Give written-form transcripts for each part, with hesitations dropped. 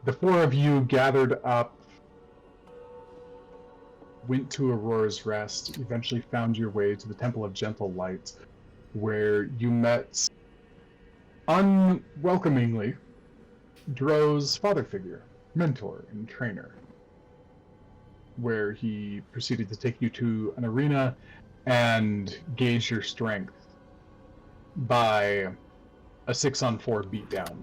The four of you gathered up, went to Aurora's Rest, eventually found your way to the Temple of Gentle Light, where you met, unwelcomingly, Dro's father figure, mentor, and trainer, where he proceeded to take you to an arena and gauge your strength by a 6-on-4 beatdown.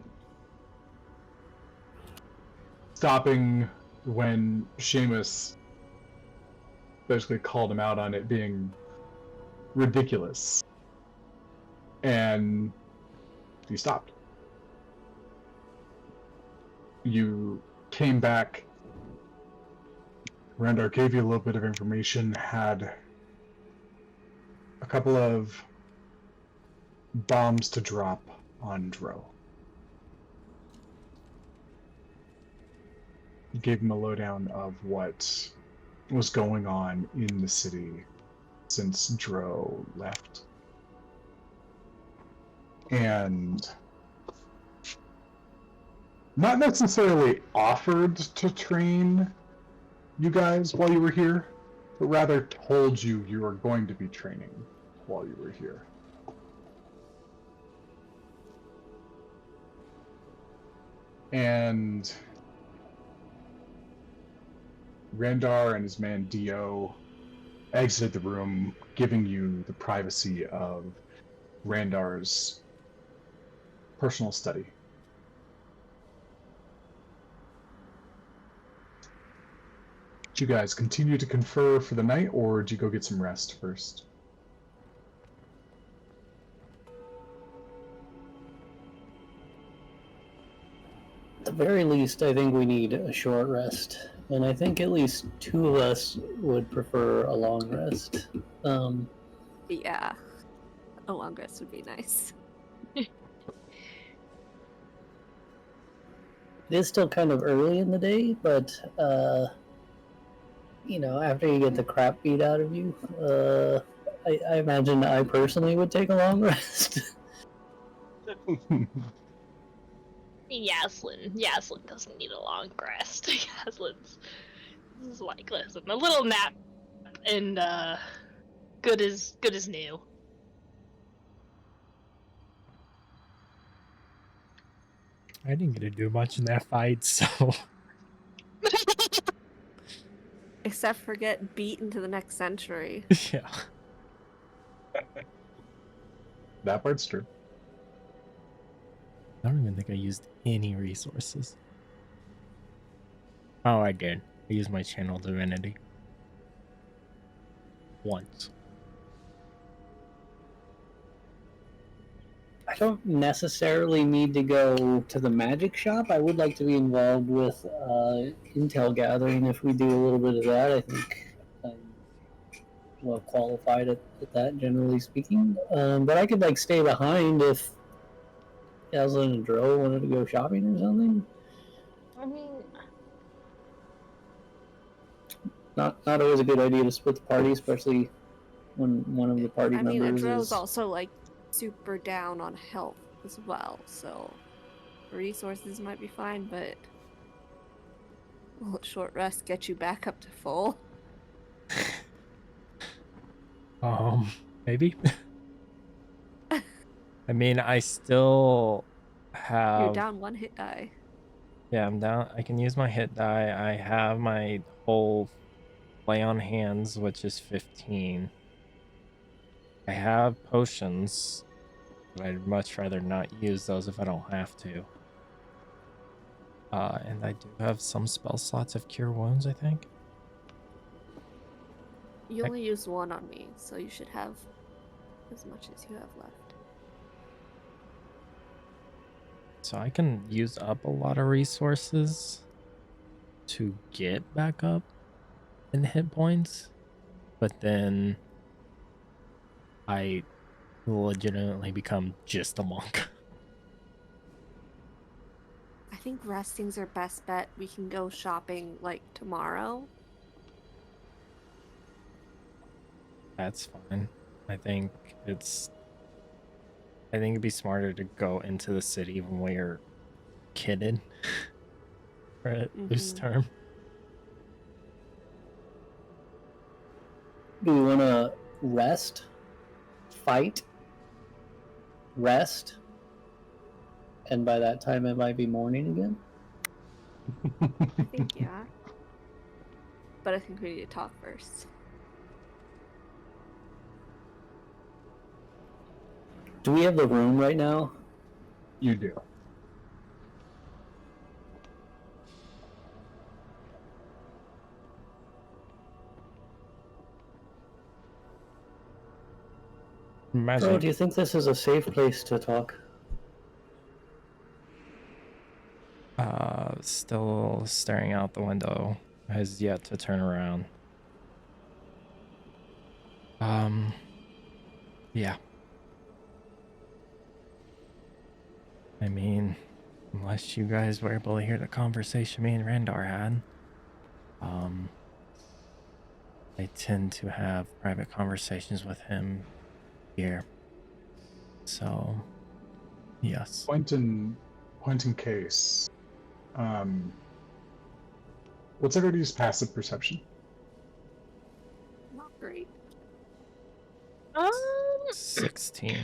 Stopping when Seamus basically called him out on it being ridiculous. And he stopped. You came back. Randar gave you a little bit of information, had a couple of bombs to drop on Dro. Gave him a lowdown of what was going on in the city since Dro left. And not necessarily offered to train you guys while you were here, but rather told you you were going to be training while you were here. And Randar and his man Dio exited the room, giving you the privacy of Randar's personal study. Did you guys continue to confer for the night, or did you go get some rest first? At the very least, I think we need a short rest. And I think at least two of us would prefer a long rest. Yeah. A long rest would be nice. It is still kind of early in the day, but, you know, after you get the crap beat out of you, I imagine I personally would take a long rest. Yaslin doesn't need a long rest. Yaslin's is like, listen, a little nap and good as new. I didn't get to do much in that fight, so Except for get beat into the next century. yeah. That part's true. I don't even think I used any resources. Oh, I did. I used my channel divinity. Once. I don't necessarily need to go to the magic shop. I would like to be involved with intel gathering. If we do a little bit of that, I think I'm well qualified at that, generally speaking. But I could like stay behind if Yaslin and Dro wanted to go shopping or something. I mean, Not always a good idea to split the party, especially when one of the party members Dro's is also like super down on health as well, so resources might be fine, but will a short rest get you back up to full? Maybe. I mean, I still have... You're down 1 hit die. Yeah, I'm down. I can use my hit die. I have my whole lay on hands, which is 15. I have potions, but I'd much rather not use those if I don't have to. And I do have some spell slots of Cure Wounds, I think. You only used 1 on me, so you should have as much as you have left. So I can use up a lot of resources to get back up in hit points, but then I legitimately become just a monk. I think resting's our best bet. We can go shopping like tomorrow. That's fine. I think it'd be smarter to go into the city when we're kidded. for it. Loose Mhm. term. Do we want to rest, fight, rest, and by that time it might be morning again? I think yeah. But I think we need to talk first. Do we have the room right now? You do. Bro, Magic. do you think this is a safe place to talk? Still staring out the window. Has yet to turn around. Yeah. I mean, unless you guys were able to hear the conversation me and Randar had, I tend to have private conversations with him here. So, yes. Point in case. What's everybody's passive perception? Not great. 16.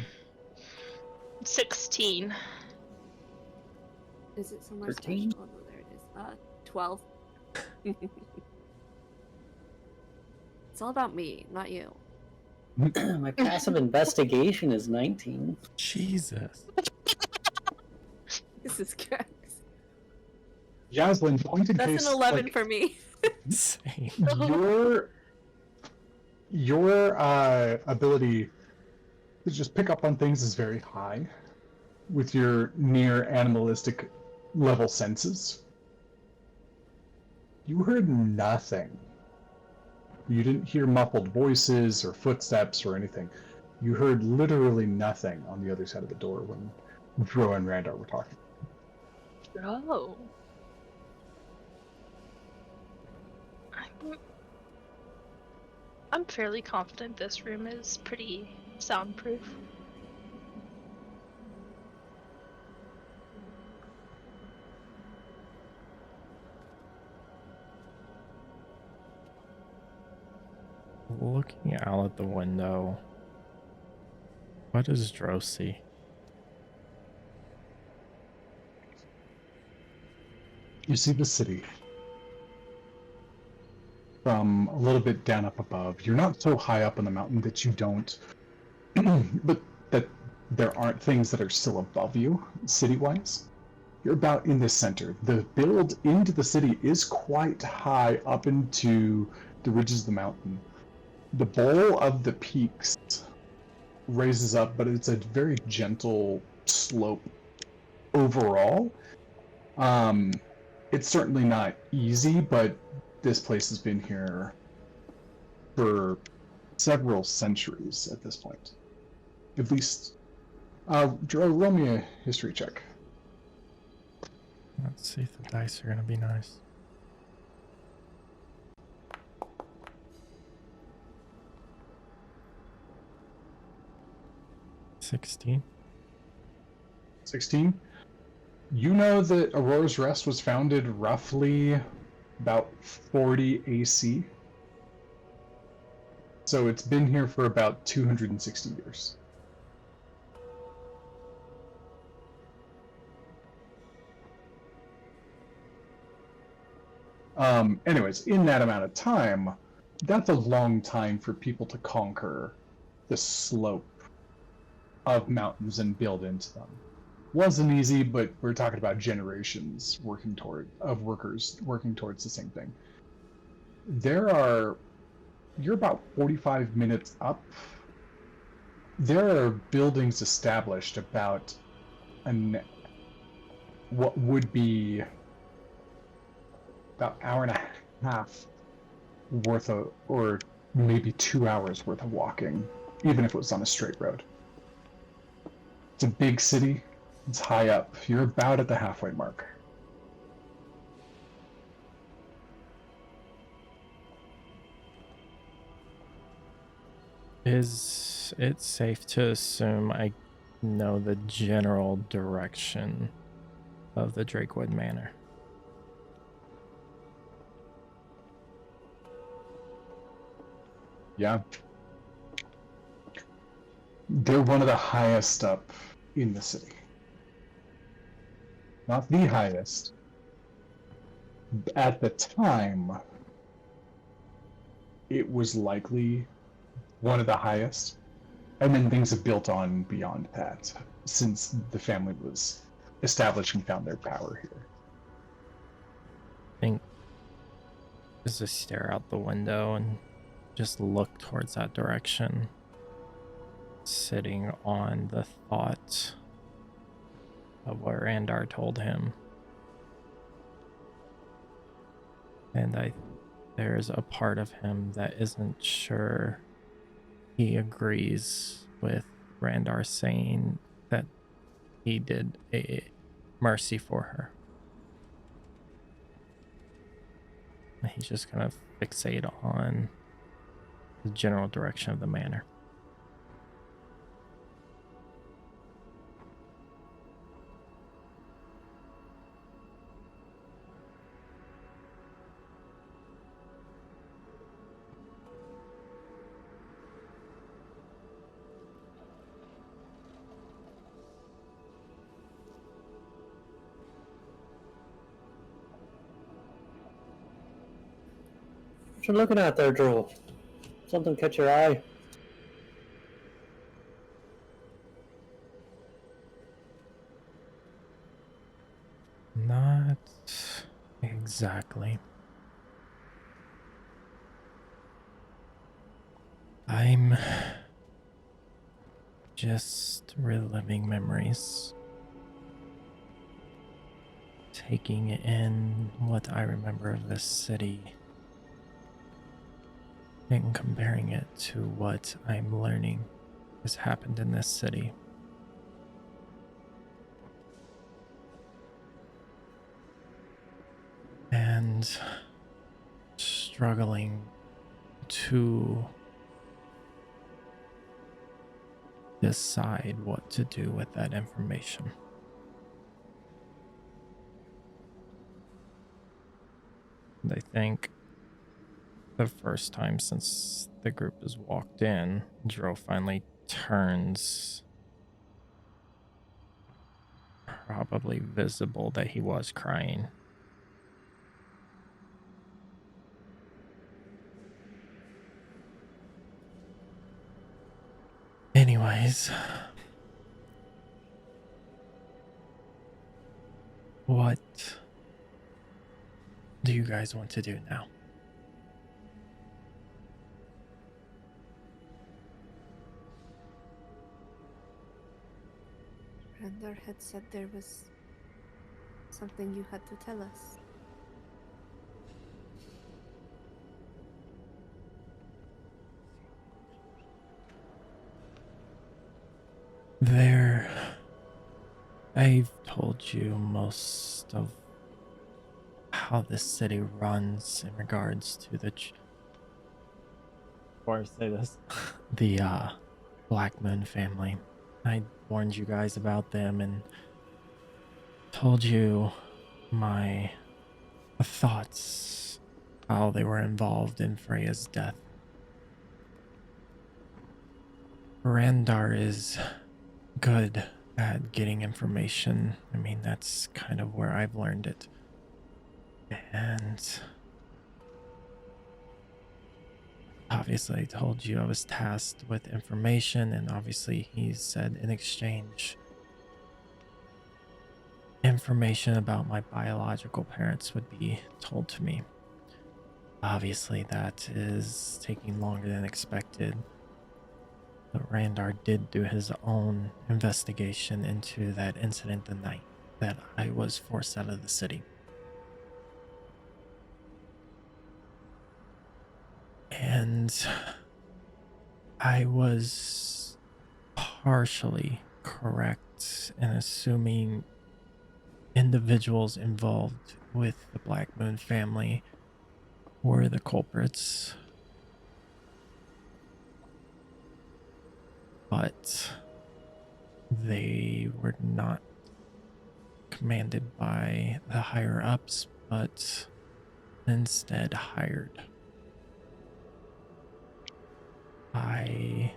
16. Is it somewhere 13? special? Oh, no, there it is. 12. It's all about me, not you. My passive investigation is 19. Jesus. This is good. Yaslin, point in That's case. an 11 like, for me. Insane. your ability to just pick up on things is very high with your near animalistic level senses. You heard nothing. You didn't hear muffled voices or footsteps or anything. You heard literally nothing on the other side of the door when Dro and Randar were talking. Oh. I'm fairly confident this room is pretty soundproof. Looking out at the window, what does Dro see? You see the city from a little bit down up above. You're not so high up on the mountain that you don't, but that there aren't things that are still above you, city-wise. You're about in the center. The build into the city is quite high up into the ridges of the mountain. The bowl of the peaks raises up, but it's a very gentle slope overall. It's certainly not easy, but this place has been here for several centuries at this point. At least, roll me a history check. Let's see if the dice are gonna be nice. $16. 16. You know that Aurora's Rest was founded roughly about 40 AC. So it's been here for about 260 years. Anyways, in that amount of time, that's a long time for people to conquer the slope of mountains and build into them. Wasn't easy, but we're talking about generations of workers working towards the same thing. You're about 45 minutes up. There are buildings established about what would be about hour and a half worth of, or maybe 2 hours worth of walking, even if it was on a straight road. It's a big city. It's high up. You're about at the halfway mark. Is it safe to assume I know the general direction of the Drakewood Manor? Yeah. They're one of the highest up in the city. Not the highest. At the time, it was likely one of the highest. And then things have built on beyond that since the family was established and found their power here. I think just to stare out the window and just look towards that direction, sitting on the thought of what Randar told him. And there's a part of him that isn't sure he agrees with Randar saying that he did a mercy for her. And he's just kind of fixated on the general direction of the manor. What you looking at there, Drew? Something catch your eye? Not exactly. I'm just reliving memories, taking in what I remember of this city and comparing it to what I'm learning has happened in this city. And struggling to decide what to do with that information. And I think the first time since the group has walked in, Dro finally turns, probably visible that he was crying. Anyways, what do you guys want to do now? Randar had said there was something you had to tell us. I've told you most of how this city runs in regards to the before I say this, the Black Moon family. I warned you guys about them and told you my thoughts, how they were involved in Freya's death. Randar is good at getting information. I mean, that's kind of where I've learned it. And obviously I told you I was tasked with information, and obviously he said in exchange information about my biological parents would be told to me. Obviously that is taking longer than expected. But Randar did do his own investigation into that incident the night that I was forced out of the city. And I was partially correct in assuming individuals involved with the Black Moon family were the culprits. But they were not commanded by the higher ups, but instead hired. I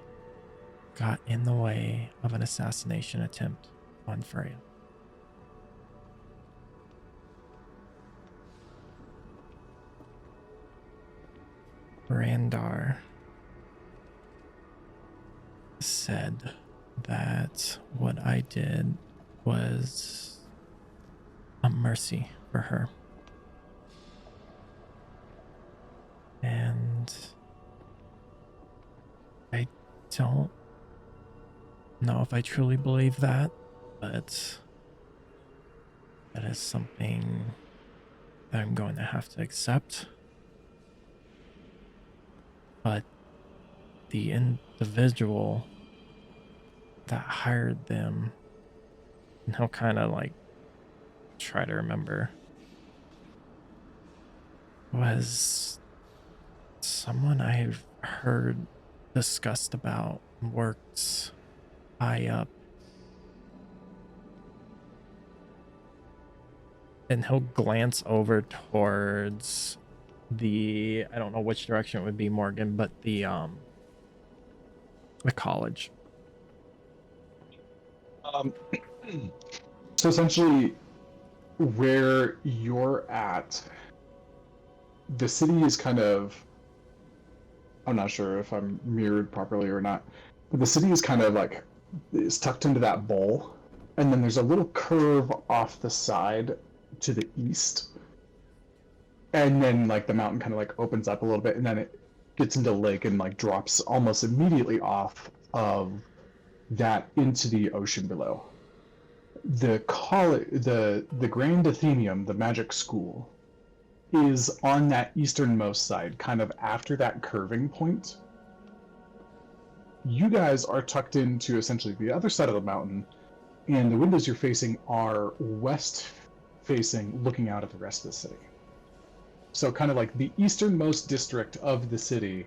got in the way of an assassination attempt on Freya. Randar said that what I did was a mercy for her. And I don't know if I truly believe that, but that is something that I'm going to have to accept. But the individual that hired them, and he'll kind of like try to remember, was someone I've heard discussed about, worked high up. And he'll glance over towards the, I don't know which direction it would be, Morgan, but the college. So essentially, where you're at, the city is kind of, I'm not sure if I'm mirrored properly or not, but the city is kind of like, it's tucked into that bowl, and then there's a little curve off the side to the east, and then like the mountain kind of like opens up a little bit, and then it gets into lake and like drops almost immediately off of that into the ocean below. The college, the Grand Athenaeum, the magic school, is on that easternmost side, kind of after that curving point. You guys are tucked into essentially the other side of the mountain, and the windows you're facing are west facing, looking out at the rest of the city. So kind of like the easternmost district of the city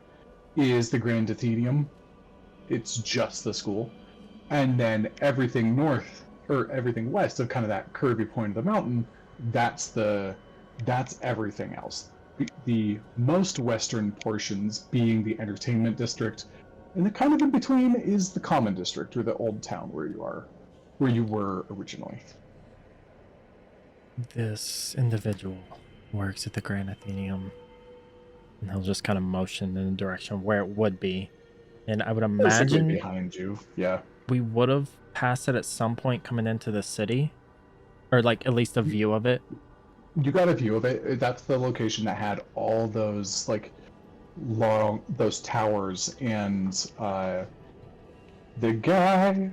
is the Grand Athenaeum. It's just the school. And then everything north, or everything west of kind of that curvy point of the mountain, that's everything else. The most western portions being the entertainment district, and the kind of in between is the common district, or the old town where you were originally. This individual works at the Grand Athenaeum, and he'll just kind of motion in the direction where it would be. And I would Basically imagine behind you, yeah. we would have passed it at some point coming into the city, or like at least a view of it. You got a view of it. That's the location that had all those like those towers, and the guy,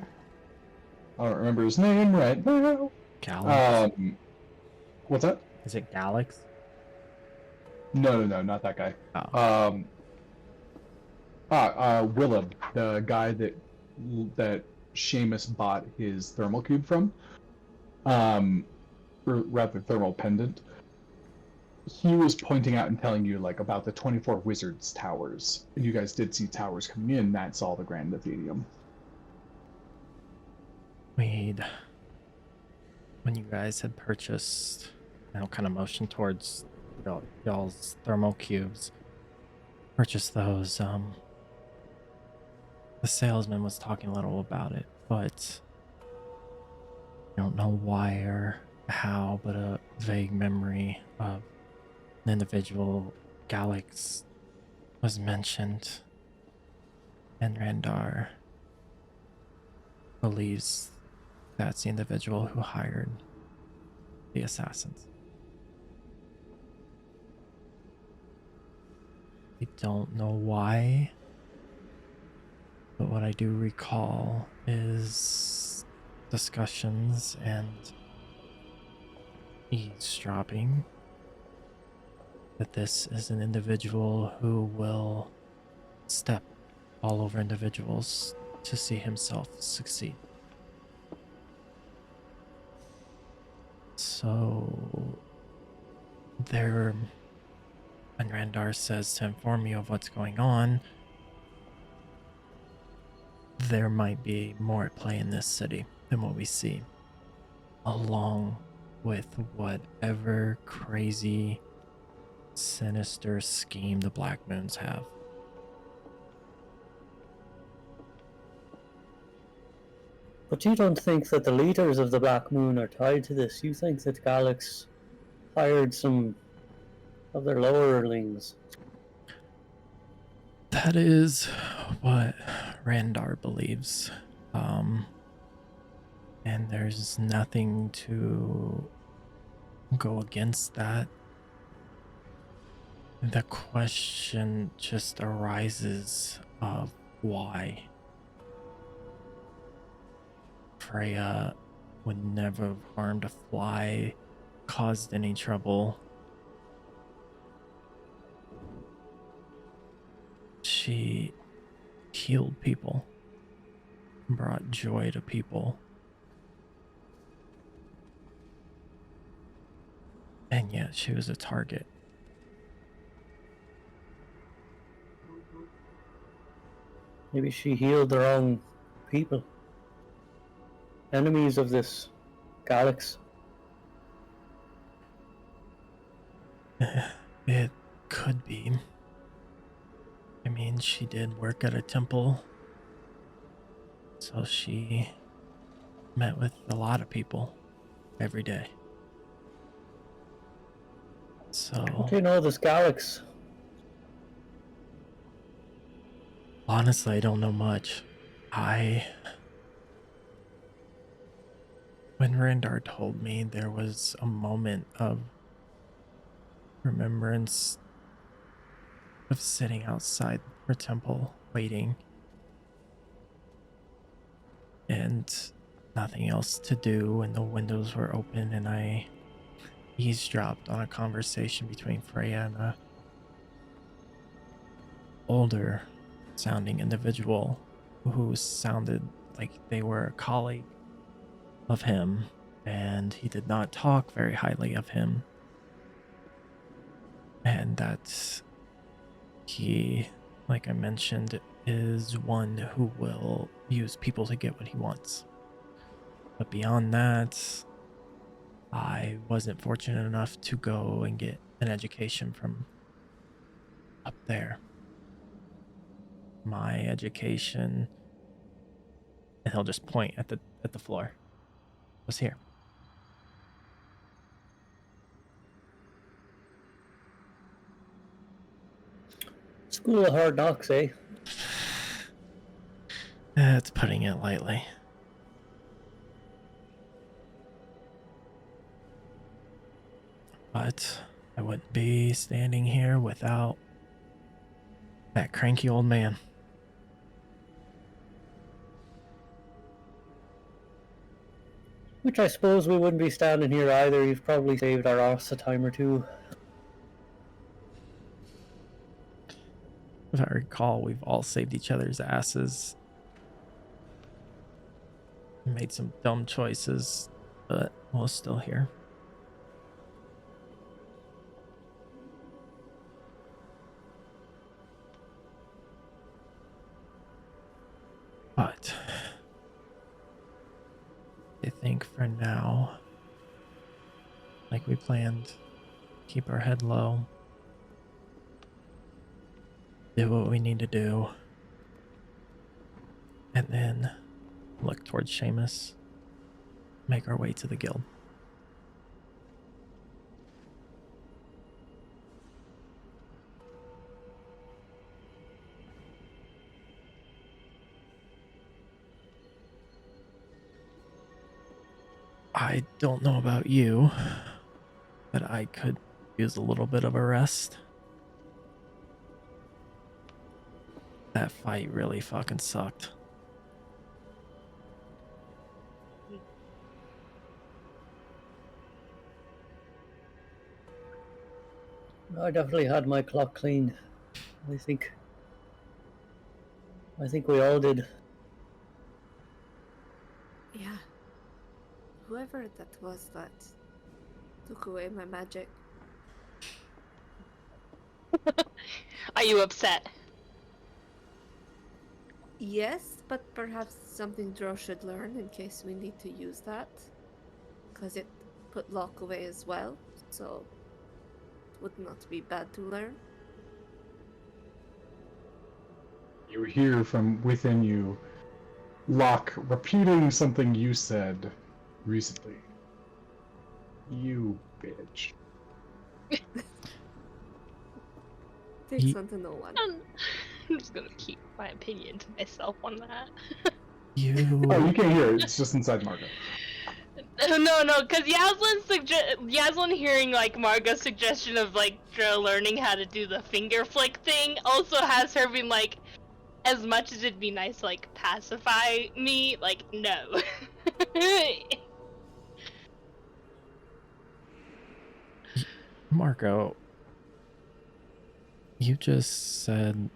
I don't remember his name right now. Galax? What's that? Is it Galax? No, not that guy. Oh. Willem, the guy that Seamus bought his thermal cube from, or rather thermal pendant. He was pointing out and telling you like about the 24 Wizards towers, and you guys did see towers coming in. That's all the Grand Athenaeum. When you guys had purchased, I'll kind of motion towards y'all's thermal cubes, purchased those, the salesman was talking a little about it, but I don't know why or how, but a vague memory of an individual, Galax, was mentioned, and Randar believes that's the individual who hired the assassins. I don't know why, but what I do recall is discussions and eavesdropping that this is an individual who will step all over individuals to see himself succeed. So there, and Randar says to inform you of what's going on, there might be more at play in this city than what we see, along with whatever crazy, sinister scheme the Black Moons have. But you don't think that the leaders of the Black Moon are tied to this? You think that Galax hired some of their lowerlings? That is what Randar believes. And there's nothing to go against that. The question just arises of why. Freya would never have harmed a fly, caused any trouble. She healed people, brought joy to people. And yet she was a target. Maybe she healed the wrong people. Enemies of this Galax. It could be. I mean, she did work at a temple, so she met with a lot of people every day. So, What do you know of this Galax? honestly, I don't know much. When Randar told me, there was a moment of remembrance of sitting outside her temple waiting and nothing else to do, and the windows were open, and I eavesdropped on a conversation between Freya and a older sounding individual who sounded like they were a colleague of him, and he did not talk very highly of him, and that he, like I mentioned, is one who will use people to get what he wants. But beyond that, I wasn't fortunate enough to go and get an education from up there. My education, and he'll just point at the floor, was here. School of Hard Knocks, eh? That's putting it lightly. But I wouldn't be standing here without that cranky old man. Which I suppose we wouldn't be standing here either. You've probably saved our ass a time or two. If I recall, we've all saved each other's asses. Made some dumb choices, but we're still here. But I think for now, like we planned, keep our head low, do what we need to do, and then look towards Seamus, make our way to the guild. I don't know about you, but I could use a little bit of a rest. That fight really fucking sucked. I definitely had my clock cleaned. I think we all did. Yeah. Whoever that was that took away my magic. Are you upset? Yes, but perhaps something Dro should learn in case we need to use that. Because it put Locke away as well, so it would not be bad to learn. You hear from within you Locke, repeating something you said recently. You bitch. Takes Ye- one to know one. I'm just gonna keep my opinion to myself on that. Oh, you can't hear it. It's just inside Margo. No, because Yaslin hearing like Margot's suggestion of like Dro learning how to do the finger flick thing also has her being like, as much as it'd be nice to like pacify me, like no. Marco, you just said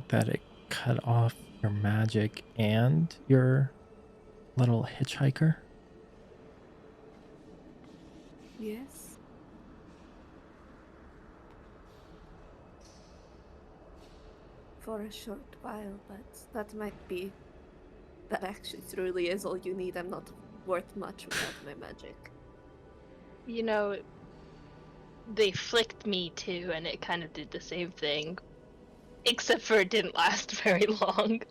that it cut off your magic and your little hitchhiker? Yes. For a short while, but that might be. That actually truly is all you need. I'm not worth much without my magic. You know, they flicked me too, and it kind of did the same thing. Except for it didn't last very long.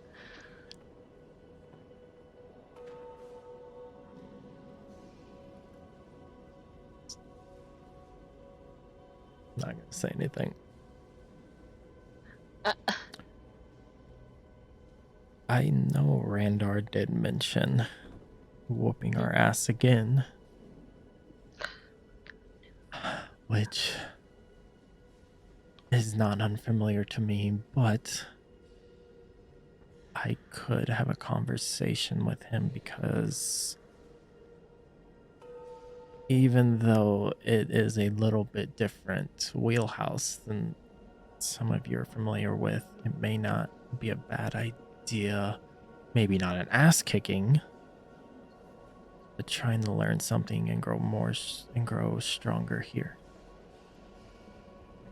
I'm not gonna say anything. Uh, I know Randar did mention whooping our ass again, which is not unfamiliar to me, but I could have a conversation with him because even though it is a little bit different wheelhouse than some of you are familiar with, it may not be a bad idea, maybe not an ass kicking, but trying to learn something and grow and grow stronger here.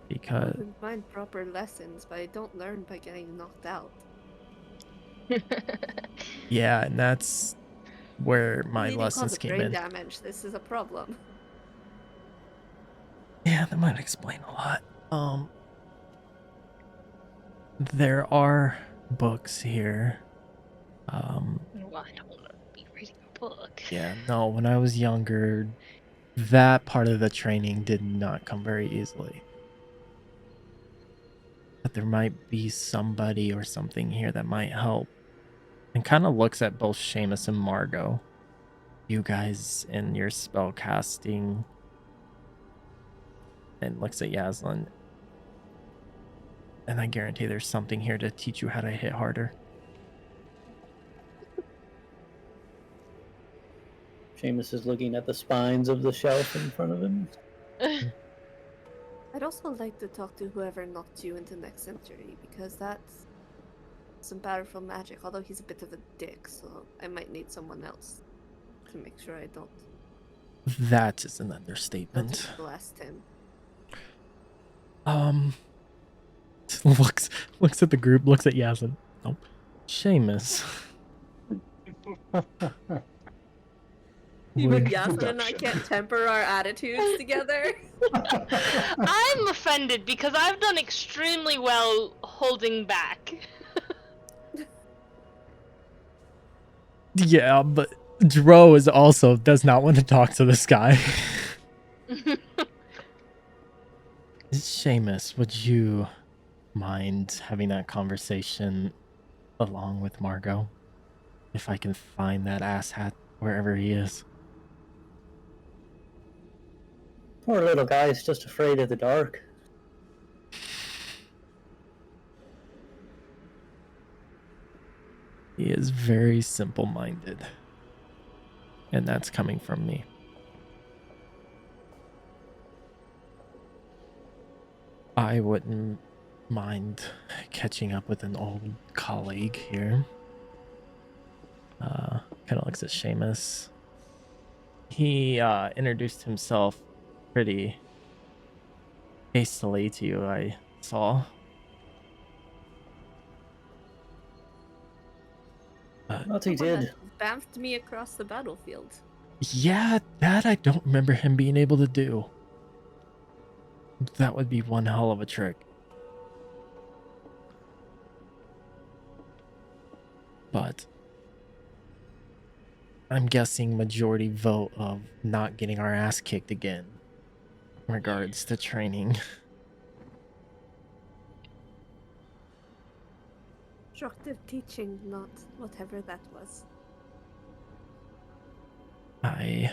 I Because wouldn't mind proper lessons, but I don't learn by getting knocked out. yeah, and that's where my Leading cause lessons of came brain in. damage. This is a problem. Yeah, that might explain a lot. There are books here. Well, I don't want to be reading a book. Yeah, no, when I was younger, that part of the training did not come very easily. But there might be somebody or something here that might help. And kind of looks at both Seamus and Margot. You guys in your spell casting. And looks at Yaslin. And I guarantee there's something here to teach you how to hit harder. Seamus is looking at the spines of the shelf in front of him. I'd also like to talk to whoever knocked you into next century, because that's some powerful magic, although he's a bit of a dick, so I might need someone else to make sure I don't That is an understatement. blast him. Looks at the group, looks at Yaslin. Nope. Seamus. Even Would- Yasmin and I can't temper our attitudes together. I'm offended because I've done extremely well holding back. Yeah, but Dro is also does not want to talk to this guy. Seamus, would you mind having that conversation along with Margot? If I can find that asshat wherever he is. Poor little guy's just afraid of the dark. He is very simple-minded. And that's coming from me. I wouldn't mind catching up with an old colleague here. Kind of looks at Seamus. He introduced himself pretty hastily to you, I saw. What he Someone did. that bamfed me across the battlefield. Yeah, that I don't remember him being able to do. That would be one hell of a trick. But I'm guessing majority vote of not getting our ass kicked again in regards to training. Constructive teaching, not whatever that was. I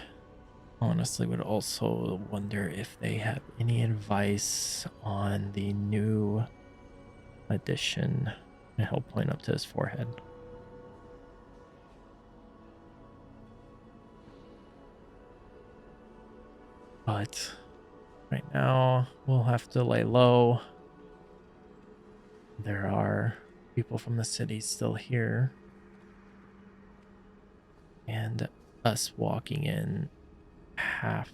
honestly would also wonder if they have any advice on the new addition. And he'll point up to his forehead. But right now, we'll have to lay low. There are people from the city still here. And us walking in half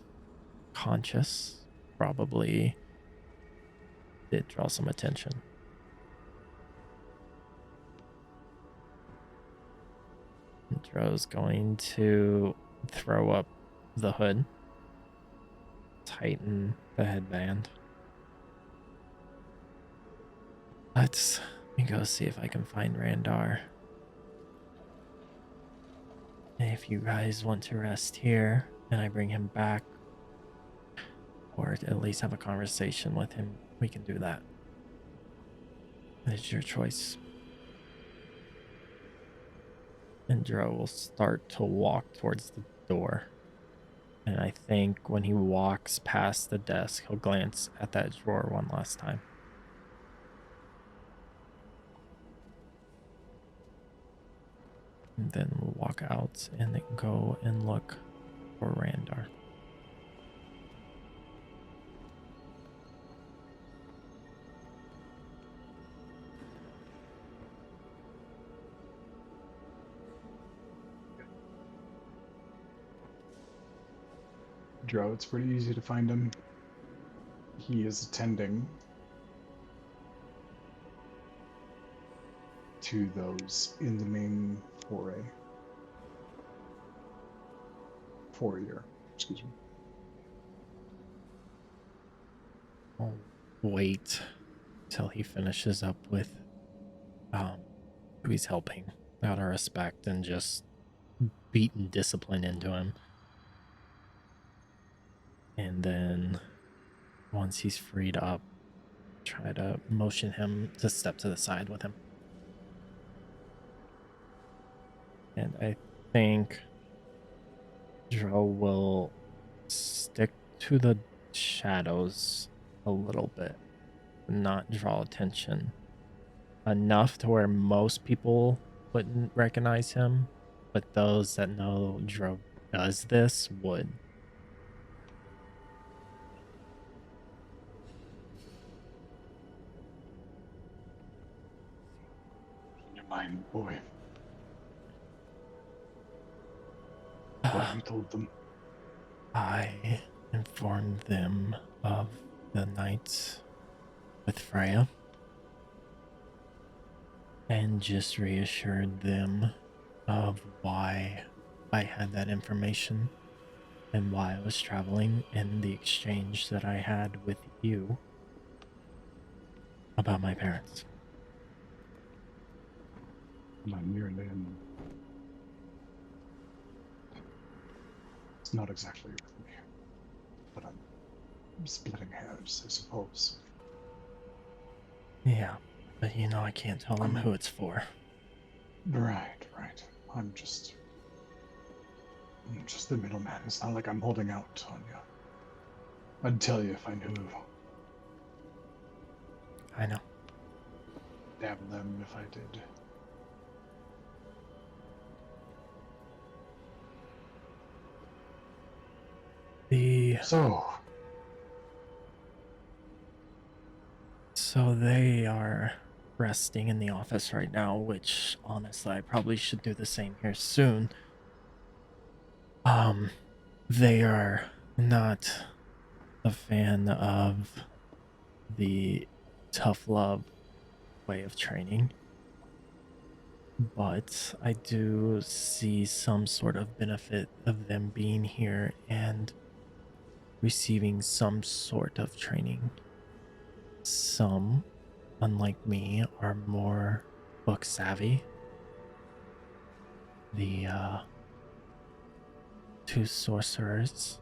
conscious probably did draw some attention. Dro's going to throw up the hood, tighten the headband. Let me go see if I can find Randar. And if you guys want to rest here and I bring him back, or at least have a conversation with him, we can do that. It's your choice. And Dro will start to walk towards the door. And I think when he walks past the desk, he'll glance at that drawer one last time. And then we'll walk out and then go and look for Randar. Dro, it's pretty easy to find him. He is attending to those in the main foyer, excuse me. I'll wait till he finishes up with who he's helping out of respect and just beating discipline into him. And then once he's freed up, try to motion him to step to the side with him. And I think Dro will stick to the shadows a little bit, not draw attention enough to where most people wouldn't recognize him, but those that know Dro does this would. Your mind, boy. What have you told them? I informed them of the night with Freya and just reassured them of why I had that information and why I was traveling and the exchange that I had with you about my parents. I'm merely in. It's not exactly with me, but I'm splitting hairs, I suppose. Yeah, but you know I can't tell them who it's for. Right. I'm just the middleman. It's not like I'm holding out on you. I'd tell you if I knew. I know. Damn them if I did. So they are resting in the office right now, which honestly I probably should do the same here soon. They are not a fan of the tough love way of training, but I do see some sort of benefit of them being here and receiving some sort of training. Some, unlike me, are more book savvy the two sorcerers,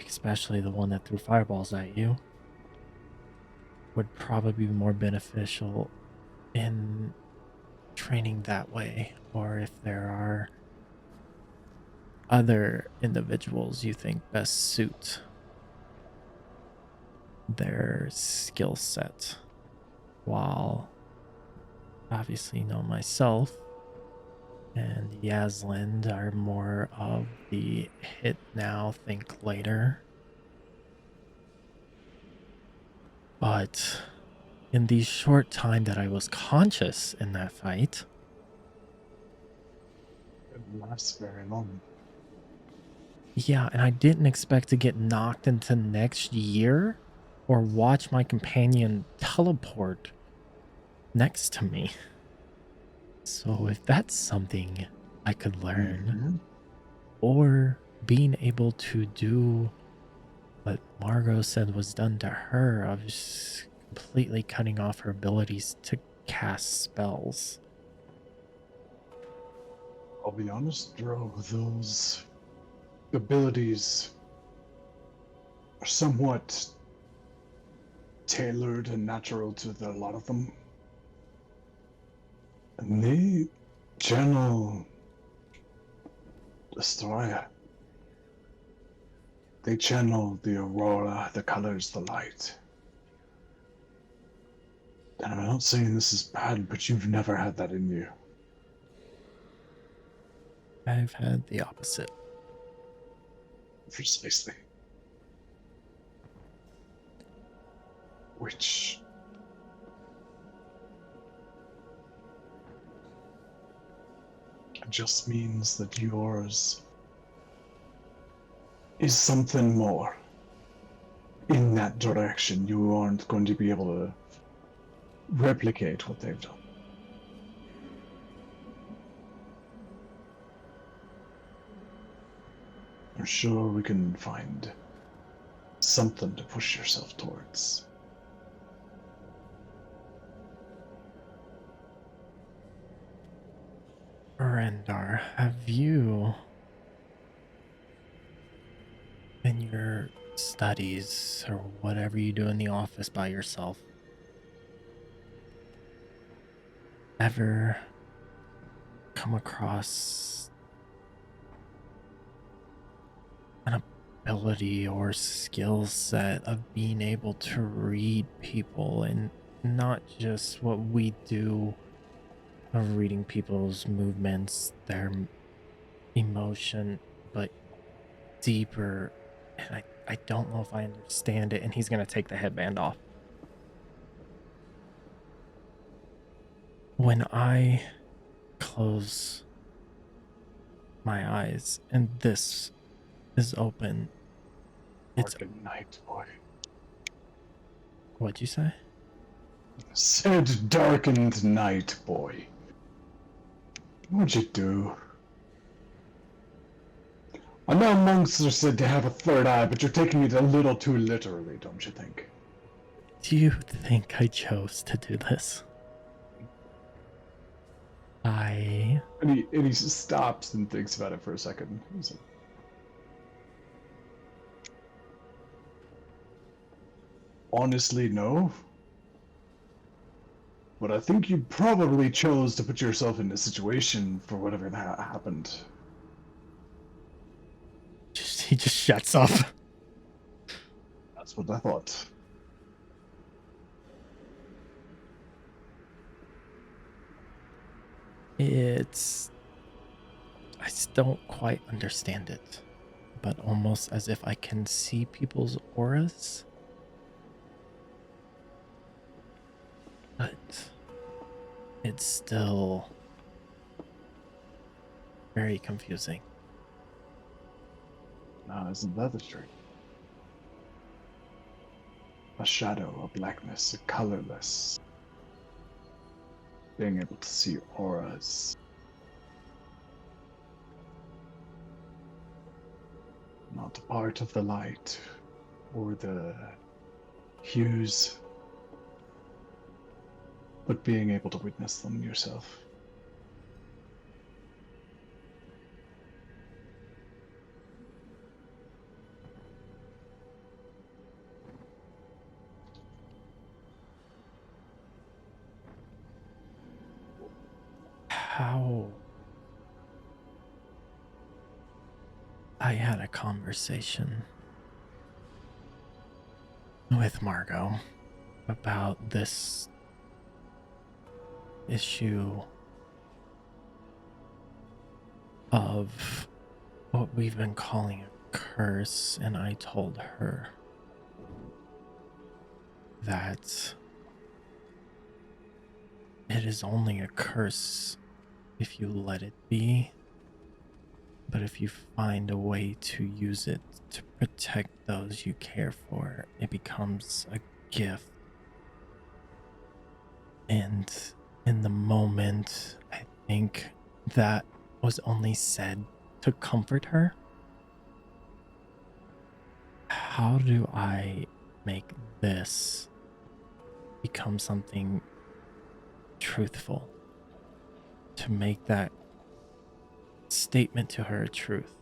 especially the one that threw fireballs at you, would probably be more beneficial in training that way, or if there are other individuals you think best suit their skill set. While obviously know myself and Yaslind are more of the hit now, think later. But in the short time that I was conscious in that fight, It lasts very long. yeah, and I didn't expect to get knocked into next year or watch my companion teleport next to me. So if that's something I could learn, or being able to do what Margot said was done to her, of just completely cutting off her abilities to cast spells. I'll be honest, Dro, those abilities are somewhat tailored and natural to a lot of them. And they channel Astoria. They channel the aurora, the colors, the light. And I'm not saying this is bad, but you've never had that in you. I've had the opposite. Precisely. Which just means that yours is something more. In that direction, you aren't going to be able to replicate what they've done. I'm sure we can find something to push yourself towards. Rendar, have you, in your studies or whatever you do in the office by yourself, ever come across an ability or skill set of being able to read people, and not just what we do of reading people's movements, their emotion, but deeper? And I don't know if I understand it. And he's going to take the headband off. When I close my eyes and this is open, it's... Darkened night, boy. What'd you say? Said darkened night, boy. What'd you do? I know monks are said to have a third eye, but you're taking it a little too literally, don't you think? Do you think I chose to do this? And he stops and thinks about it for a second. He's like, honestly, no. But I think you probably chose to put yourself in a situation for whatever that happened. He just shuts up. That's what I thought. It's... I still don't quite understand it, but almost as if I can see people's auras. But it's still very confusing. Now, isn't that the truth? A shadow, a blackness, a colorless. Being able to see auras. Not a part of the light or the hues, but being able to witness them yourself. how I had a conversation with Margot about this issue of what we've been calling a curse, and I told her that it is only a curse if you let it be, but if you find a way to use it to protect those you care for, it becomes a gift. And in the moment, I think that was only said to comfort her. How do I make this become something truthful? To make that statement to her a truth?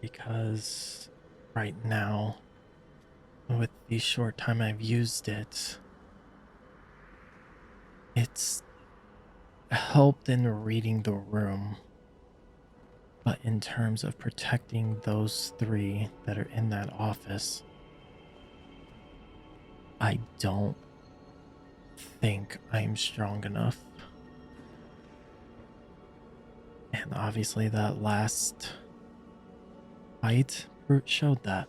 Because right now, with the short time I've used it, it's helped in reading the room. But in terms of protecting those three that are in that office, I don't think I'm strong enough. And obviously that last fight showed that.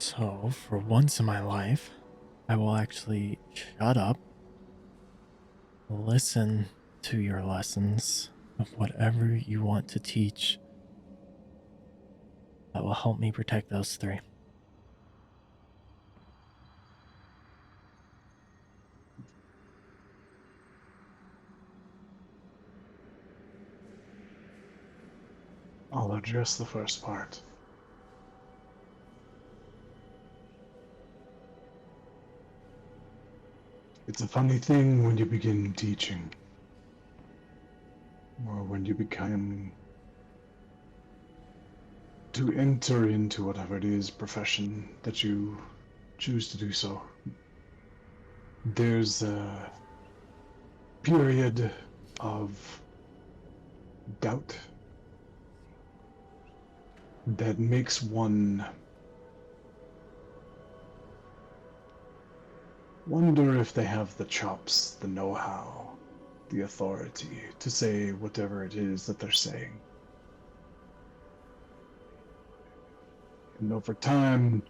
So, for once in my life, I will actually shut up, listen to your lessons of whatever you want to teach that will help me protect those three. I'll address the first part. It's a funny thing when you begin teaching, or when you become to enter into whatever it is profession that you choose to do so. There's a period of doubt that makes one wonder if they have the chops, the know-how, the authority to say whatever it is that they're saying. And over time,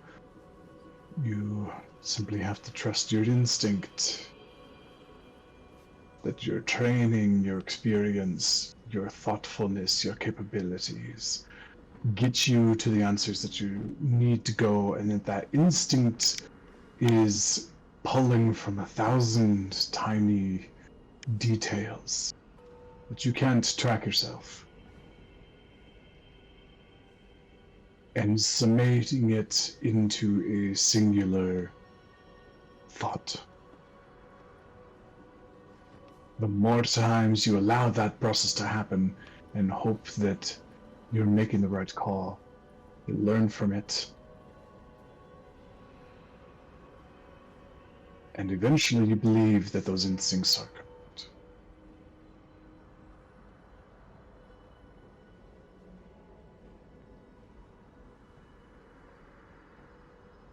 you simply have to trust your instinct, that your training, your experience, your thoughtfulness, your capabilities get you to the answers that you need to go, and that instinct is pulling from 1,000 tiny details that you can't track yourself, and summating it into a singular thought. The more times you allow that process to happen and hope that you're making the right call, you learn from it, and eventually you believe that those instincts are correct.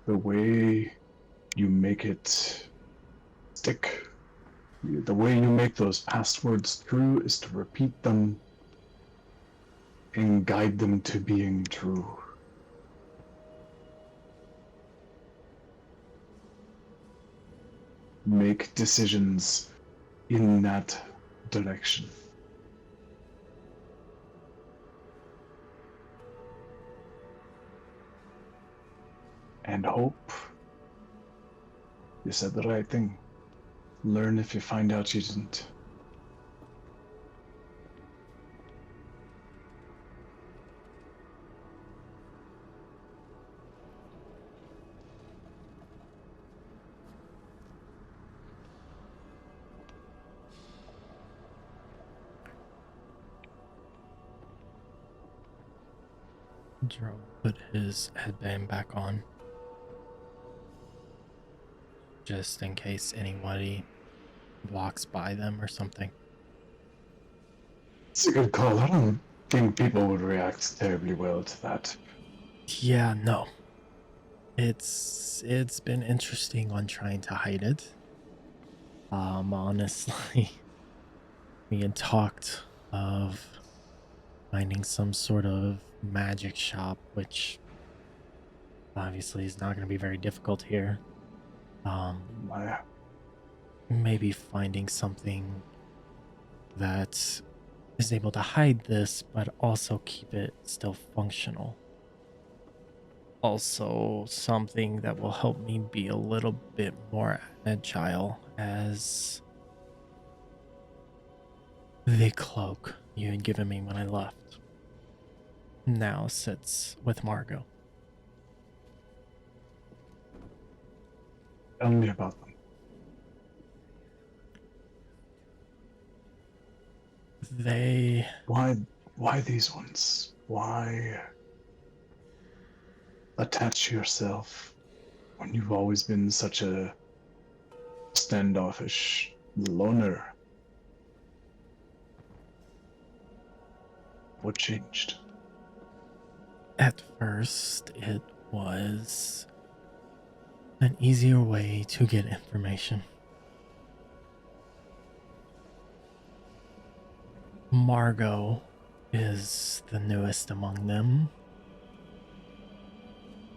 The way you make it stick, the way you make those past words true, is to repeat them and guide them to being true. Make decisions in that direction. And hope you said the right thing. Learn if you find out you didn't. Dro put his headband back on, just in case anybody walks by them or something. It's a good call. I don't think people would react terribly well to that. Yeah, no. It's been interesting on trying to hide it. Honestly, we had talked of finding some sort of magic shop, which obviously is not going to be very difficult here. My, Maybe finding something that is able to hide this, but also keep it still functional. Also, something that will help me be a little bit more agile, as the cloak you had given me when I left now sits with Margot. tell me about them. They Why these ones? Why attach yourself when you've always been such a standoffish loner? What changed? At first, it was an easier way to get information. Margot is the newest among them,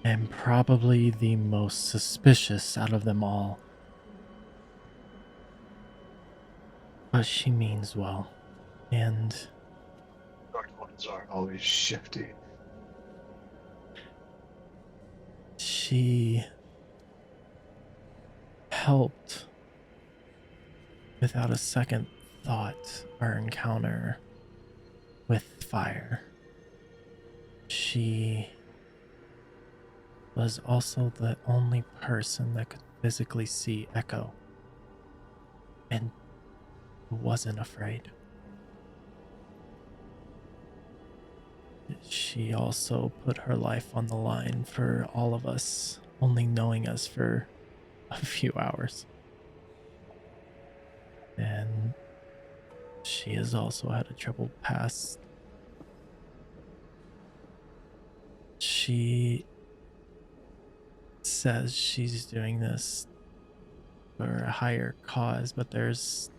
and probably the most suspicious out of them all. But she means well, and Dark ones are always shifty. she helped without a second thought our encounter with fire. She was also the only person that could physically see Echo and wasn't afraid. She also put her life on the line for all of us, only knowing us for a few hours. And she has also had a troubled past. She says she's doing this for a higher cause, but there's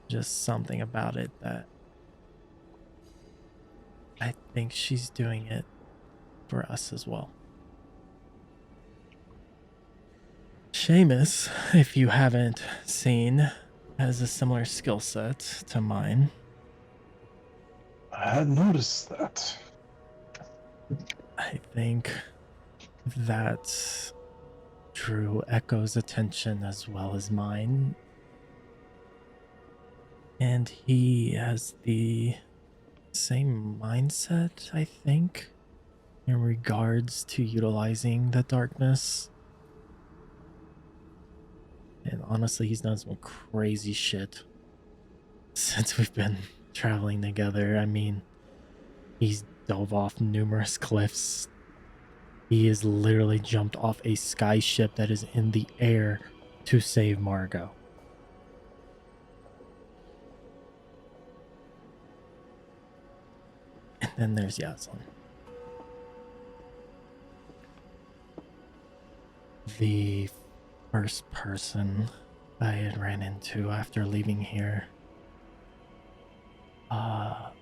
just something about it that I think she's doing it for us as well. Seamus, if you haven't seen, has a similar skill set to mine. I had noticed that. I think that drew Echo's attention as well as mine. And he has the same mindset, I think, in regards to utilizing the darkness. And honestly, he's done some crazy shit since we've been traveling together. I mean, he's dove off numerous cliffs. He has literally jumped off a skyship that is in the air to save Margot. And then there's Yaslin. The first person I had ran into after leaving here. I'd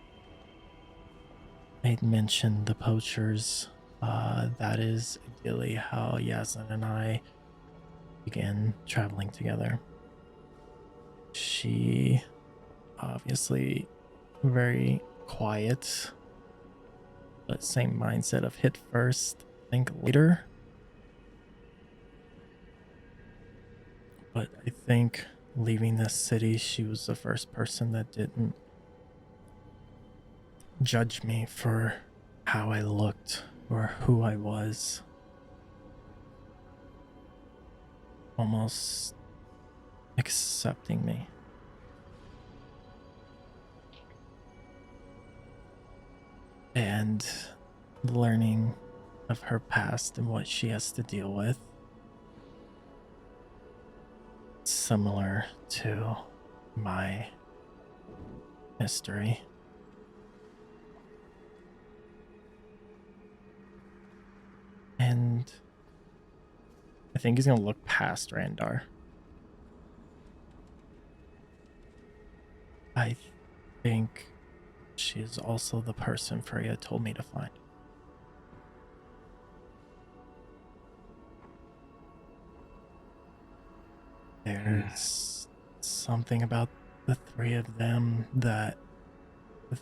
mentioned the poachers. That is ideally how Yaslin and I began traveling together. She obviously very quiet, but same mindset of hit first, think later. But I think leaving this city, she was the first person that didn't judge me for how I looked or who I was. Almost accepting me. And learning of her past and what she has to deal with. Similar to my history. And I think he's gonna look past Randar. I think she is also the person Freya told me to find. There's something about the three of them that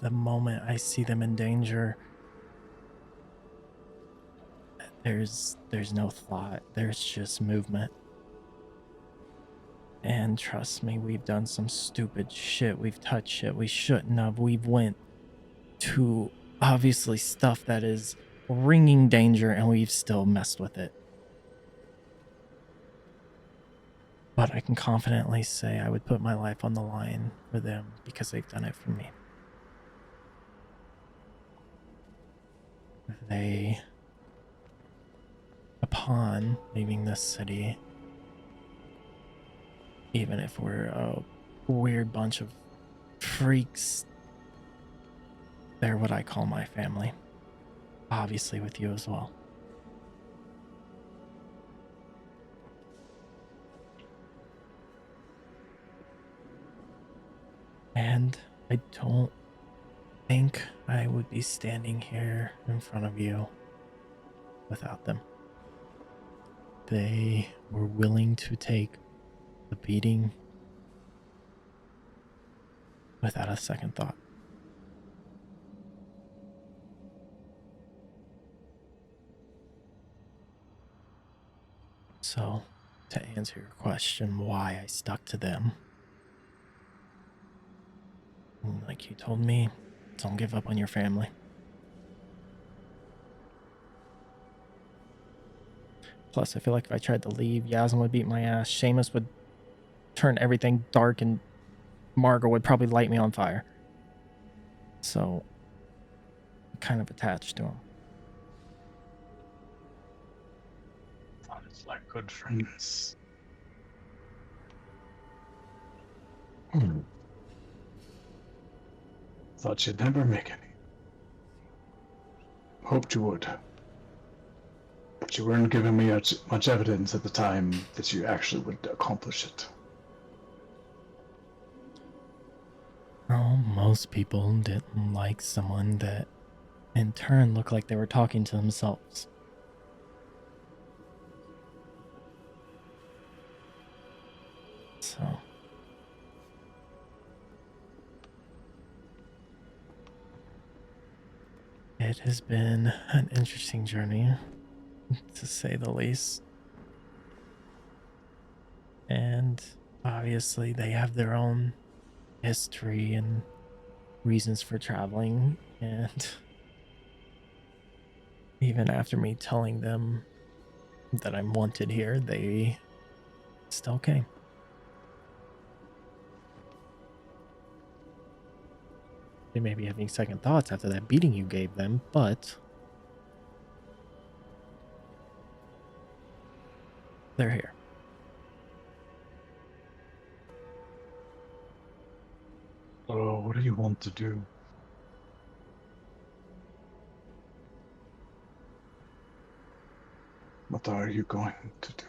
the moment I see them in danger, there's no thought, there's just movement. And trust me, we've done some stupid shit, we've touched shit we shouldn't have, we've went to obviously stuff that is ringing danger and we've still messed with it. But I can confidently say I would put my life on the line for them because they've done it for me. They, upon leaving this city, even if we're a weird bunch of freaks, they're what I call my family. Obviously with you as well. And I don't think I would be standing here in front of you without them. They were willing to take the beating without a second thought. So, to answer your question, why I stuck to them, like you told me, don't give up on your family. Plus, I feel like if I tried to leave, Yasmin would beat my ass, Seamus would turn everything dark, and Margot would probably light me on fire. So, I'm kind of attached to him. Sounds like good friends. Thought you'd never make any. Hoped you would. But you weren't giving me much evidence at the time that you actually would accomplish it. Oh, most people didn't like someone that in turn looked like they were talking to themselves. So, it has been an interesting journey, to say the least. And obviously they have their own history and reasons for traveling, and even after me telling them that I'm wanted here, they still came. They may be having second thoughts after that beating you gave them, but they're here. So, what do you want to do? What are you going to do?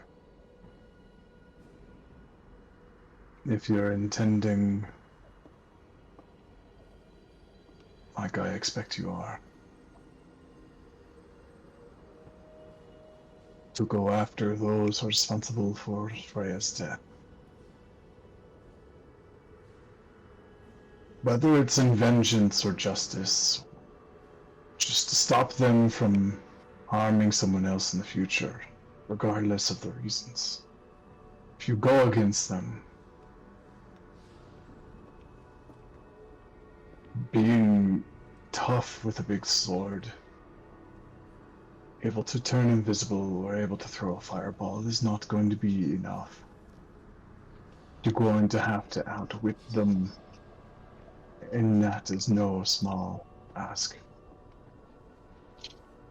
If you're intending, like I expect you are, to go after those responsible for Freya's death, whether it's in vengeance or justice, just to stop them from harming someone else in the future, regardless of the reasons. If you go against them, being tough with a big sword, able to turn invisible or able to throw a fireball is not going to be enough. You're going to have to outwit them, and that is no small ask.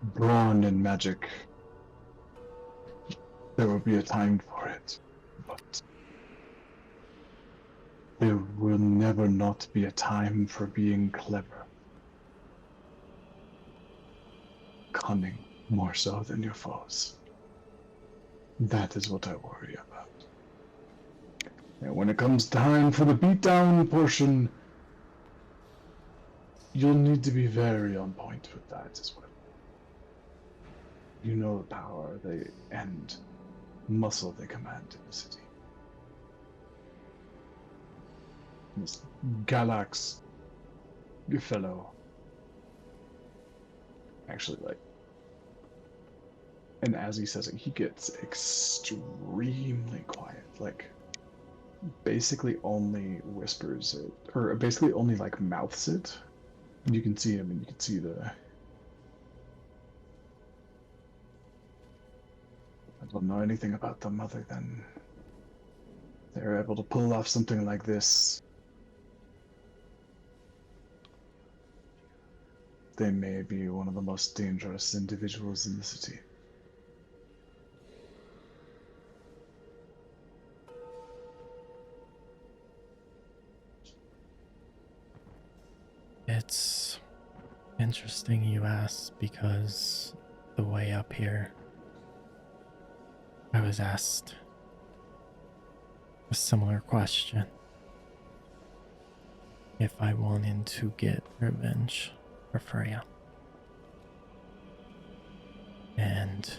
brawn and magic, there will be a time for it, but there will never not be a time for being clever. Cunning more so than your foes. That is what I worry about. And when it comes time for the beatdown portion, you'll need to be very on point with that as well. You know the power they and muscle they command in the city. This Galax, your fellow, actually, like, and as he says it, he gets extremely quiet, like, basically only whispers it, or basically only, like, mouths it. And you can see him, and you can see the... I don't know anything about them other than they're able to pull off something like this. They may be one of the most dangerous individuals in the city. It's interesting you ask, because the way up here, I was asked a similar question. If I wanted to get revenge for Freya. And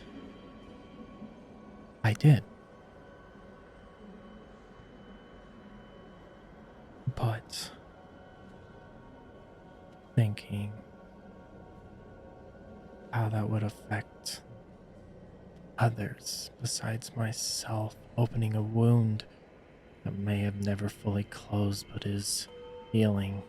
I did. But thinking how that would affect others besides myself, opening a wound that may have never fully closed but is healing.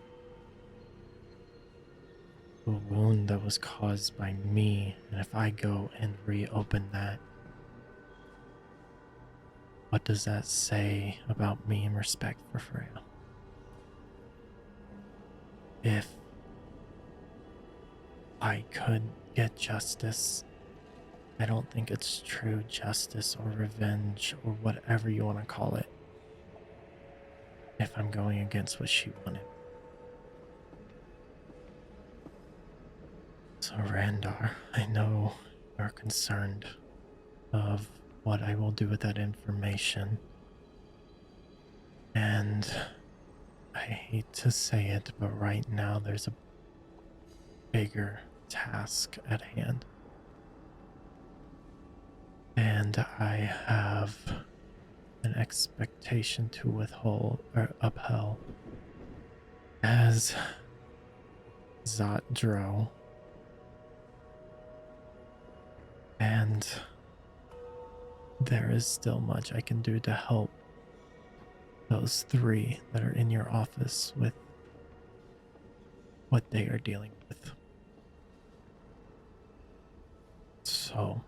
A wound that was caused by me, and if I go and reopen that, what does that say about me in respect for Freya? If I could get justice, I don't think it's true justice or revenge or whatever you want to call it if I'm going against what she wanted. So Randar, I know you're concerned of what I will do with that information. And I hate to say it, but right now there's a bigger task at hand. And I have an expectation to withhold or upheld as Zotdro. And there is still much I can do to help those three that are in your office with what they are dealing with. So,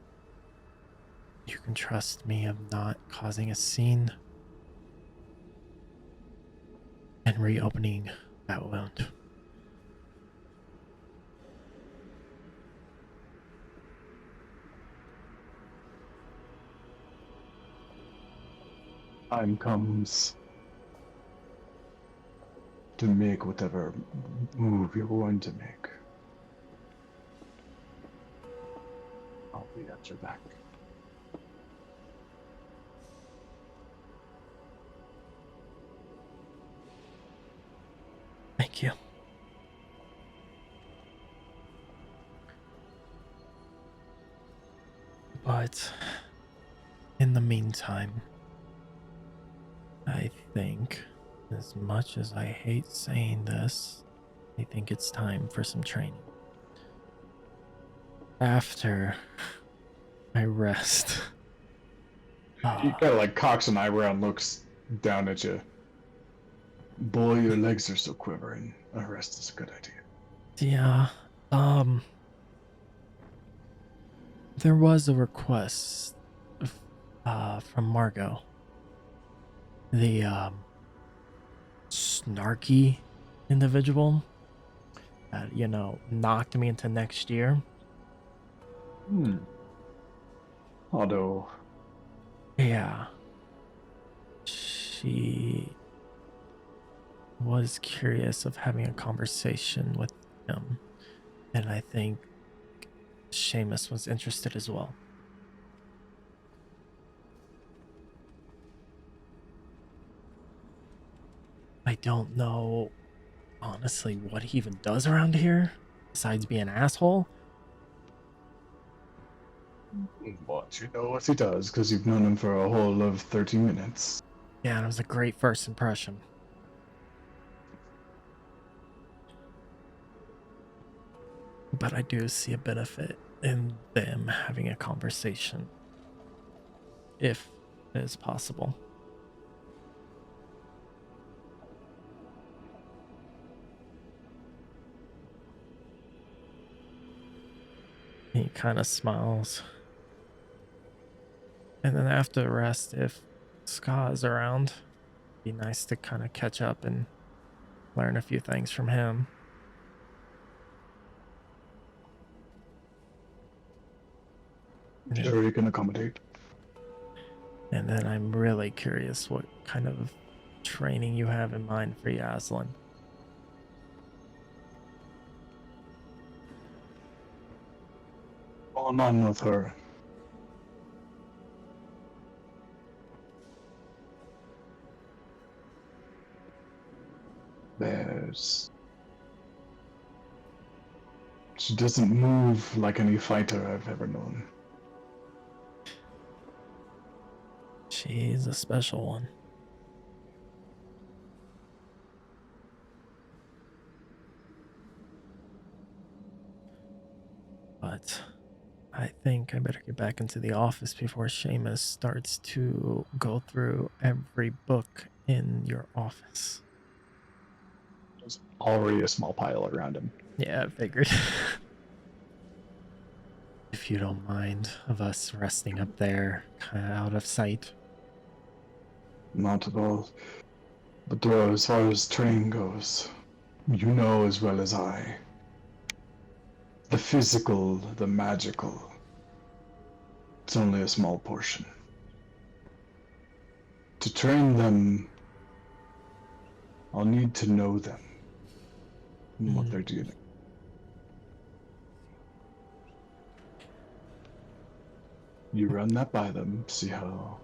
you can trust me of not causing a scene and reopening that wound. Time comes to make whatever move you're going to make. I'll be at your back. Thank you. But in the meantime, I think, as much as I hate saying this, I think it's time for some training. After I rest. He kind of like cocks an eyebrow and looks down at you. Boy, your legs are still quivering. A rest is a good idea. Yeah, there was a request from Margot. The snarky individual that, knocked me into next year. Although, Yeah. She was curious of having a conversation with him, and I think Seamus was interested as well. I don't know, honestly, what he even does around here, besides be an asshole. what you know what he does because you've known him for a whole of 30 minutes. Yeah, and it was a great first impression. But I do see a benefit in them having a conversation, if it is possible. He kind of smiles. And then after the rest, if Ska is around, be nice to kind of catch up and learn a few things from him. Sure, you can accommodate. And then I'm really curious what kind of training you have in mind for Yaslin. On with her. She doesn't move like any fighter I've ever known. She's a special one. But I think I better get back into the office before Seamus starts to go through every book in your office. There's already a small pile around him. Yeah, I figured. If you don't mind of us resting up there, kind of out of sight. Not at all. But as far as training goes, you know as well as I. The physical, the magical, it's only a small portion. To train them, I'll need to know them and what they're doing. You run that by them, see how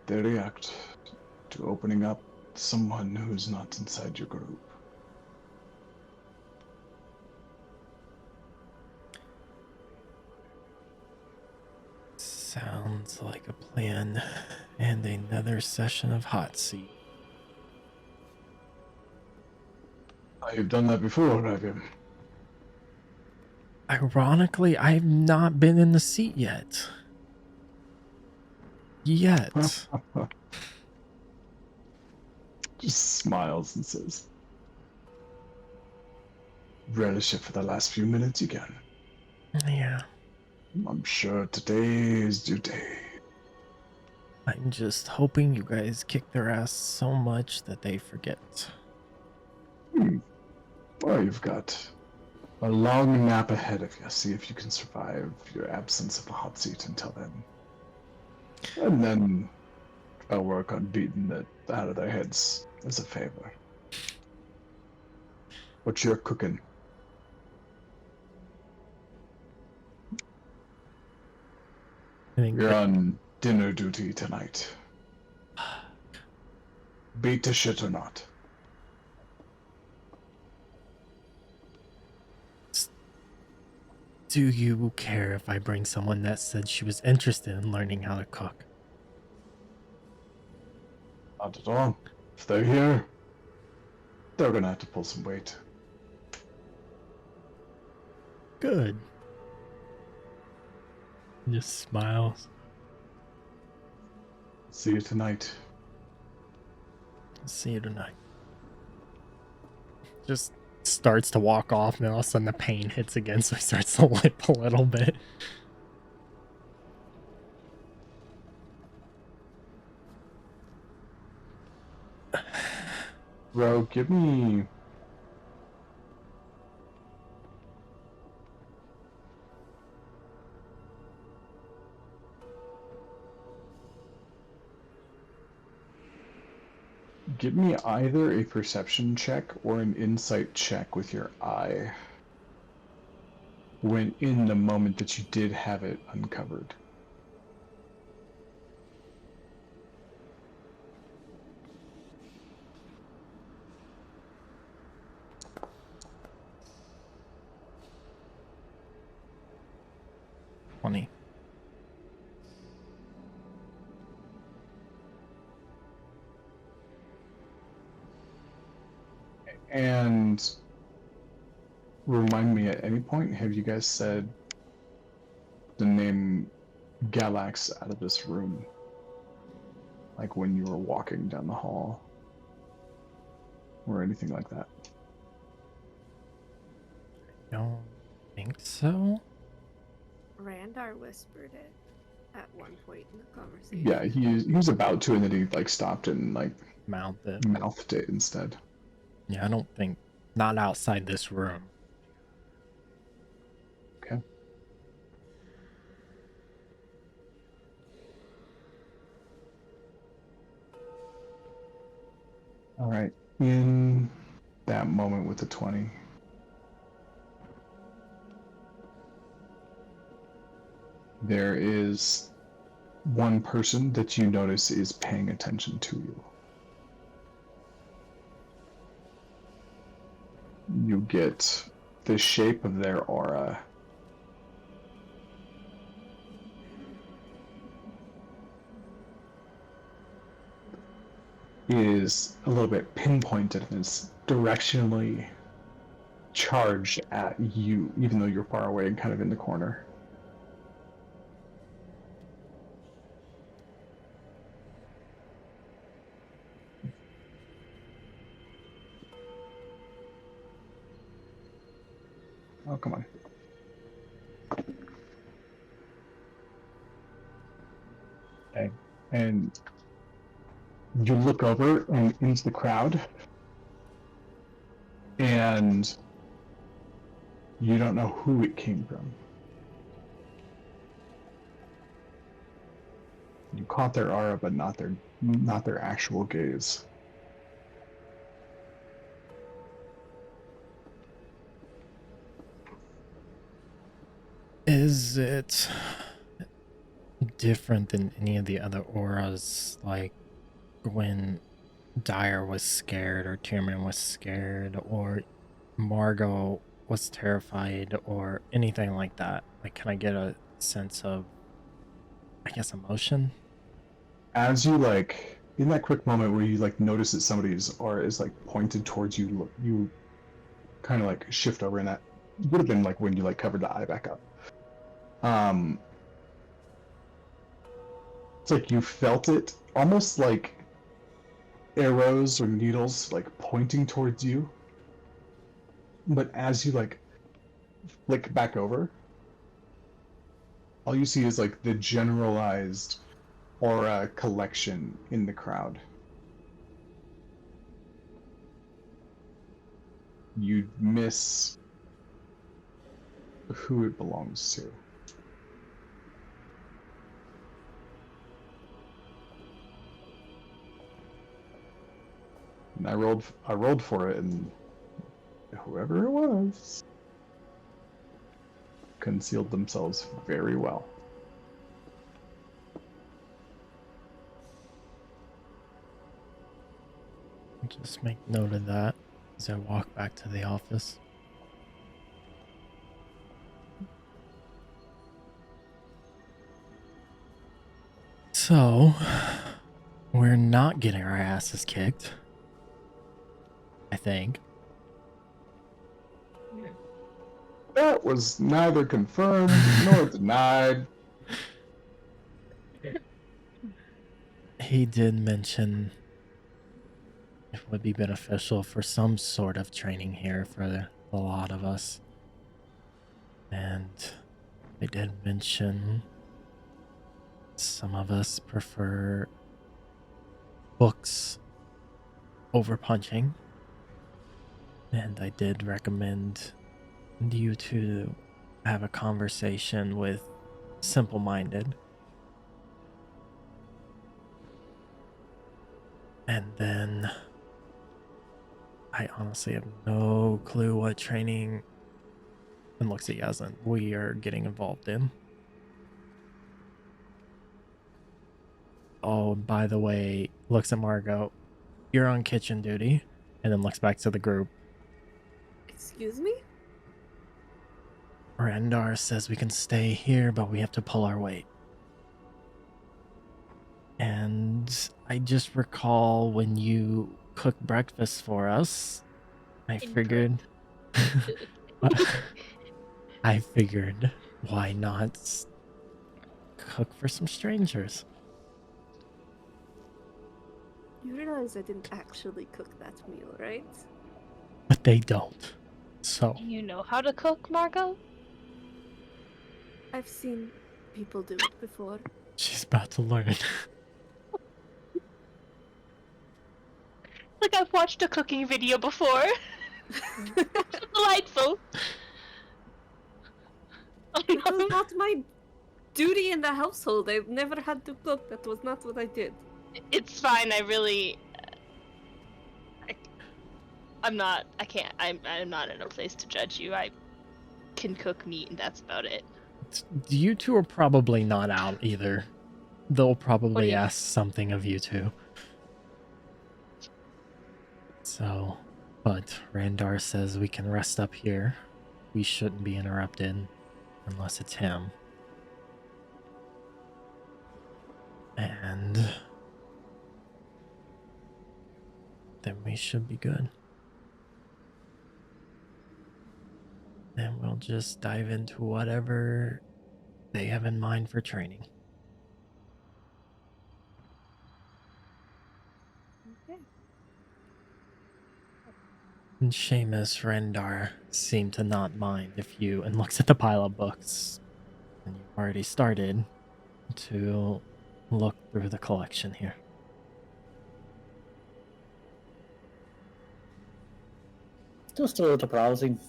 they react to opening up to someone who's not inside your group. Sounds like a plan. And another session of hot seat. You've done that before, have you? Ironically, I've not been in the seat yet. Yet. Just smiles and says, relish it for the last few minutes you can. Yeah. I'm sure today is your day. I'm just hoping you guys kick their ass so much that they forget. Well, you've got a long nap ahead of you. See if you can survive your absence of the hot seat until then. And then I'll work on beating it out of their heads as a favor. What you're cooking? I think You're on dinner duty tonight. Beat the shit or not? Do you care if I bring someone that said she was interested in learning how to cook? Not at all. If they're here, they're gonna have to pull some weight. Good. Just smiles. See you tonight. See you tonight. Just starts to walk off, and then all of a sudden the pain hits again, so he starts to limp a little bit. Bro, give me... Give me either a perception check or an insight check with your eye. When in the moment that you did have it uncovered. Funny. And remind me, at any point, have you guys said the name Galax out of this room? Like when you were walking down the hall? Or anything like that? Don't think so. Randar whispered it at one point in the conversation. Yeah, he was about to, and then he like stopped and like Mounted. mouthed it instead. Yeah, I don't think. Not outside this room. Okay. All right. In that moment with the 20, there is one person that you notice is paying attention to you. You get the shape of their aura. Is a little bit pinpointed and it's directionally charged at you, even though you're far away and kind of in the corner. Oh, come on. Okay. And you look over and into the crowd, and you don't know who it came from. You caught their aura, but not their actual gaze. Is it different than any of the other auras, like when Dyer was scared or Tierman was scared or Margot was terrified or anything like that? Like, can I get a sense of, I guess, emotion? As you like in that quick moment where you like notice that somebody's aura is like pointed towards you, you kind of like shift over, and that would have been like when you like covered the eye back up. It's like you felt it almost like arrows or needles like pointing towards you, but as you like flick back over, all you see is like the generalized aura collection in the crowd. You miss who it belongs to. And I rolled for it, and whoever it was concealed themselves very well. Just make note of that as I walk back to the office. So, we're not getting our asses kicked, I think. That was neither confirmed nor denied. He did mention it would be beneficial for some sort of training here for a lot of us. And they did mention some of us prefer books over punching. And I did recommend you to have a conversation with Simple Minded. And then I honestly have no clue what training, and looks at Yasmin, we are getting involved in. Oh, by the way, looks at Margot, you're on kitchen duty, and then looks back to the group. Excuse me? Rendar says we can stay here, but we have to pull our weight. And I just recall when you cooked breakfast for us, I figured... I figured, why not cook for some strangers? You realize I didn't actually cook that meal, right? But they don't. So, You know how to cook, Margot? I've seen people do it before. she's about to learn. Like I've watched a cooking video before. Delightful. It was not my duty in the household. I've never had to cook. That was not what I did. It's fine. I really. I'm not. I can't. I'm not in a place to judge you. I can cook meat, and that's about it. You two are probably not out either. They'll What do probably you- ask something of you two. So, but Randar says we can rest up here. We shouldn't be interrupted unless it's him. And then we should be good. Then we'll just dive into whatever they have in mind for training. Okay. And Seamus Rendar seem to not mind if you, and looks at the pile of books, and you've already started to look through the collection here. Just a little browsing.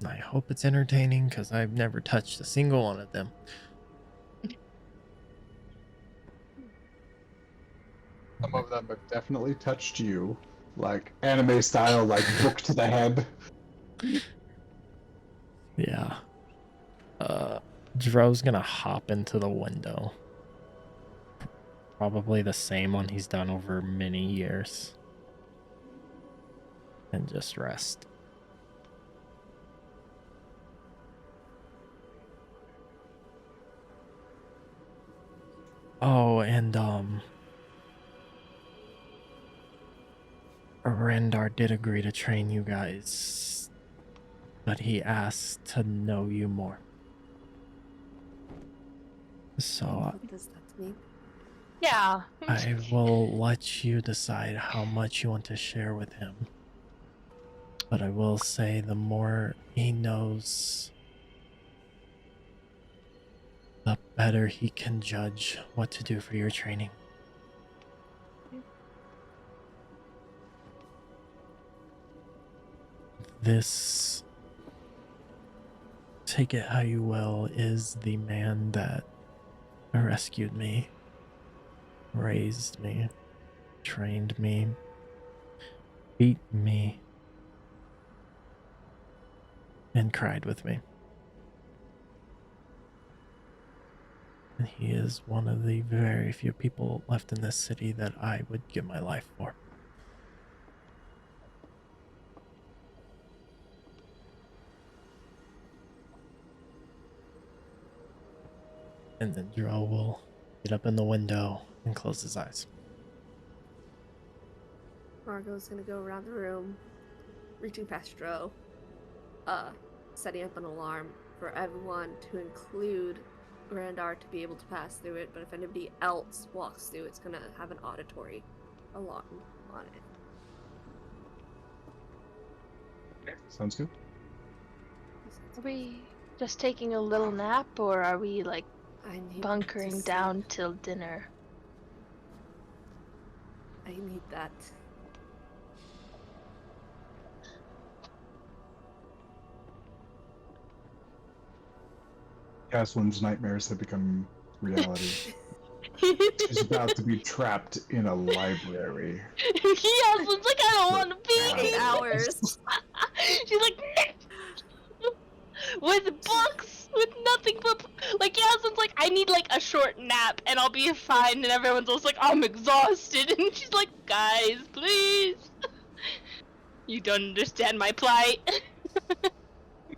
I hope it's entertaining, because I've never touched a single one of them. Some of them have definitely touched you, like anime style, like book to the head. Yeah. Dro's gonna hop into the window. Probably the same one he's done over many years. And just rest. Oh, and Rendar did agree to train you guys, but he asked to know you more. So What does that mean? Yeah. I will let you decide how much you want to share with him. But I will say the more he knows, the better he can judge what to do for your training. This, take it how you will, is the man that rescued me, raised me, trained me, beat me, and cried with me. And he is one of the very few people left in this city that I would give my life for. And then Dro will get up in the window and close his eyes. Margot's gonna go around the room, reaching past Dro, setting up an alarm for everyone to include Randar to be able to pass through it, but if anybody else walks through, it's gonna have an auditory alarm on it. Sounds good. Are we just taking a little nap, or are we like I need bunkering to sleep. down till dinner? I need that. Yaslin's nightmares have become reality. She's about to be trapped in a library. Yaslin's like, I don't want to be 8 here. hours. She's like, with books, with nothing but like Yaslin's like, I need like a short nap and I'll be fine. And everyone's also like, I'm exhausted, and she's like, guys, please. You don't understand my plight.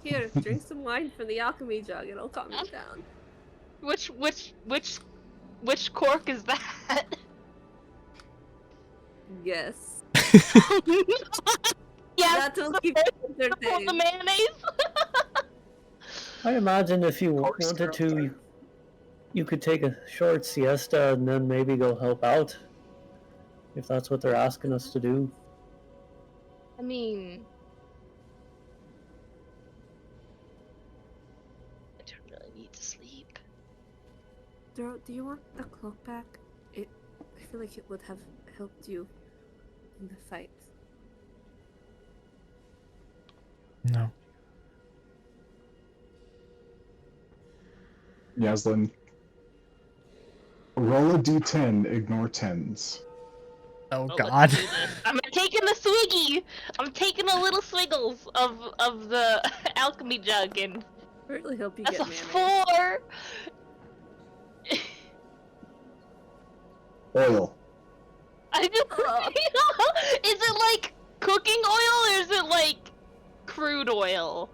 Here, drink some wine from the alchemy jug. It'll calm you down. Which cork is that? Yes. Yes, That'll keep you for the entertained. mayonnaise. I imagine if you Course, wanted girl. to, you could take a short siesta and then maybe go help out. If that's what they're asking us to do. I mean, I don't really need to sleep. Do you want the cloak back? I feel like it would have helped you in the fight. No. Yaslin, roll a d10, ignore 10s. Oh Well, God. let's do this. I'm taking a swiggy. I'm taking a little swiggles of the alchemy jug, and I really hope you that's get a mayonnaise. 4. Oil. I just, is it like cooking oil or is it like crude oil?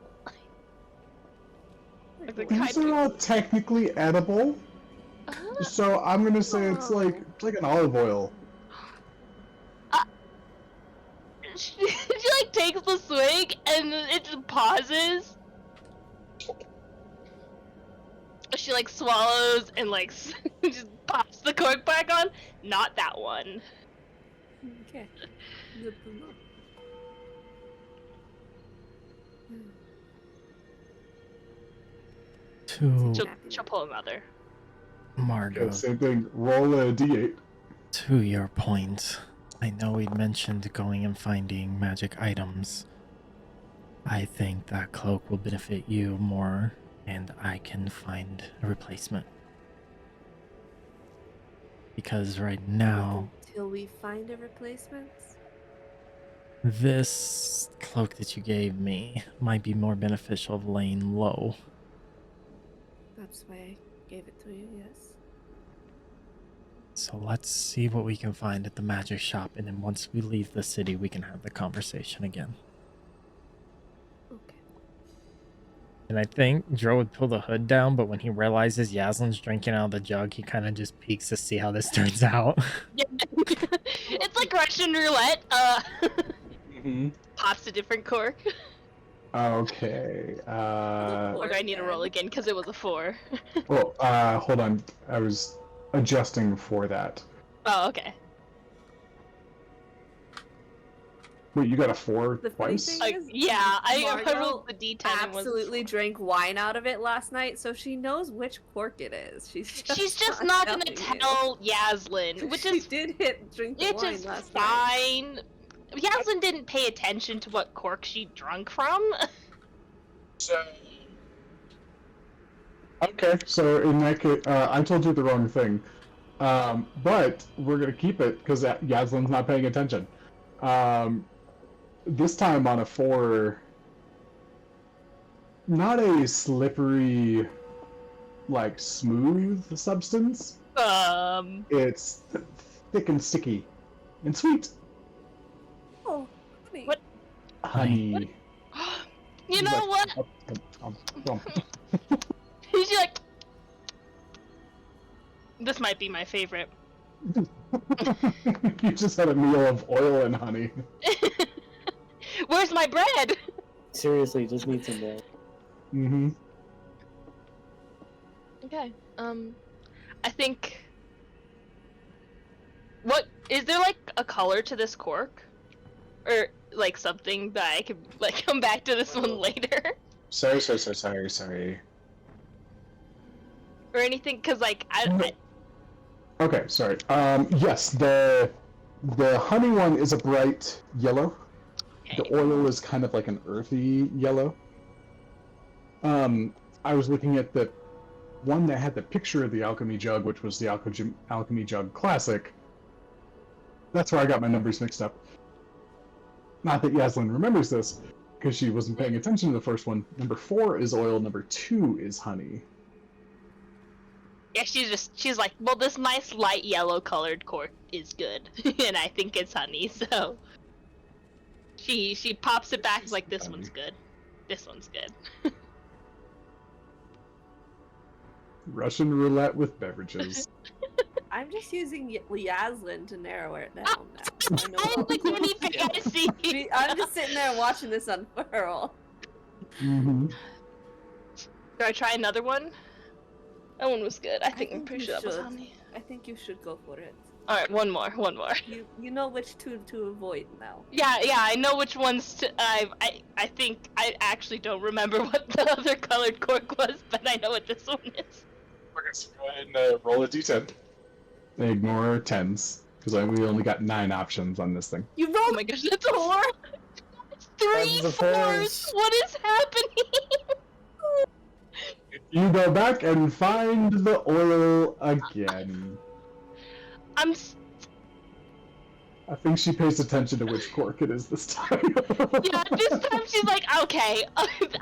Like the These kind are all technically edible, so I'm gonna say it's like an olive oil. she like takes the swig and it just pauses. She like swallows and like just pops the cork back on. Not that one. Okay. Good to know. To She'll pull another. Margot, Okay, same thing. Roll a d8. to your point, I know we'd mentioned going and finding magic items. I think that cloak will benefit you more, and I can find a replacement. Because right now, Until we find a replacement. this cloak that you gave me might be more beneficial of laying low. That's why I gave it to you, yes. So let's see what we can find at the magic shop, and then once we leave the city, we can have the conversation again. Okay. And I think Dro would pull the hood down, but when he realizes Yaslin's drinking out of the jug, he kind of just peeks to see how this turns out. Yeah. It's like Russian roulette. Mm-hmm. Pops a different cork. Okay. Or do I need to roll again because it was a 4? Well, hold on. I was adjusting for that. Oh, okay. Wait, you got a 4 The funny twice? thing is, Yeah, I Margot rolled the D10 and was absolutely drank wine out of it last night, so she knows which cork it is. She's just not gonna telling you. tell Yaslin, which She is did drink the which wine is last night. fine. Yaslin didn't pay attention to what cork she drunk from. Okay, so in that case, I told you the wrong thing. But we're gonna keep it because Yaslin's not paying attention. This time on a 4, not a slippery, like smooth substance. It's thick and sticky and sweet. Oh, honey. What? Honey. You know what? She's like, this might be my favorite. You just had a meal of oil and honey. Where's my bread? Seriously, just need some more. Mm-hmm. Okay. I think. What is there like a color to this cork, or like something that I could like come back to this one later, Sorry. or anything? Cause like I Okay, sorry. Yes, the honey one is a bright yellow. okay. The oil is kind of like an earthy yellow. I was looking at the one that had the picture of the alchemy jug, which was the alchemy jug classic. That's where I got my numbers mixed up. Not that Yaslin remembers this, because she wasn't paying attention to the first one. Number 4 is oil, number 2 is honey. Yeah, she's like, well, this nice light yellow colored cork is good, and I think it's honey. So she pops it back like, this one's good. This one's good. Russian roulette with beverages. I'm just using Yaslin to narrow it down now. I know I'm what the I'm guinea doing. pig, I see. I'm just sitting there watching this unfurl. Mm-hmm. Do I try another one? That one was good. I'm think pretty you sure that was should. honey. I think you should go for it. All right, one more. You know which two to avoid now. Yeah, I know which ones to. I think I actually don't remember what the other colored cork was, but I know what this one is. We're going to go ahead and roll a d10. Ignore 10s, because we only got 9 options on this thing. You Oh rolled my gosh, that's a 4. It's 3 That's a 4s. What is happening? You go back and find the oil again. I'm. I think she pays attention to which cork it is this time. Yeah, this time she's like, okay,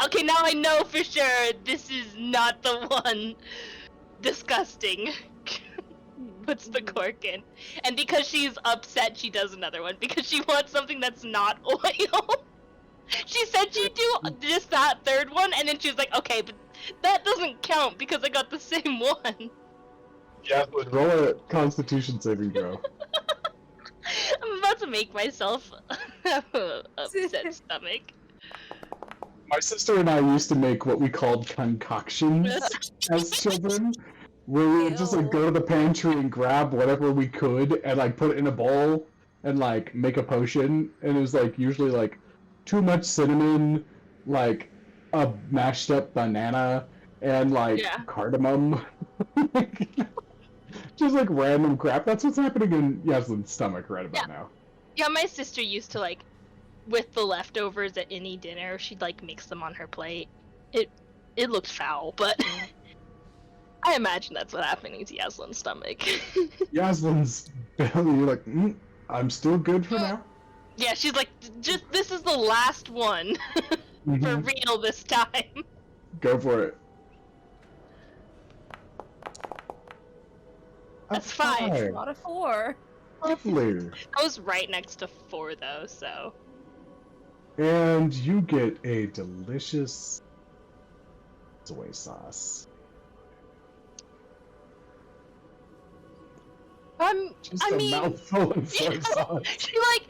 okay, now I know for sure this is not the one. Disgusting. Puts the cork in. And because she's upset, she does another one. Because she wants something that's not oil. She said she'd do just that third one, and then she was like, okay, but that doesn't count because I got the same one. Yeah, roll a Constitution saving throw. I'm about to make myself have a upset stomach. My sister and I used to make what we called concoctions as children, where we would just like go to the pantry and grab whatever we could and like put it in a bowl and like make a potion. And it was like usually like too much cinnamon, like a mashed up banana, and like cardamom. Just like random crap. That's what's happening in Yaslin's stomach right about now. Yeah, my sister used to like, with the leftovers at any dinner, she'd like mix them on her plate. It looked foul, but I imagine that's what happening to Yaslin's stomach. Yaslin's belly, you're like, I'm still good for now. Yeah, she's like, just this is the last one for Mhm. real this time. Go for it. That's A 5. Not a 4. Lovely. I was right next to 4 though, so. And you get a delicious soy sauce. Just I a mean, mouthful of soy sauce. she like,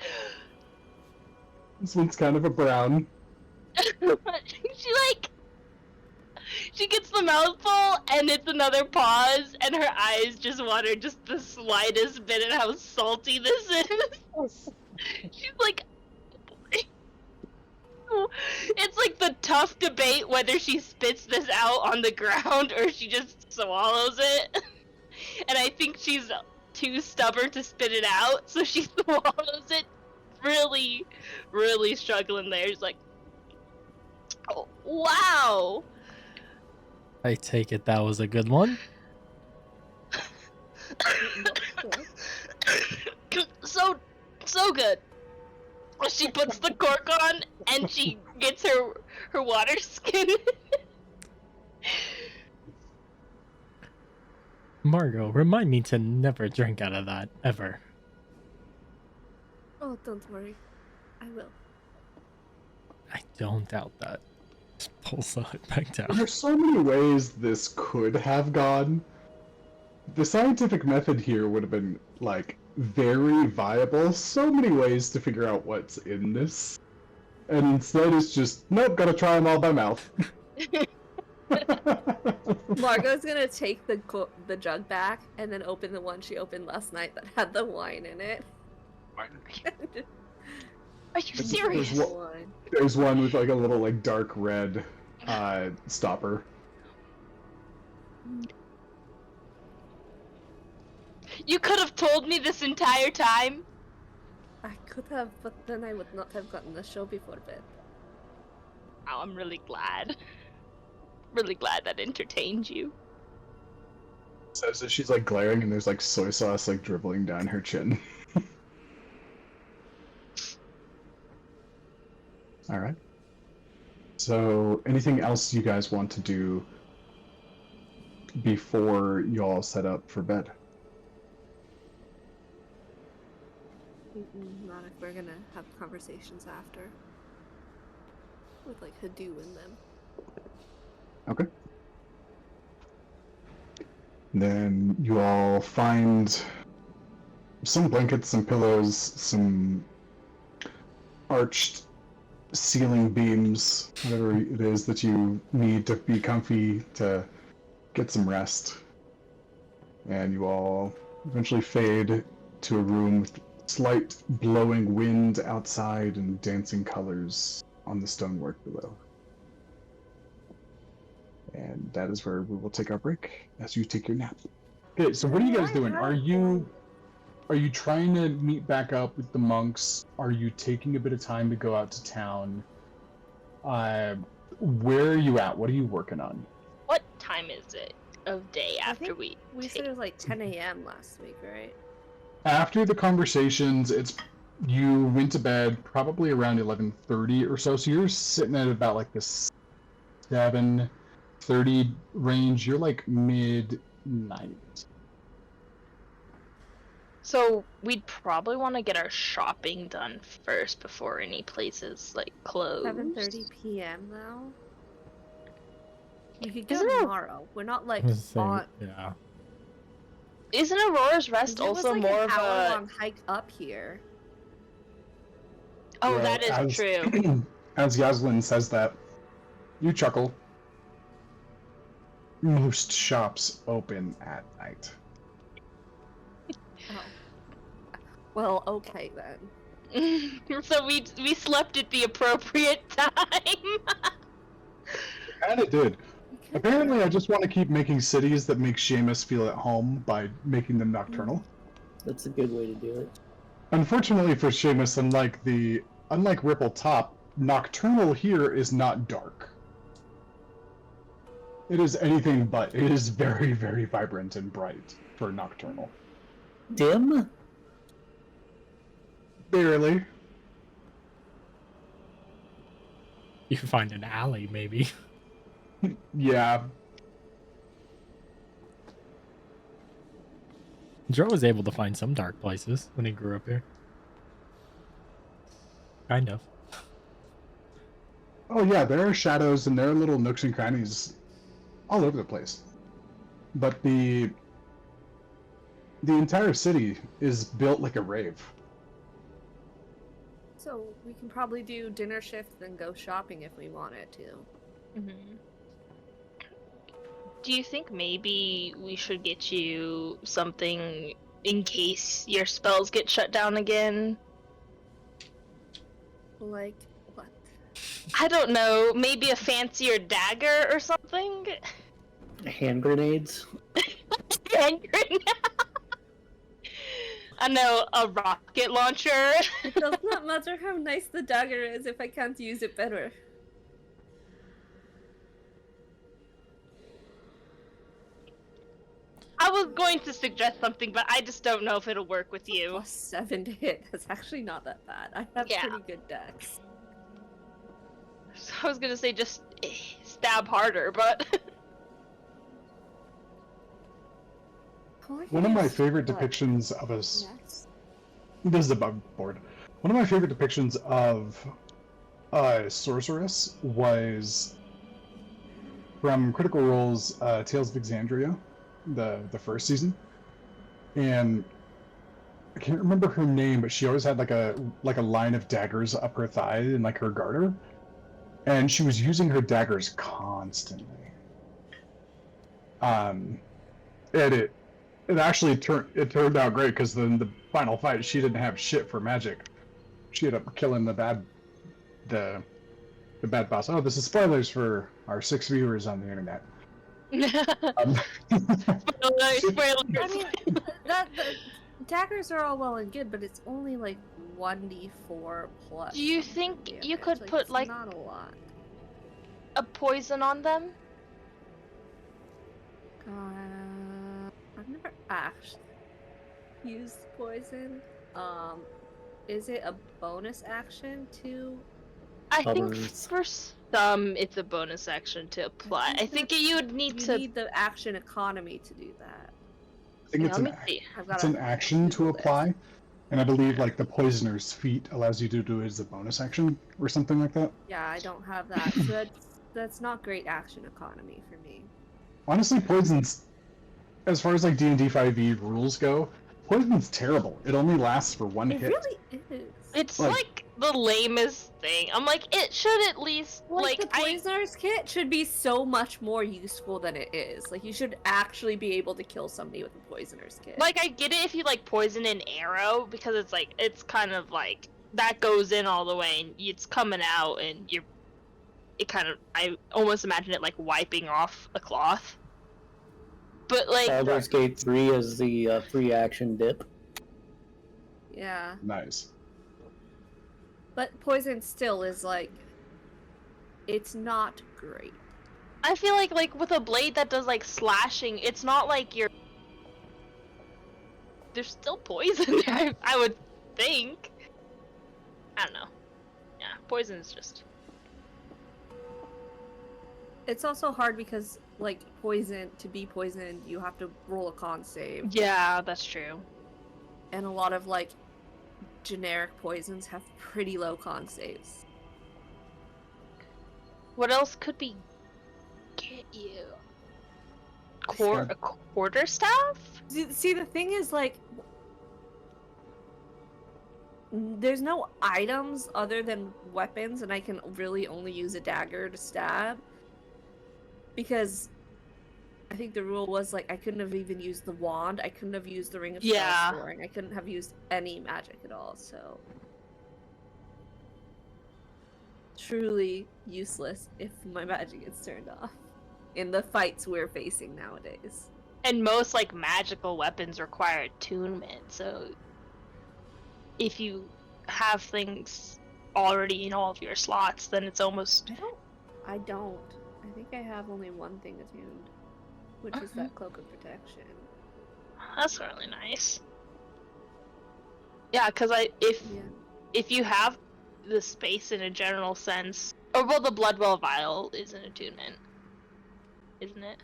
This one's kind of a brown. she gets the mouthful and it's another pause and her eyes just water just the slightest bit at how salty this is. She's like, it's like the tough debate whether she spits this out on the ground or she just swallows it. And I think she's too stubborn to spit it out, so she swallows it really, really struggling there. She's like, oh, wow. I take it that was a good one. so good. She puts the cork on and she gets her water skin. Margot, remind me to never drink out of that, ever. Oh, don't worry. I will. I don't doubt that. Just pulls the hood back down. There's so many ways this could have gone. The scientific method here would have been, like, very viable. So many ways to figure out what's in this. And instead it's just, nope, gotta try them all by mouth. Margot's gonna take the jug back and then open the one she opened last night that had the wine in it. Are you serious? Wine. There's one with, like, a little, like, dark red stopper. You could have told me this entire time. I could have, but then I would not have gotten the show before bed. Oh, I'm really glad. Really glad that entertained you. says that she's like glaring and there's like soy sauce like dribbling down her chin. All right. So, anything else you guys want to do before you all set up for bed? Not if we're gonna have conversations after. With like Hadou in them. Okay. Then you all find some blankets, some pillows, some arched ceiling beams, whatever it is that you need to be comfy to get some rest. And you all eventually fade to a room with slight blowing wind outside and dancing colors on the stonework below. And that is where we will take our break as you take your nap. Okay, so what are you guys doing? Are you trying to meet back up with the monks? Are you taking a bit of time to go out to town? Where are you at? What are you working on? What time is it of day I after think we We said it was like 10 a.m. last week, right? After the conversations, you went to bed probably around 11:30 or so. So you're sitting at about like this 7:30 range. You're like midnight. So we'd probably want to get our shopping done first before any places like close. 7:30 p.m. now. You could go Isn't it- tomorrow. We're not like on. Yeah. Isn't Aurora's Rest It was also like more an of a? hour-long hike up here. Oh, Well, that is as- true. As Yaslin says that, you chuckle. Most shops open at night. Oh. Well, okay then. So we slept at the appropriate time. Kinda did. We could- Apparently, I just want to keep making cities that make Seamus feel at home by making them nocturnal. That's a good way to do it. Unfortunately for Seamus, unlike Ripple Top, nocturnal here is not dark. It is anything but. It is very, very vibrant and bright for nocturnal. Dim? Barely. You can find an alley, maybe. Yeah. Joe was able to find some dark places when he grew up here. Kind of. Oh yeah, there are shadows and there are little nooks and crannies all over the place. But the entire city is built like a rave. So we can probably do dinner shift then go shopping if we wanted to. Mm-hmm. Do you think maybe we should get you something in case your spells get shut down again? Like what? I don't know. Maybe a fancier dagger or something? Hand grenades? Hand grenade. I know, a rocket launcher. It does not matter how nice the dagger is if I can't use it better. I was going to suggest something, but I just don't know if it'll work with you. +7 to hit. That's actually not that bad. I have Yeah. pretty good decks. So I was gonna say just stab harder, but One of my favorite depictions of us. Yes. This is a bug board. One of my favorite depictions of sorceress was from Critical Role's Tales of Exandria, the first season, and I can't remember her name, but she always had like a line of daggers up her thigh and like her garter, and she was using her daggers constantly. And it actually turned out great because then the final fight she didn't have shit for magic. She ended up killing the bad boss. Oh, this is spoilers for our 6 viewers on the internet. spoilers. I mean, the daggers are all well and good, but it's only like 1d4 plus. Do you think you damage. could put it's like not a lot. a poison on them? actually use poison, is it a bonus action to? I think Covers. for some, it's a bonus action to apply. I think you would need You to. need the action economy to do that. I think Yeah, it's let an, me see. I've it's gotta an action to Google this. apply, and I believe like the poisoner's feat allows you to do it as a bonus action or something like that. Yeah, I don't have that, so that's not great action economy for me. Honestly, poison's, as far as like D&D 5e rules go, poison's terrible. It only lasts for one It hit. really is. It's Like- like the lamest thing. I'm like, it should at least Like, the I. poisoner's kit should be so much more useful than it is. Like, you should actually be able to kill somebody with a poisoner's kit. Like, I get it if you like poison an arrow because it's like it's kind of like that goes in all the way and it's coming out and you're. It kind of I almost imagine it like wiping off a cloth. But like Baldur's Gate 3 is the free action dip. yeah, Nice. but poison still is like, it's not great. I feel like with a blade that does like slashing, it's not like you're. There's still poison there. I would think. I don't know. Yeah, poison is just. It's also hard because, like, to be poisoned, you have to roll a con save. Yeah, that's true. And a lot of, like, generic poisons have pretty low con saves. What else could be get you? A quarterstaff? See, the thing is, like, there's no items other than weapons, and I can really only use a dagger to stab. Because I think the rule was, like, I couldn't have even used the wand, I couldn't have used the Ring of Yeah. Spell Storing, I couldn't have used any magic at all, so... Truly useless if my magic gets turned off. In the fights we're facing nowadays. And most like magical weapons require attunement, so if you have things already in all of your slots, then it's almost I don't. I think I have only one thing attuned, which is that Cloak of Protection. that's really nice. Yeah, because Yeah. if you have the space in a general sense, or well, the Bloodwell Vial is an attunement, isn't it?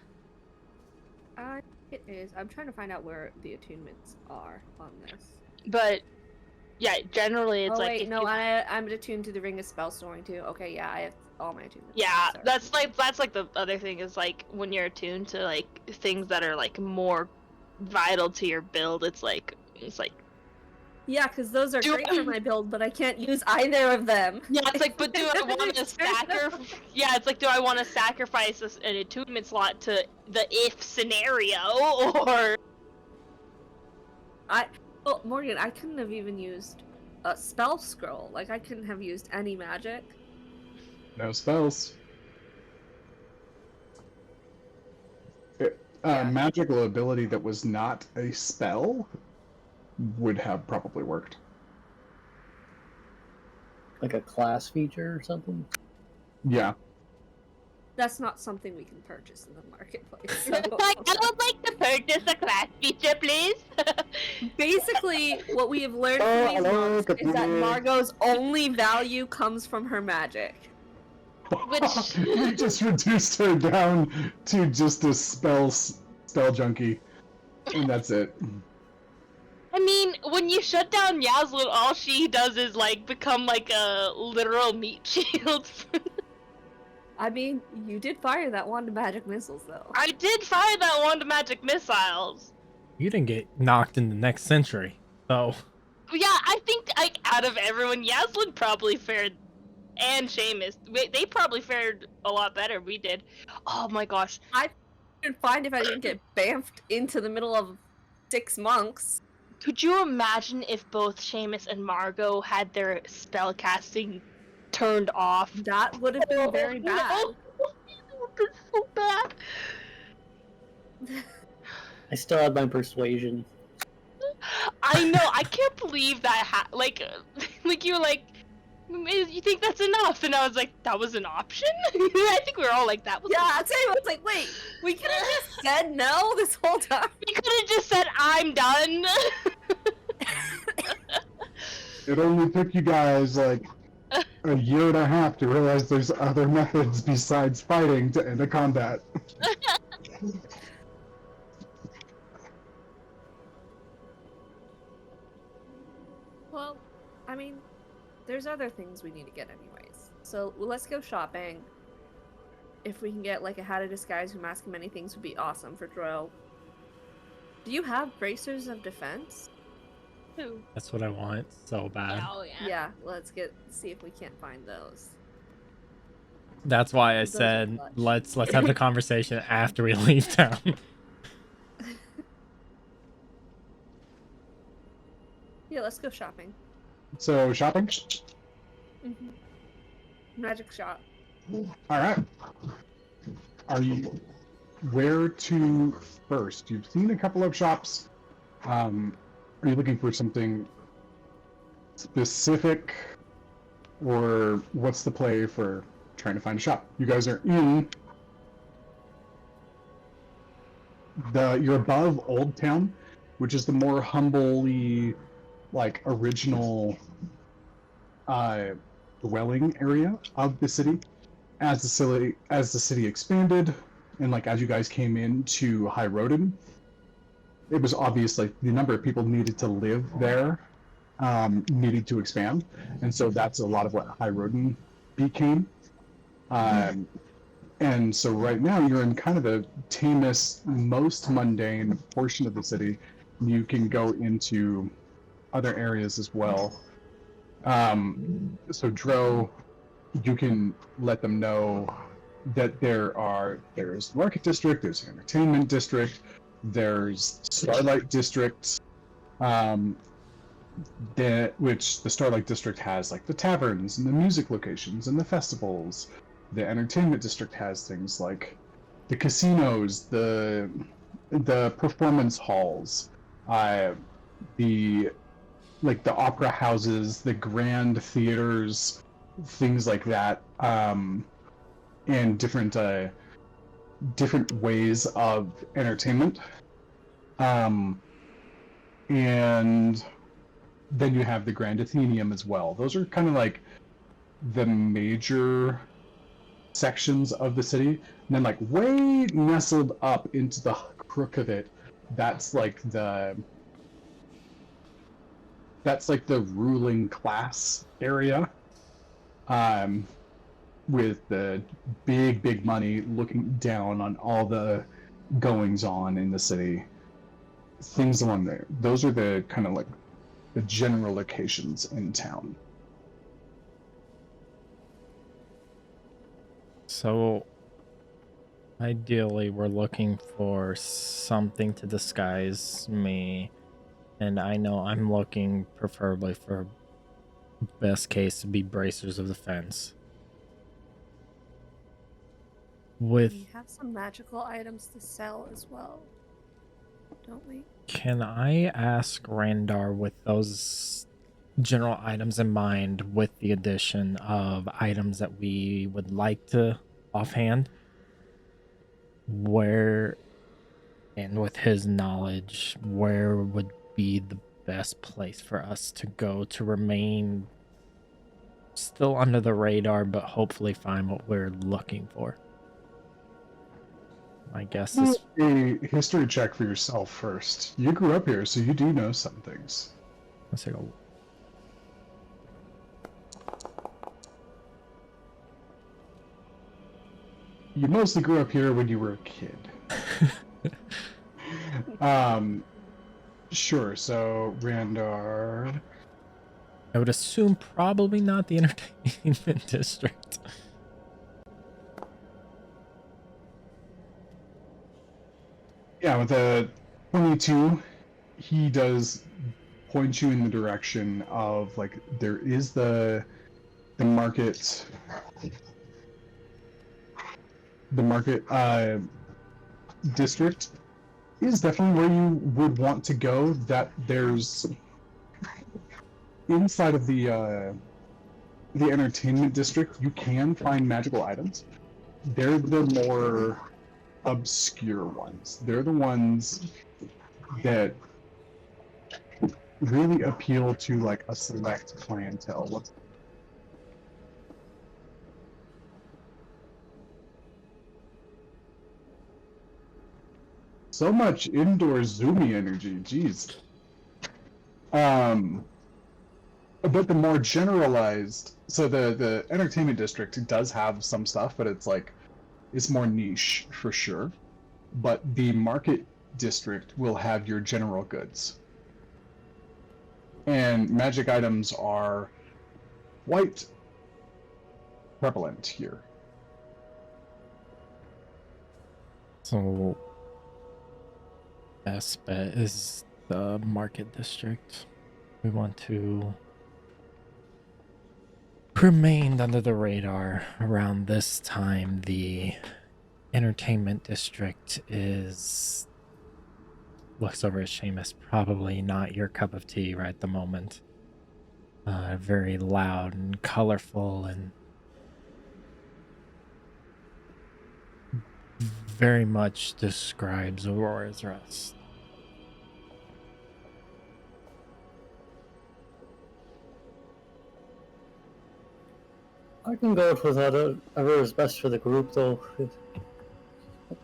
It is. I'm trying to find out where the attunements are on this. But yeah, generally it's oh like wait, if no, you- I'm attuned to the Ring of Spell Storing too. Okay, yeah, I have all my attunements. yeah, Sorry. that's like the other thing is like when you're attuned to like things that are like more vital to your build, it's like Yeah, because those are Do great I- for my build, but I can't use either of them. yeah, it's like, but do I want to sacrifice? Yeah, it's like, do I want to sacrifice an attunement slot to the if scenario, or Well, Morgan, I couldn't have even used a spell scroll. Like, I couldn't have used any magic. No spells. Yeah. Magical ability that was not a spell would have probably worked. Like a class feature or something? Yeah. That's not something we can purchase in the marketplace. So. like I would like to purchase a class feature, please. Basically, what we have learned Oh, from these hello, months is that computer. Margot's only value comes from her magic. Which- you just reduced her down to just a spell junkie, and that's it. I mean, when you shut down Yasmin, all she does is like become like a literal meat shield. I mean, you did fire that wand of magic missiles, though. I did fire that wand of magic missiles. You didn't get knocked in the next century, so Yeah, I think like out of everyone, Yasmin probably fared, and Seamus, they probably fared a lot better. We did. Oh my gosh. I'd find if I didn't get bamfed into the middle of 6 monks. Could you imagine if both Seamus and Margot had their spell casting turned off? That would have been very bad. That's so bad. I still have my persuasion. I know. I can't believe that. Like you were like, You think that's enough? And I was like, that was an option? I think we were all like, that was Yeah, an I'll tell you, I was like, wait, we could have just said no this whole time. You could have just said, I'm done. It only took you guys like a year and a half to realize there's other methods besides fighting to end a combat. Well, I mean, there's other things we need to get anyways. So let's go shopping. If we can get like a hat of disguise who mask many things would be awesome for Dro. Do you have bracers of defense? Who? That's what I want so bad. Oh, yeah. Yeah, let's see if we can't find those. That's why I Those are said clutch. let's have the conversation after we leave town. Yeah, let's go shopping. So shopping. Mm-hmm. Magic shop. All right. Are you where to first? You've seen a couple of shops. Are you looking for something specific, or what's the play for trying to find a shop? You guys are in you're above Old Town, which is the more humbly, like, original dwelling area of the city. As the city expanded, and like as you guys came into High Roden, it was obvious like the number of people needed to live there needed to expand, and so that's a lot of what High Roden became. And so right now you're in kind of the tamest, most mundane portion of the city. You can go into other areas as well. So Dro, you can let them know that there's Market District, there's Entertainment District, there's Starlight District, which the Starlight District has like the taverns and the music locations and the festivals. The Entertainment District has things like the casinos, the performance halls, the opera houses, the grand theaters, things like that, and different ways of entertainment. And then you have the Grand Athenaeum as well. Those are kind of like the major sections of the city. And then like way nestled up into the crook of it, that's like the ruling class area, with the big money looking down on all the goings on in the city. Things along there. Those are the kind of like the general locations in town. So ideally we're looking for something to disguise me, and I know I'm looking preferably for best case to be bracers of defense. With We have some magical items to sell as well, don't we? Can I ask Randar, with those general items in mind, with the addition of items that we would like to offhand, where, and with his knowledge, where would be the best place for us to go to remain still under the radar, but hopefully find what we're looking for? My guess is A history check for yourself first. You grew up here, so you do know some things. let's take a You mostly grew up here when you were a kid. Sure, so Randar. I would assume probably not the entertainment district. Yeah, with a 22, he does point you in the direction of, like, there is the market district is definitely where you would want to go. That there's inside of the the entertainment district, you can find magical items. They're the more obscure ones. They're the ones that really appeal to like a select clientele. So much indoor zoomy energy, jeez. But the more generalized, so the entertainment district does have some stuff, but it's more niche for sure. But the market district will have your general goods. And magic items are quite prevalent here. So, best bet is the market district. We want to remain under the radar. Around this time, the entertainment district looks over at Seamus. Probably not your cup of tea right at the moment. Very loud and colorful and very much describes Aurora's Rest. I can go with whatever is best for the group, though.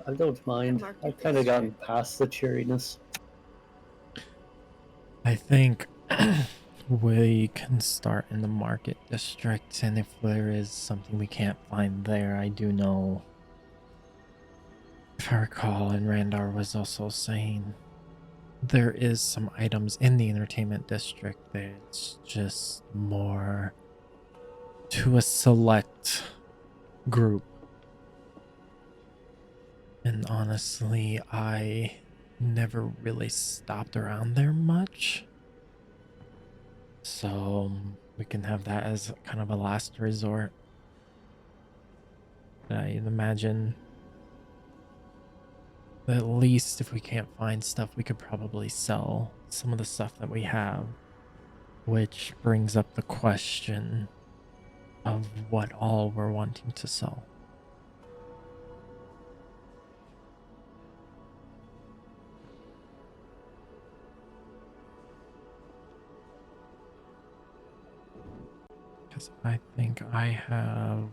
I don't mind. market I've kind of gotten district. past the cheeriness. I think we can start in the market district, and if there is something we can't find there, I do know, if I recall, and Randar was also saying, there is some items in the entertainment district that's just more to a select group. And honestly, I never really stopped around there much. So we can have that as kind of a last resort. I'd imagine at least if we can't find stuff, we could probably sell some of the stuff that we have. Which brings up the question of what all we're wanting to sell. Because I think I have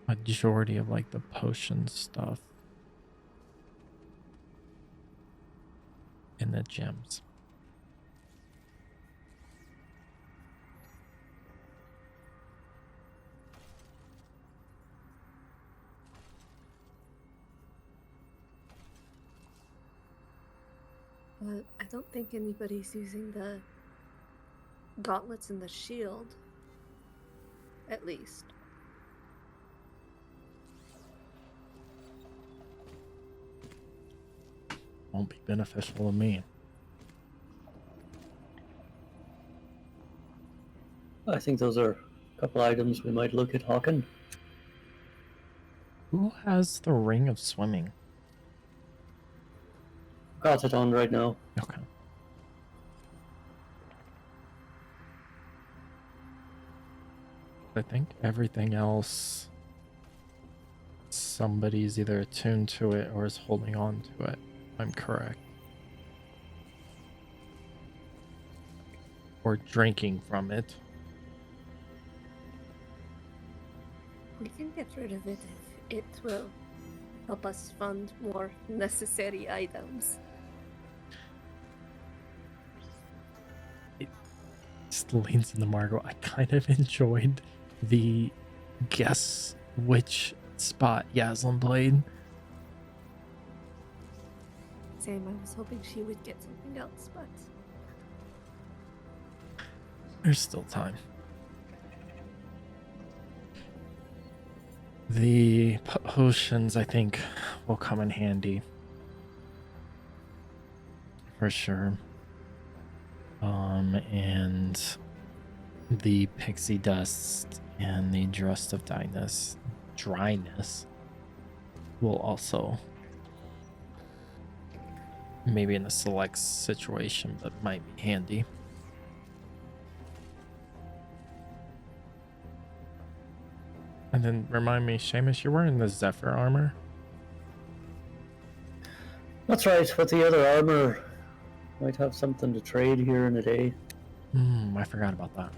majority of like the potion stuff and the gems. Well, I don't think anybody's using the gauntlets and the shield. At least. Won't be beneficial to me. I think those are a couple items we might look at hawking. Who has the ring of swimming? Got it on right now. Okay. I think everything else, somebody's either attuned to it or is holding on to it. I'm correct. Or drinking from it. We can get rid of it if it will help us fund more necessary items. Just leans into Margot. I kind of enjoyed the guess which spot Yaslin played. Same, I was hoping she would get something else, but There's still time. The potions, I think, will come in handy. For sure. And the pixie dust and the drust of dryness will also, maybe in a select situation, but might be handy. And then remind me, Seamus, you're wearing the Zephyr armor? That's right, but the other armor might have something to trade here in a day. I forgot about that.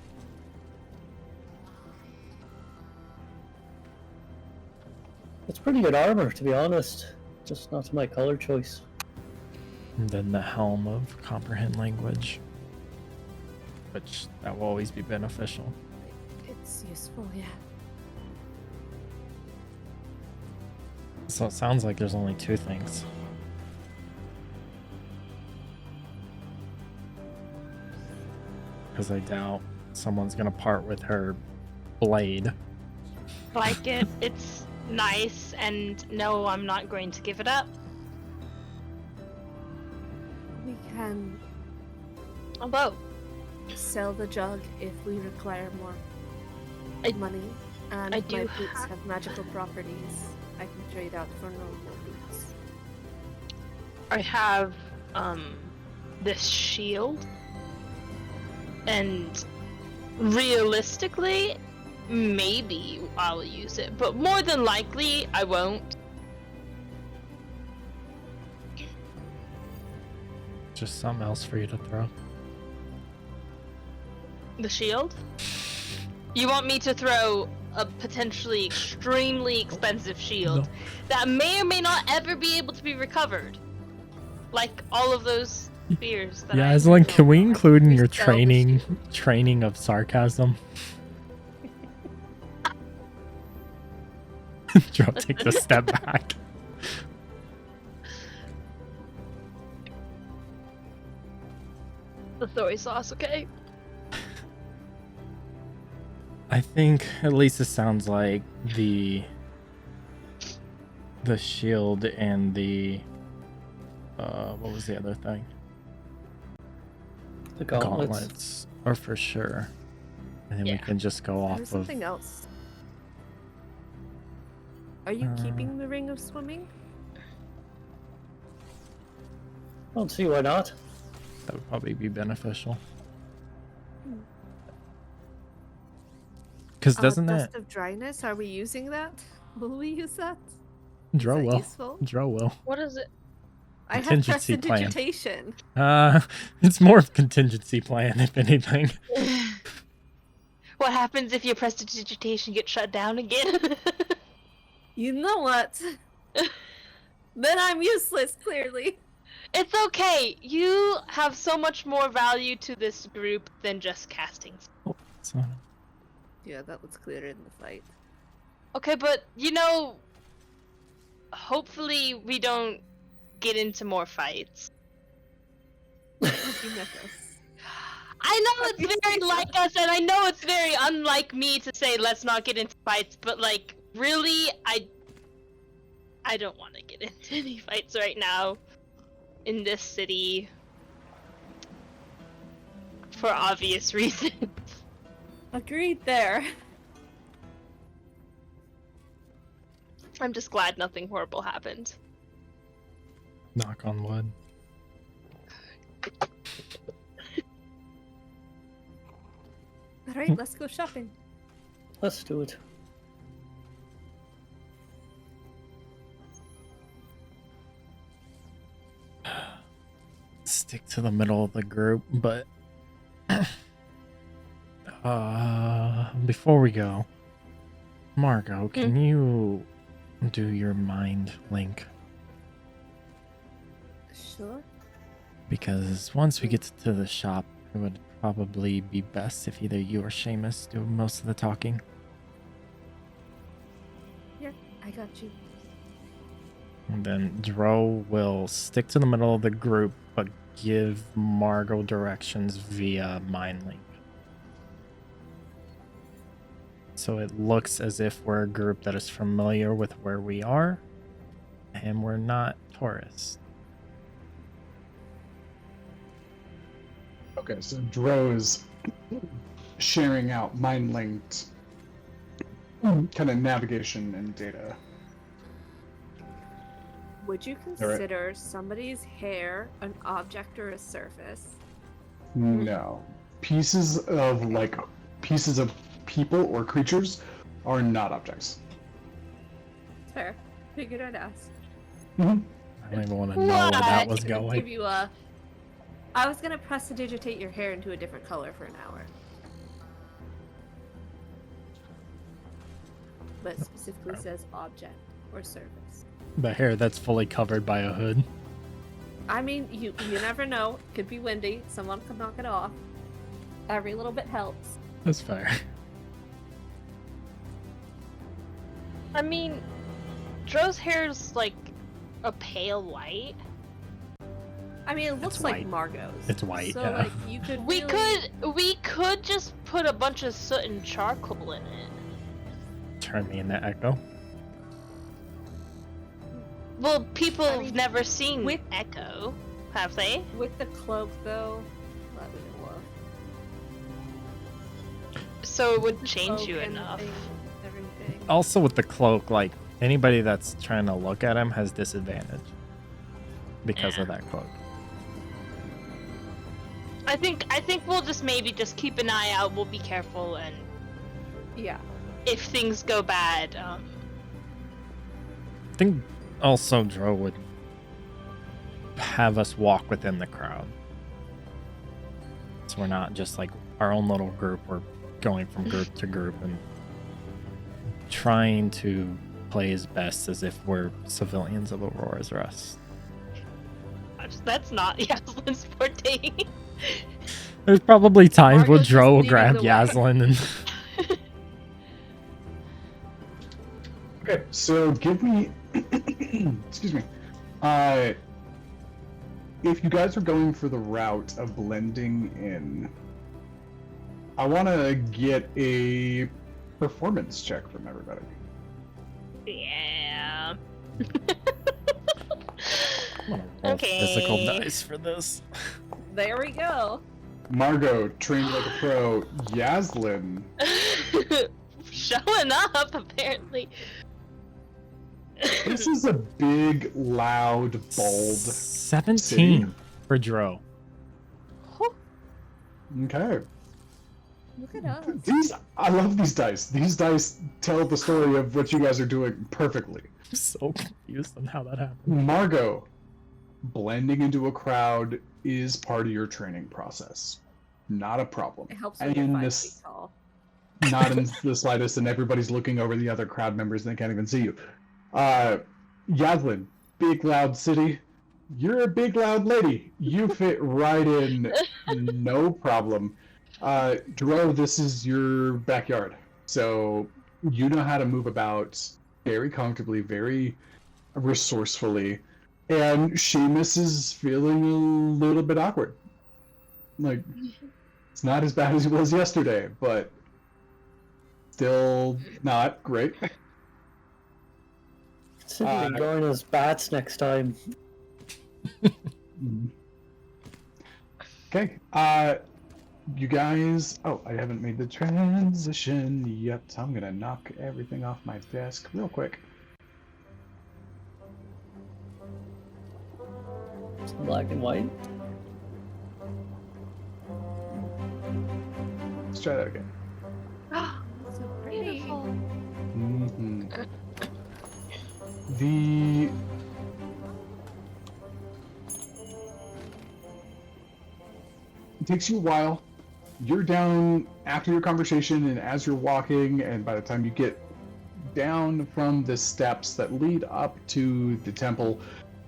It's pretty good armor, to be honest. Just not my color choice. And then the Helm of Comprehend Language. Which, that will always be beneficial. It's useful, yeah. So it sounds like there's only 2 things. Because I doubt someone's gonna part with her blade. Like it. It's nice, and no, I'm not going to give it up. We can Although, sell the jug if we require more money. And I if my do boots have magical properties, I can trade out for normal boots. I have this shield, and realistically, maybe I'll use it, but more than likely I won't. Just something else for you to throw. The shield? You want me to throw a potentially extremely expensive shield that may or may not ever be able to be recovered? Like all of those spears that Yeah, I Aslan, can we include in your Resell the training of sarcasm? Joe takes a step back. the soy sauce, okay? I think at least it sounds like the shield and the what was the other thing? The gauntlets. Are for sure. And then we Yeah. can just go There's off of something else. Are you keeping the ring of swimming? Don't see why not. that would probably be beneficial. Because doesn't Dust that of dryness? Are we using that? Will we use that? Dro that will? useful? Dro will. What is it? I have Contingency plan. prestidigitation. It's more of contingency plan, if anything. What happens if your prestidigitation gets shut down again? You know what? Then I'm useless, clearly. It's okay. You have so much more value to this group than just casting. So, Yeah, that was clear in the fight. Okay, but you know, hopefully we don't get into more fights. You met us. I know it's very like us, and I know it's very unlike me to say let's not get into fights, but like, really, I don't want to get into any fights right now in this city for obvious reasons. Agreed there. I'm just glad nothing horrible happened. knock on wood. Alright, let's go shopping. Let's do it. Stick to the middle of the group, but before we go, Margot, can you do your mind link? Sure. Because once we get to the shop, it would probably be best if either you or Seamus do most of the talking. Yeah, I got you. And then Dro will stick to the middle of the group, but give Margot directions via mind link. So it looks as if we're a group that is familiar with where we are, and we're not tourists. Okay, so Dro is sharing out mind-linked kind of navigation and data. Would you consider somebody's hair an object or a surface? No. Pieces of people or creatures are not objects. Fair. Figured I'd ask. Mhm. I don't even want to know where that was Gonna going. Give you a. I was gonna prestidigitate your hair into a different color for an hour. But it specifically says object or service. The hair that's fully covered by a hood. I mean, you never know. Could be windy. Someone could knock it off. Every little bit helps. That's fair. I mean, Dro's hair's like a pale white. I mean, it looks It's like white. Margot's. It's white, So yeah. like you could. We really- could just put a bunch of soot and charcoal in it. Turn me into Echo. Well, people I have mean, never seen with- Echo, have they? With the cloak, though, that we know of. So it would The change cloak you and enough. everything. Also, with the cloak, like anybody that's trying to look at him has disadvantage because of that cloak. I think we'll just maybe just keep an eye out. We'll be careful, and Yeah. if things go bad, I think also Dro would have us walk within the crowd. So we're not just like our own little group. We're going from group to group and trying to play as best as if we're civilians of Aurora's Rest. that's not Yaslin's forte. There's probably times where Margot's just Dro will leading grab the way. Yaslin and Okay, so give me, excuse me, if you guys are going for the route of blending in, I want to get a performance check from everybody. Yeah. I'm gonna roll physical Okay. dice for this. There we go. Margot, trained like a pro. Yaslin, Showing up apparently. this is a big, loud, bold. 17 for Dro. Okay. Look at us. I love these dice. These dice tell the story of what you guys are doing perfectly. I'm so confused on how that happened. Margot, blending into a crowd is part of your training process. Not a problem. It helps when you're And 5 this, feet tall. not in the slightest, and everybody's looking over the other crowd members and they can't even see you. Yaslin, big loud city. You're a big loud lady. You fit right in, no problem. Dro, this is your backyard, so you know how to move about very comfortably, very resourcefully. And Seamus is feeling a little bit awkward. Like, it's not as bad as it was yesterday, but still not great. Considering going as bats next time. Okay, you guys, oh, I haven't made the transition yet. I'm gonna knock everything off my desk real quick. It's black and white. Let's try that again. So pretty. hmm The it takes you a while. You're down after your conversation, and as you're walking, and by the time you get down from the steps that lead up to the temple,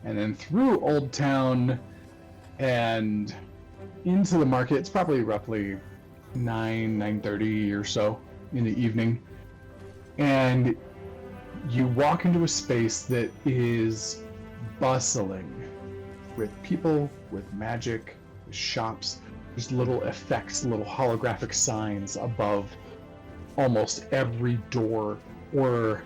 and then through Old Town, and into the market, it's probably roughly 9:30 or so in the evening, and you walk into a space that is bustling with people, with magic, with shops. There's little effects, little holographic signs above almost every door, or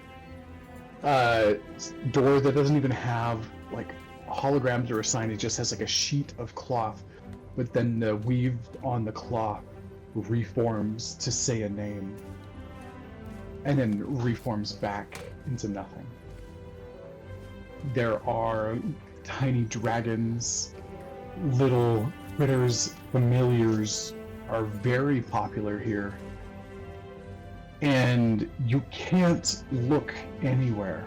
door that doesn't even have like holograms or a sign. It just has like a sheet of cloth, but then the weaved on the cloth reforms to say a name, and then reforms back into nothing. There are tiny dragons, little critters, familiars are very popular here. And you can't look anywhere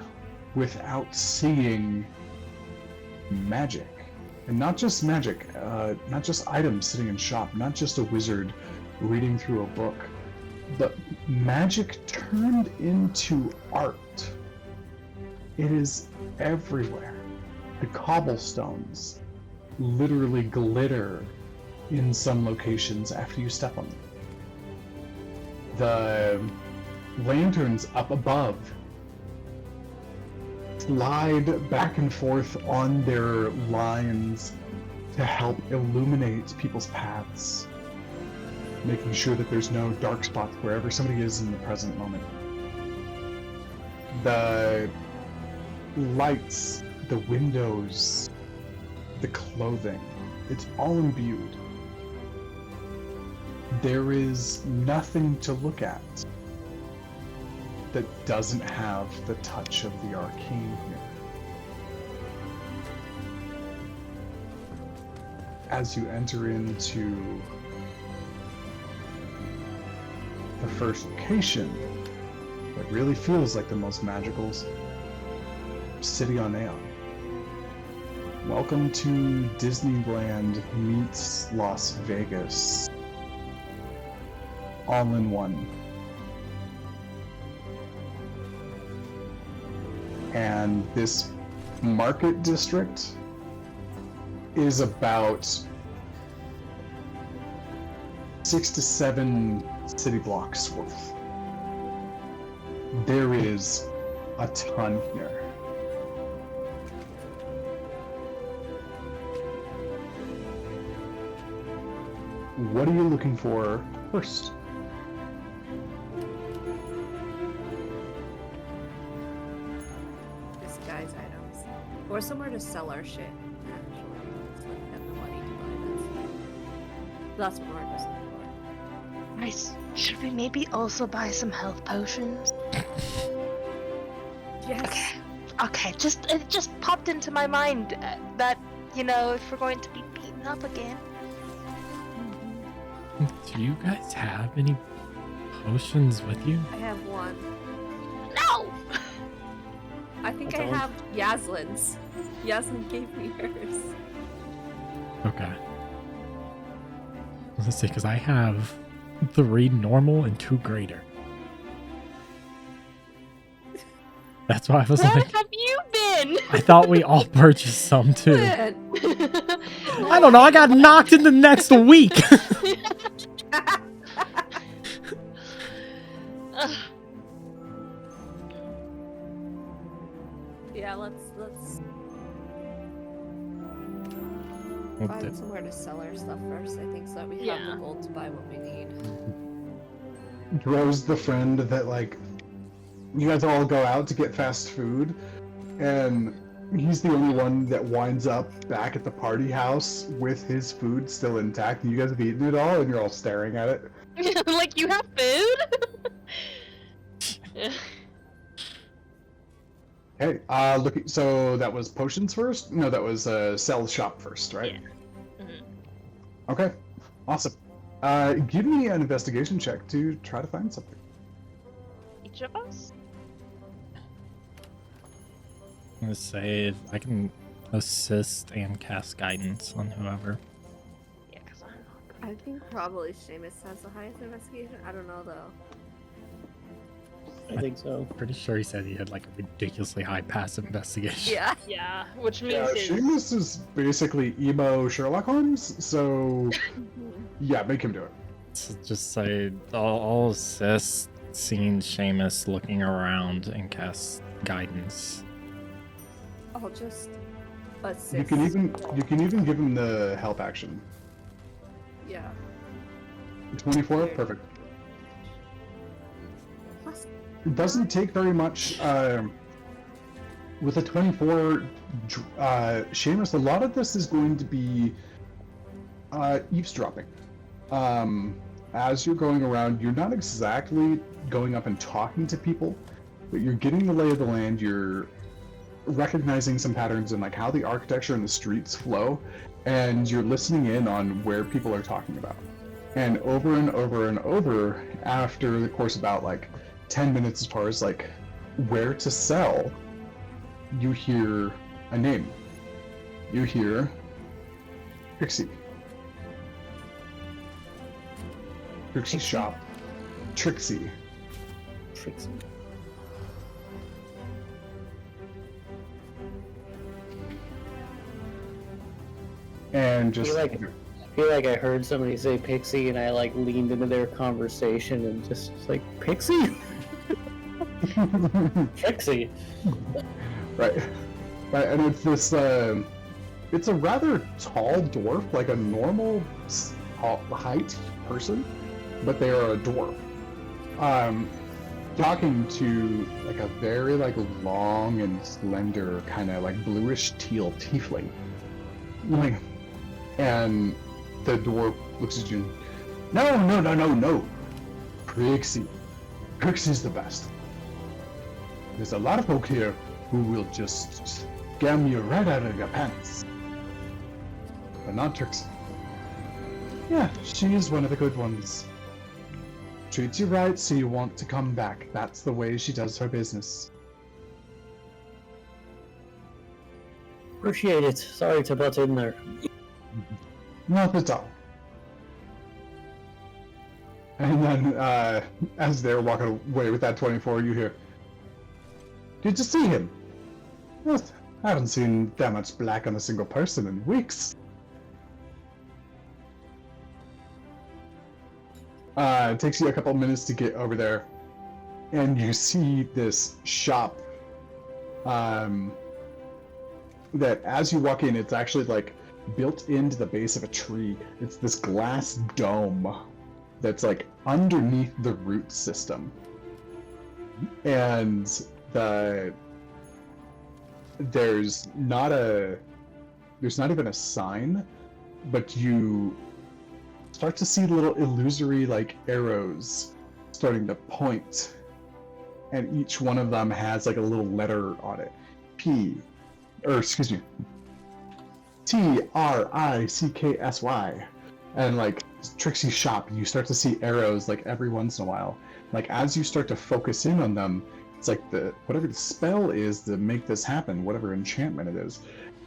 without seeing magic. And not just magic, not just items sitting in shop, not just a wizard reading through a book, but magic turned into art. It is everywhere. The cobblestones literally glitter in some locations after you step on them. The lanterns up above slide back and forth on their lines to help illuminate people's paths, making sure that there's no dark spots wherever somebody is in the present moment. The lights, the windows, the clothing, it's all imbued. There is nothing to look at that doesn't have the touch of the arcane here. As you enter into the first location, it really feels like the most magical city on Aeon. Welcome to Disneyland meets Las Vegas. All in one. And this market district is about 6 to 7 city blocks worth. There is a ton here. What are you looking for first? Disguise items. Or somewhere to sell our shit, actually. It's like we have the money to buy that. That's what Mark was looking for. Nice. Should we maybe also buy some health potions? Yes. Okay. It just popped into my mind that, you know, if we're going to be beaten up again. Do you guys have any potions with you? I have one. No! I think That's I all? have Yaslin's. Yaslin gave me hers. Okay. Let's see, because I have 3 normal and 2 greater. That's why I was Where like, have you been? I thought we all purchased some too. Man. I don't know, I got knocked in the next week. Yeah, let's find somewhere to sell our stuff first, I think, so that we have Yeah. the gold to buy what we need. Dro's the friend that, like, you guys all go out to get fast food, and he's the only one that winds up back at the party house with his food still intact, and you guys have eaten it all, and you're all staring at it. Like, you have food? Okay, so that was potions first? No, that was sell shop first, right? Yeah. Mhm. Okay, awesome. Give me an investigation check to try to find something. Each of us? I'm gonna say I can assist and cast guidance on whoever. Yeah, because I'm not. I think probably Seamus has the highest investigation. I don't know though. I think so. Pretty sure he said he had like a ridiculously high passive investigation. Yeah. Yeah, which means Yeah, his... Seamus is basically emo Sherlock Holmes, so yeah, make him do it. So just say I'll assist seeing Seamus looking around and cast guidance. I'll just assist. You can even give him the help action. Yeah. 24, perfect. Plus, It doesn't take very much. With a 24, Seamus, a lot of this is going to be eavesdropping. As you're going around, you're not exactly going up and talking to people, but you're getting the lay of the land. You're recognizing some patterns in like how the architecture and the streets flow, and you're listening in on where people are talking about. And over, after the course about like 10 minutes as far as like where to sell, you hear a name. You hear Trixie. Trixie shop. Trixie. Trixie. And I just feel like I heard somebody say Pixie, and I like leaned into their conversation and just was like, Pixie? Trixie. right, and it's this. It's a rather tall dwarf, like a normal height person, but they are a dwarf. Talking to like a very like long and slender, kind of like bluish teal tiefling. Like, and the dwarf looks at you. No. Trixie. Trixie's the best. There's a lot of folk here who will just scam you right out of your pants. But not Trixie. Yeah, she is one of the good ones. Treats you right so you want to come back. That's the way she does her business. Appreciate it. Sorry to butt in there. Not at all. And then, as they're walking away with that 24, you hear, "Did you see him?" "Well, I haven't seen that much black on a single person in weeks." It takes you a couple minutes to get over there, and you see this shop, that as you walk in, it's actually like built into the base of a tree. It's this glass dome that's like underneath the root system, and there's not even a sign, but you start to see little illusory like arrows starting to point, and each one of them has like a little letter on it. TRICKSY. And like Trixie's shop, you start to see arrows like every once in a while. Like as you start to focus in on them, it's like whatever the spell is to make this happen, whatever enchantment it is,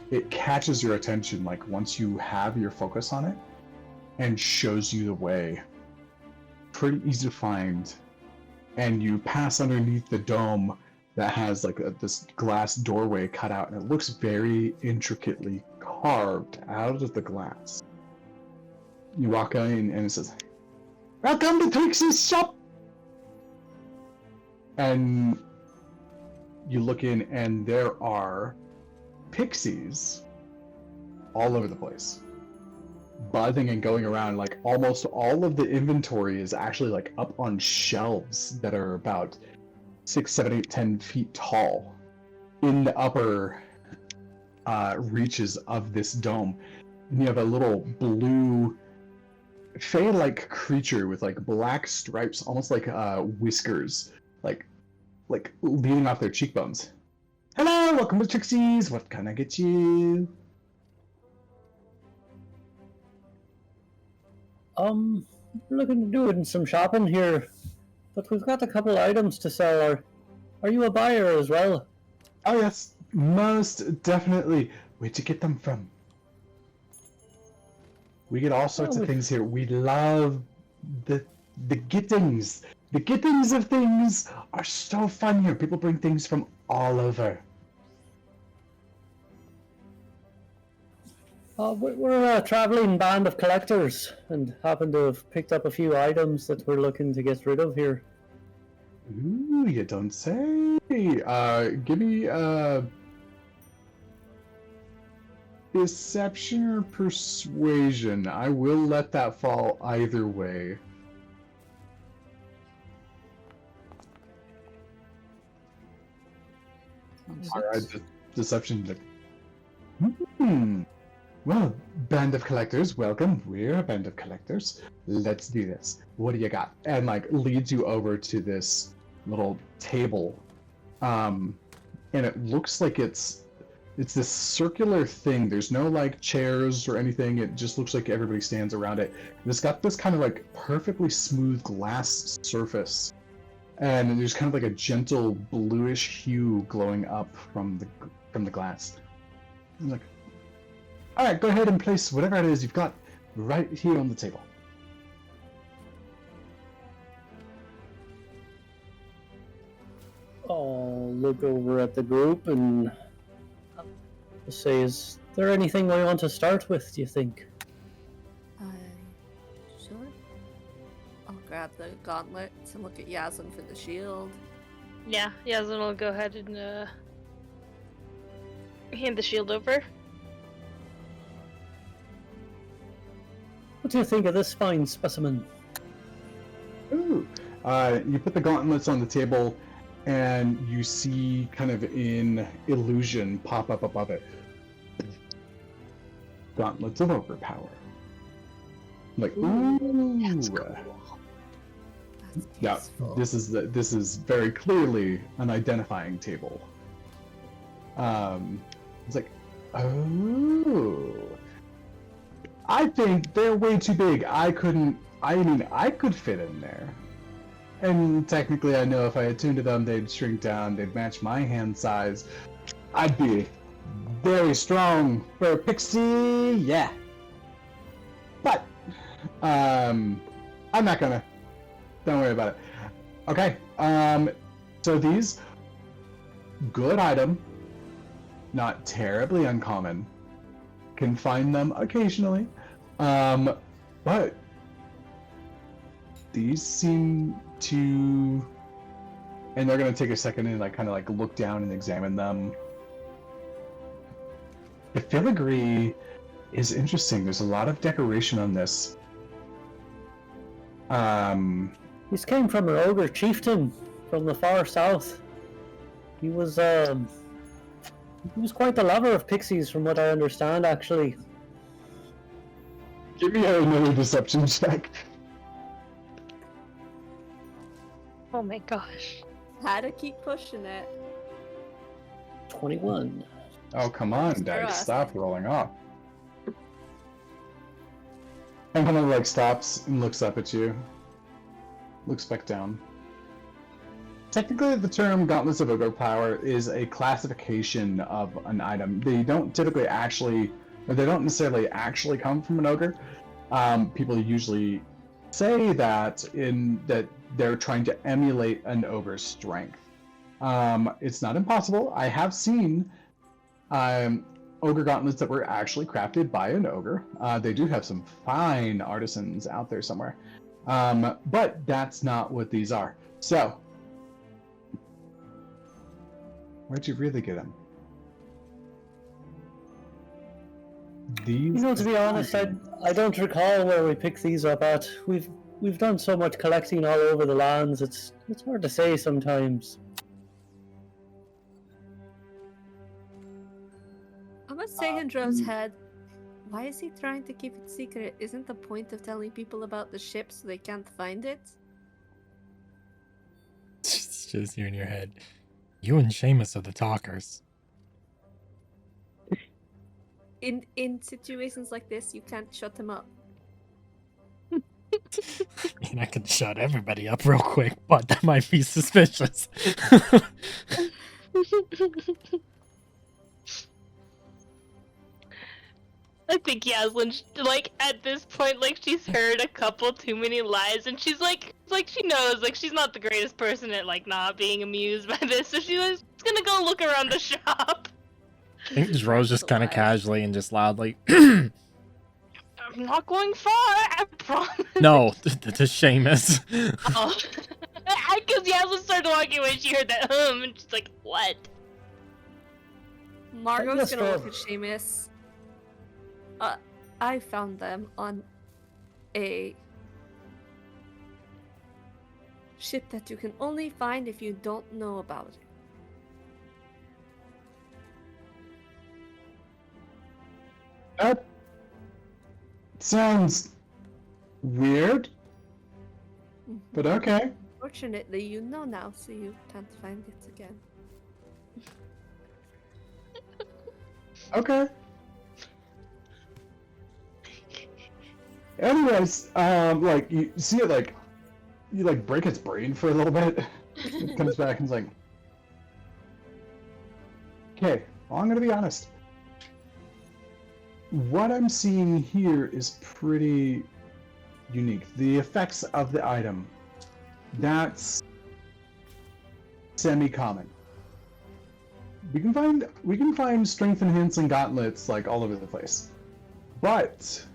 it catches your attention like once you have your focus on it and shows you the way. Pretty easy to find. And you pass underneath the dome that has like this glass doorway cut out, and it looks very intricately carved out of the glass. You walk in and it says, "Welcome to Trixie's shop!" And you look in and there are pixies all over the place, buzzing and going around. Like almost all of the inventory is actually like up on shelves that are about 6, 7, 8, 10 feet tall in the upper reaches of this dome. And you have a little blue fey-like creature with like black stripes, almost like whiskers, like leading off their cheekbones. "Hello, welcome to Trixie's. What can I get you?" Looking to do some shopping here, but we've got a couple items to sell. Are you a buyer as well? Oh yes, most definitely. Where'd you get them from? We get all sorts of things here. We love the gettings. The gettings of things are so fun here. People bring things from all over. We're a traveling band of collectors and happen to have picked up a few items that we're looking to get rid of here. Ooh, you don't say. Give me deception or persuasion. I will let that fall either way. Alright, deception. Well, band of collectors, welcome. We're a band of collectors. Let's do this. What do you got? And like leads you over to this little table. And it looks like it's It's this circular thing. There's no like chairs or anything. It just looks like everybody stands around it. And it's got this kind of like perfectly smooth glass surface, and there's kind of like a gentle bluish hue glowing up from the glass. I'm like, all right, go ahead and place whatever it is you've got right here on the table. I'll look over at the group and say, is there anything we want to start with, do you think? Sure. I'll grab the gauntlets and look at Yazan for the shield. Yeah, Yazan will go ahead and hand the shield over. What do you think of this fine specimen? Ooh. You put the gauntlets on the table, and you see kind of in illusion pop up above it. Gauntlets of overpower. Like, ooh. That's Yeah, useful. this is very clearly an identifying table. It's like, oh. I think they're way too big. I could fit in there. And technically, I know if I attuned to them, they'd shrink down, they'd match my hand size. I'd be very strong for a pixie, yeah. But, I'm not gonna. Don't worry about it. Okay, so these, good item, not terribly uncommon. Can find them occasionally, but these seem to, and they're gonna take a second and like kind of like look down and examine them. The filigree is interesting. There's a lot of decoration on this. This came from an ogre chieftain from the far south. He was quite the lover of pixies, from what I understand, actually. Give me another deception check. Oh my gosh. Had to keep pushing it. 21. Oh, come on, Stir Dice. us. Stop rolling off. And kind of like stops and looks up at you. Looks back down. Technically, the term Gauntlets of Overpower is a classification of an item. They don't typically actually, or they don't necessarily actually come from an ogre. People usually say that they're trying to emulate an ogre's strength. It's not impossible. I have seen ogre gauntlets that were actually crafted by an ogre. They do have some fine artisans out there somewhere. But that's not what these are. So, where'd you really get them? These. You know, to be honest, I don't recall where we picked these up at. We've done so much collecting all over the lands. It's hard to say sometimes. I'm gonna say in Dro's head, why is he trying to keep it secret? Isn't the point of telling people about the ship so they can't find it? It's just you in your head. You and Seamus are the talkers. In situations like this, you can't shut him up. I mean, I can shut everybody up real quick, but that might be suspicious. I think Yaslin, like, at this point, like, she's heard a couple too many lies, and she's like she knows, like, she's not the greatest person at, like, not being amused by this, so she's gonna go look around the shop. I think Rose just kind of casually and just loudly. I'm not going far, I promise. No, to Seamus. Oh. Because Yaslin started walking away, she heard that and she's like, what? Margot's Yes, gonna look Ro. at Seamus. I found them on a ship that you can only find if you don't know about it. That sounds weird, but okay. Fortunately, you know now, so you can't find it again. Okay. Anyways, like you see it, like you like break its brain for a little bit. It comes back and is like, okay, well, I'm gonna be honest. What I'm seeing here is pretty unique. The effects of the item, that's semi-common. We can find strength enhancing gauntlets like all over the place, but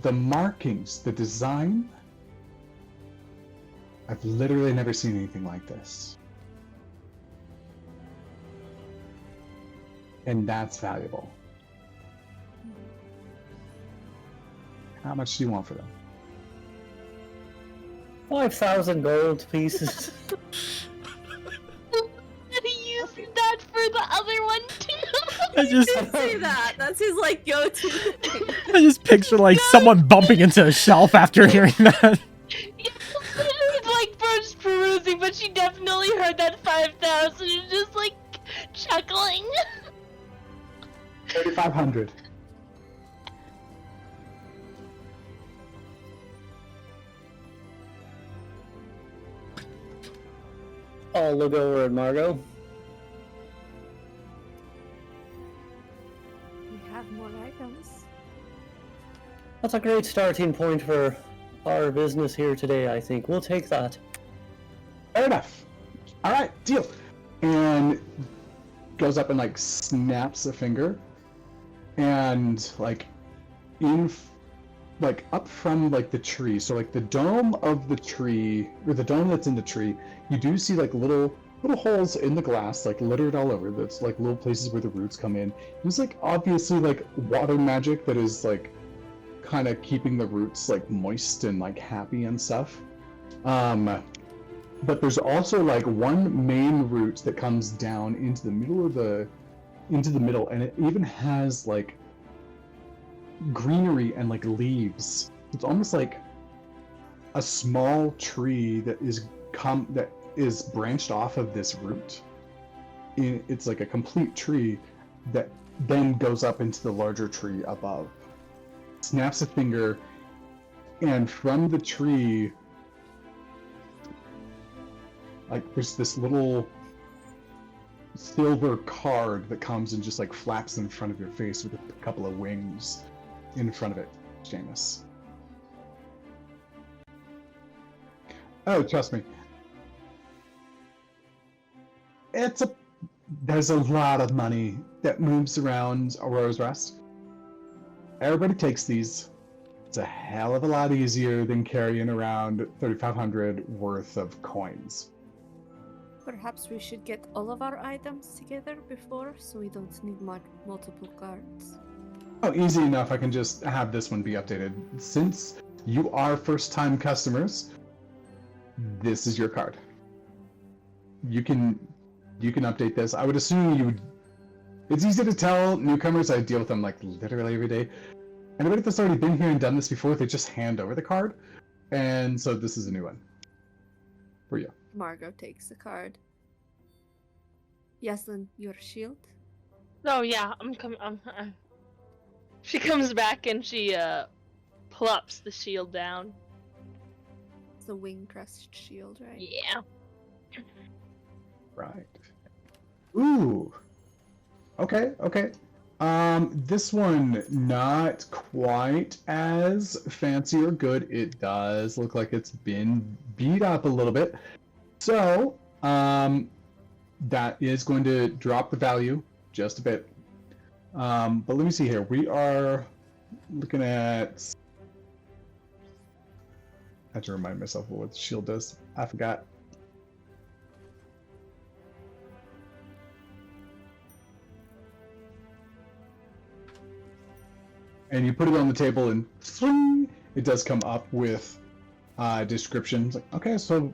the markings, the design, I've literally never seen anything like this. And that's valuable. How much do you want for them? 5,000 gold pieces. And he used that for the other one too. I just Don't say that. That's his like go-to thing. I just picture like someone bumping into a shelf after hearing that. It's like Bird's perusing, but she definitely heard that 5,000 and just like chuckling. 3,500. I'll look over at Margot. We have more items. That's a great starting point for our business here today, I think. We'll take that. Fair enough. All right, deal. And goes up and like snaps a finger, and like like up from like the tree, so like the dome of the tree, or the dome that's in the tree, you do see like little holes in the glass, like littered all over. That's like little places where the roots come in. There's like obviously like water magic that is like kind of keeping the roots like moist and like happy and stuff. But there's also like one main root that comes down into the middle of and it even has like greenery and like leaves. It's almost like a small tree that is branched off of this root. It's like a complete tree that then goes up into the larger tree above. Snaps a finger, and from the tree, like there's this little silver card that comes and just like flaps in front of your face with a couple of wings in front of it, Seamus. Oh, trust me. There's a lot of money that moves around Aurora's Rest. Everybody takes these. It's a hell of a lot easier than carrying around 3,500 worth of coins. Perhaps we should get all of our items together before, so we don't need multiple cards. Oh, easy enough. I can just have this one be updated. Since you are first-time customers, this is your card. You can update this. I would assume you would. It's easy to tell newcomers. I deal with them like literally every day. Anybody that's already been here and done this before, they just hand over the card, and so this is a new one for you. Margot takes the card. Yaslin, your shield? Oh yeah, I'm coming. She comes back and she plops the shield down. It's the wing crest shield, right? Yeah. Right. Ooh. Okay. This one not quite as fancy or good. It does look like it's been beat up a little bit. So, that is going to drop the value just a bit. But let me see here. We are looking at. I have to remind myself what the shield does. I forgot. And you put it on the table, and swing, it does come up with descriptions. Like, okay, so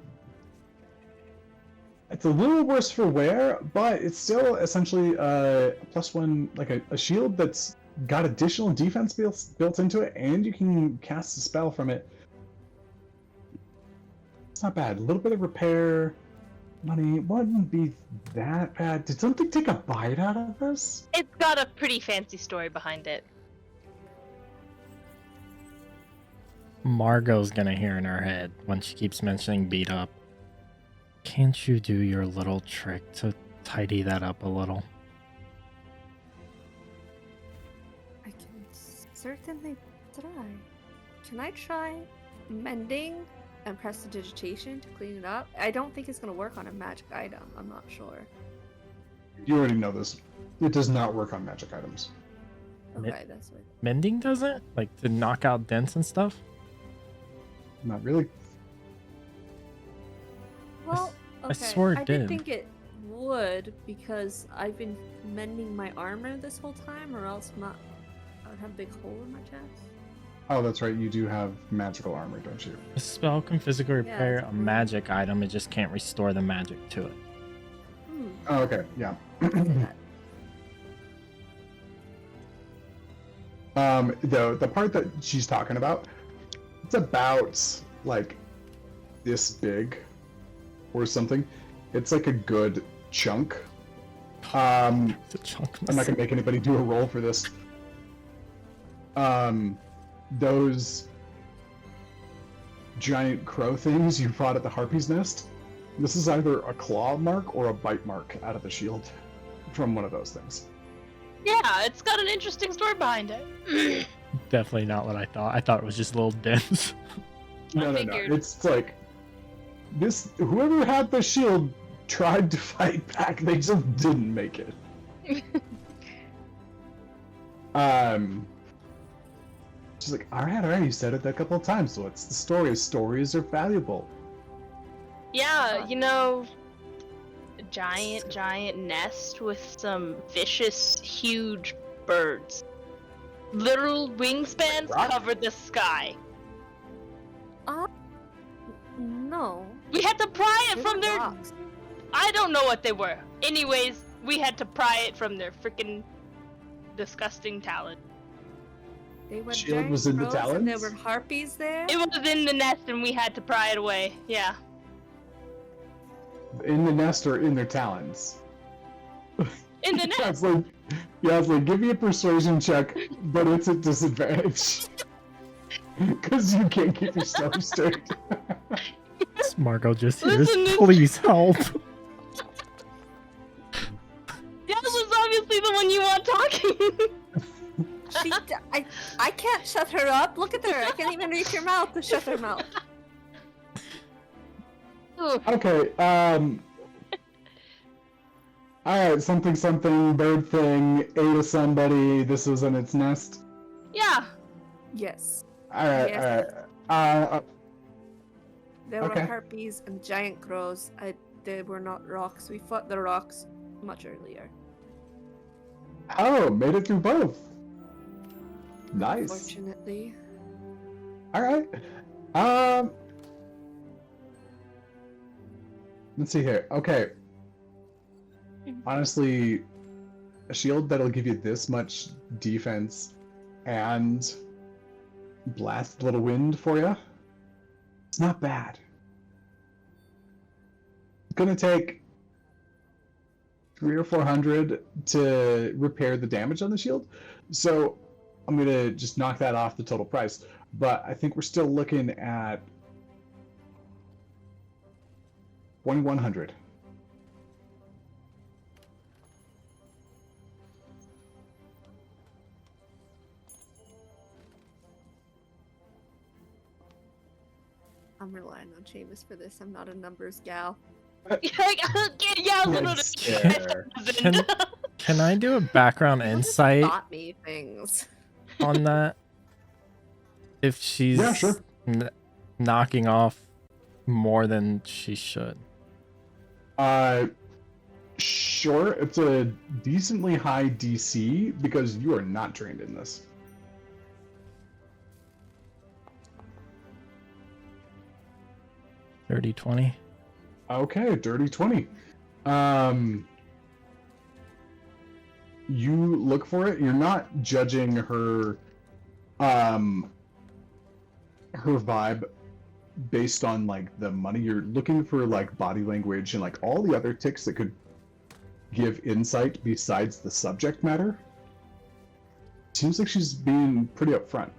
it's a little worse for wear, but it's still essentially a +1, like a shield that's got additional defense built into it, and you can cast a spell from it. It's not bad. A little bit of repair, Money wouldn't be that bad. Did something take a bite out of this? It's got a pretty fancy story behind it. Margot's gonna hear in her head when she keeps mentioning beat up. Can't you do your little trick to tidy that up a little? I can certainly try. Can I try mending and prestidigitation to clean it up? I don't think it's gonna work on a magic item. I'm not sure. You already know this. It does not work on magic items. Mi- Okay, that's what. Mending doesn't? Like to knock out dents and stuff? Not really. Well, okay. I swore it I did. did think it would because I've been mending my armor this whole time, or else I would have a big hole in my chest. Oh, that's right. You do have magical armor, don't you? A spell can physically repair it's a rude. magic item, it just can't restore the magic to it. Oh, okay. Yeah. I'll say that. The part that she's talking about, it's about like this big or something. It's like a good chunk. I'm It's a chunk. not gonna make anybody do a roll for this. Those giant crow things you fought at the Harpy's Nest. This is either a claw mark or a bite mark out of the shield from one of those things. Yeah, it's got an interesting story behind it. Definitely not what I thought. I thought it was just little dents. No. figured. It's like this. Whoever had the shield tried to fight back. They just didn't make it. She's like, all right. You said it a couple of times. So what's the story? Stories are valuable. Yeah, you know, a giant nest with some vicious, huge birds. Literal wingspans Rock? covered the sky. No. We had to pry it They're from their. rocks. I don't know what they were. Anyways, we had to pry it from their freaking disgusting talent. They were Shield giant was in the crows and there talons? were harpies there. It was in the nest and we had to pry it away. Yeah. In the nest or in their talons. In the Yeah, nest. it's like, give me a persuasion check, but it's a disadvantage. Because you can't keep yourself straight. Margot just hears, Listen, this- please help. Yaz was obviously the one you want talking. I can't shut her up. Look at her. I can't even reach her mouth to shut her mouth. Ooh, Okay, alright, something, bird thing, ate of somebody, this was in its nest. yeah. Yes. Alright, Yes. alright. There Okay. were harpies and giant crows. They were not rocks. We fought the rocks much earlier. Oh, made it through both. Nice. Fortunately. Alright. Let's see here. Okay. Honestly, a shield that'll give you this much defense and blast a little wind for you. It's not bad. It's gonna take 300 or 400 to repair the damage on the shield, so I'm gonna just knock that off the total price. But I think we're still looking at 2100. I'm relying on Seamus for this. I'm not a numbers gal. Yeah, Let's scare. Can I do a background People just insight thought me things. on that? If she's Yeah, sure. knocking off more than she should. Sure, it's a decently high DC because you are not trained in this. Dirty 20. Okay, dirty 20. You look for it. You're not judging her her vibe, based on like the money. You're looking for like body language and like all the other ticks that could give insight besides the subject matter. Seems like she's being pretty upfront.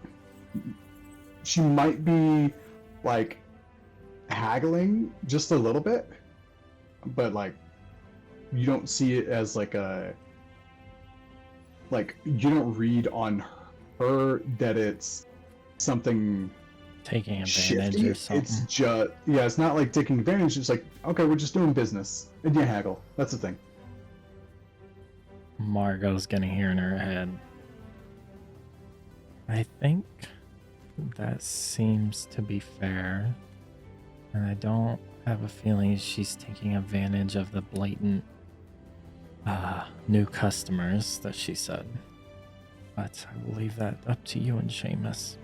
She might be like haggling just a little bit, but like you don't see it as like a you don't read on her that it's something Taking advantage shifty. or something. It's just it's not like taking advantage. It's like, okay, we're just doing business and you haggle. That's the thing. Margot's gonna hear in her head. I think that seems to be fair. And I don't have a feeling she's taking advantage of the blatant new customers that she said. But I will leave that up to you and Seamus.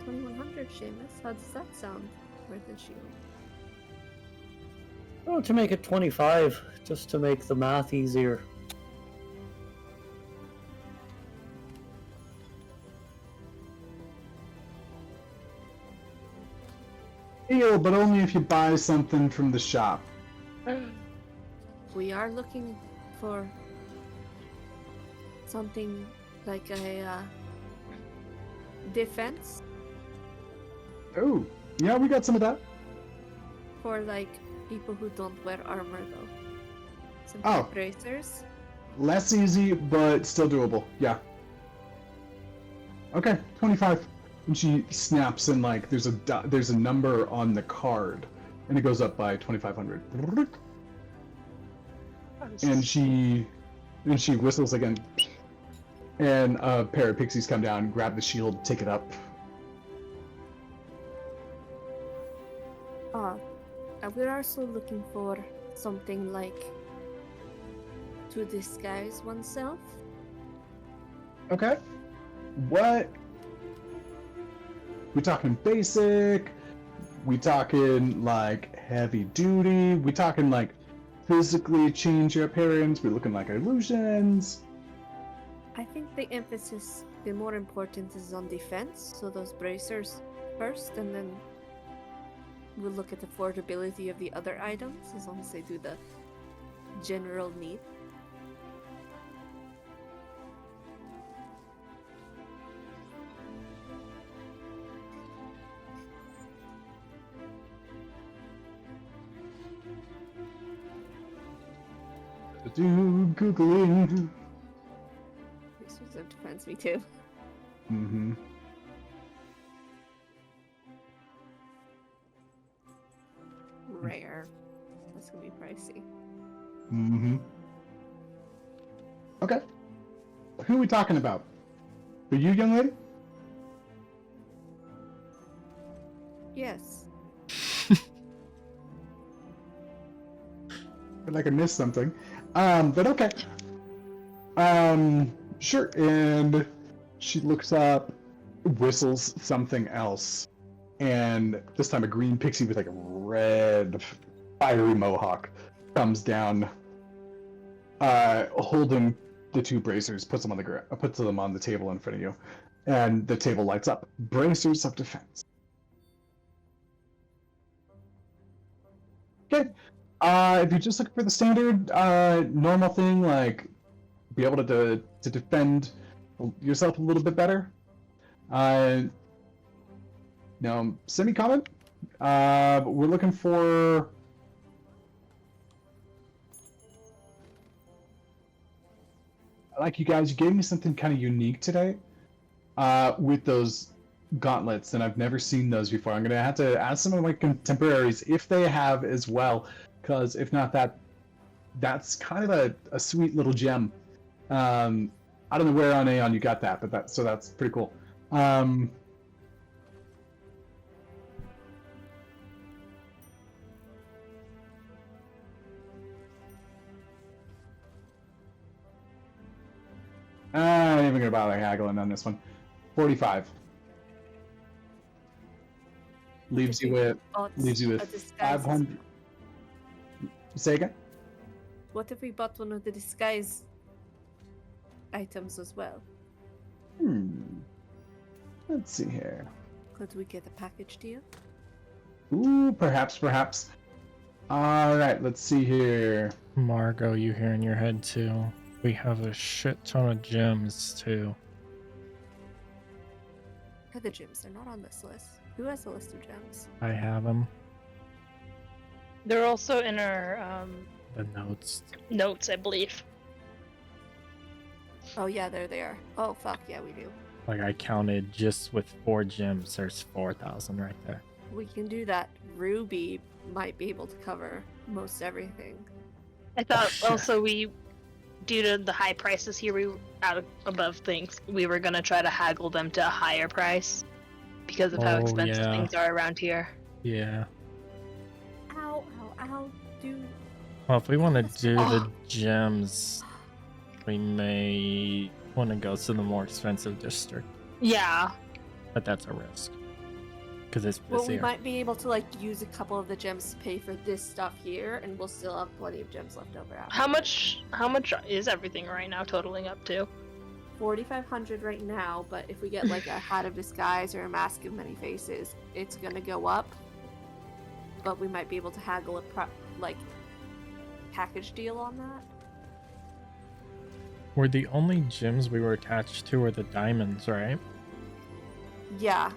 2100, Seamus. How does that sound? Worth the shield. Oh, to make it 25, just to make the math easier. Deal, but only if you buy something from the shop. We are looking for something like a defense Oh, yeah, we got some of that. for like people who don't wear armor though. Some Oh. hip bracers. Less easy, but still doable. Yeah. Okay, 25. And she snaps and like there's a number on the card, and it goes up by 2,500. And she whistles again, and a pair of pixies come down, grab the shield, take it up. We're also looking for something like to disguise oneself. Okay. What? We talking basic? We talking like heavy duty? We talking like physically change your appearance? We looking like illusions? I think the emphasis, the more important, is on defense. So those bracers first, and then we'll look at the affordability of the other items as long as they do the general need. Do googling. This was of defense, me too. Mm-hmm. Rare. That's gonna be pricey. Mm-hmm. Okay. Who are we talking about? Are you, young lady? Yes. Feel like I missed something. But okay. Sure. And she looks up, whistles something else, and this time a green pixie with like a red fiery mohawk comes down, holding the two bracers, puts them on the table in front of you, and the table lights up. Bracers of defense. Okay. If you just look for the standard, normal thing, like be able to defend yourself a little bit better. Semi-common. But we're looking for like you guys. You gave me something kind of unique today, with those gauntlets, and I've never seen those before. I'm gonna have to ask some of my contemporaries if they have as well. Because if not, that's kind of a sweet little gem. I don't know where on Aeon you got that, but that's pretty cool. I'm not even gonna bother haggling on this one. 45 leaves you with Bought a 500. Say again? What if we bought one of the disguise items as well. Let's see here. Could we get a package deal? Ooh, perhaps. Alright, let's see here. Margot, you hear in your head too. We have a shit ton of gems too. For the gems, they're not on this list. Who has a list of gems? I have them. They're also in our The notes. notes, I believe. Oh yeah, there they are. Oh fuck, yeah we do. Like I counted just with 4 gems. There's 4,000 right there. We can do that. Ruby might be able to cover most everything. I thought sure. also due to the high prices here, above things, we were gonna try to haggle them to a higher price because of how Oh, expensive yeah. things are around here. Yeah. Ow, do. Well, if we want to do the Oh. gems, we may want to go to the more expensive district, Yeah. but that's a risk because it's Well, we busier. might be able to like use a couple of the gems to pay for this stuff here, and we'll still have plenty of gems left over after. How much is everything right now totaling up to? 4,500 right now, but if we get like a hat of disguise or a mask of many faces, it's gonna go up. But we might be able to haggle a package deal on that. Were the only gems we were attached to were the diamonds, right? Yeah.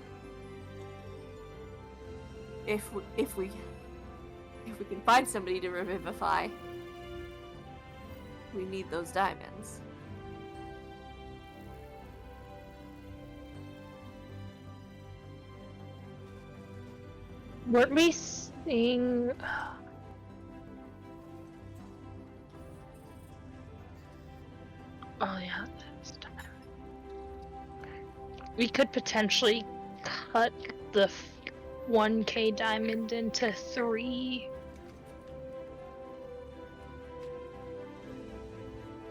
If we can find somebody to revivify, we need those diamonds. Weren't we seeing? Oh yeah. We could potentially cut the 1K diamond into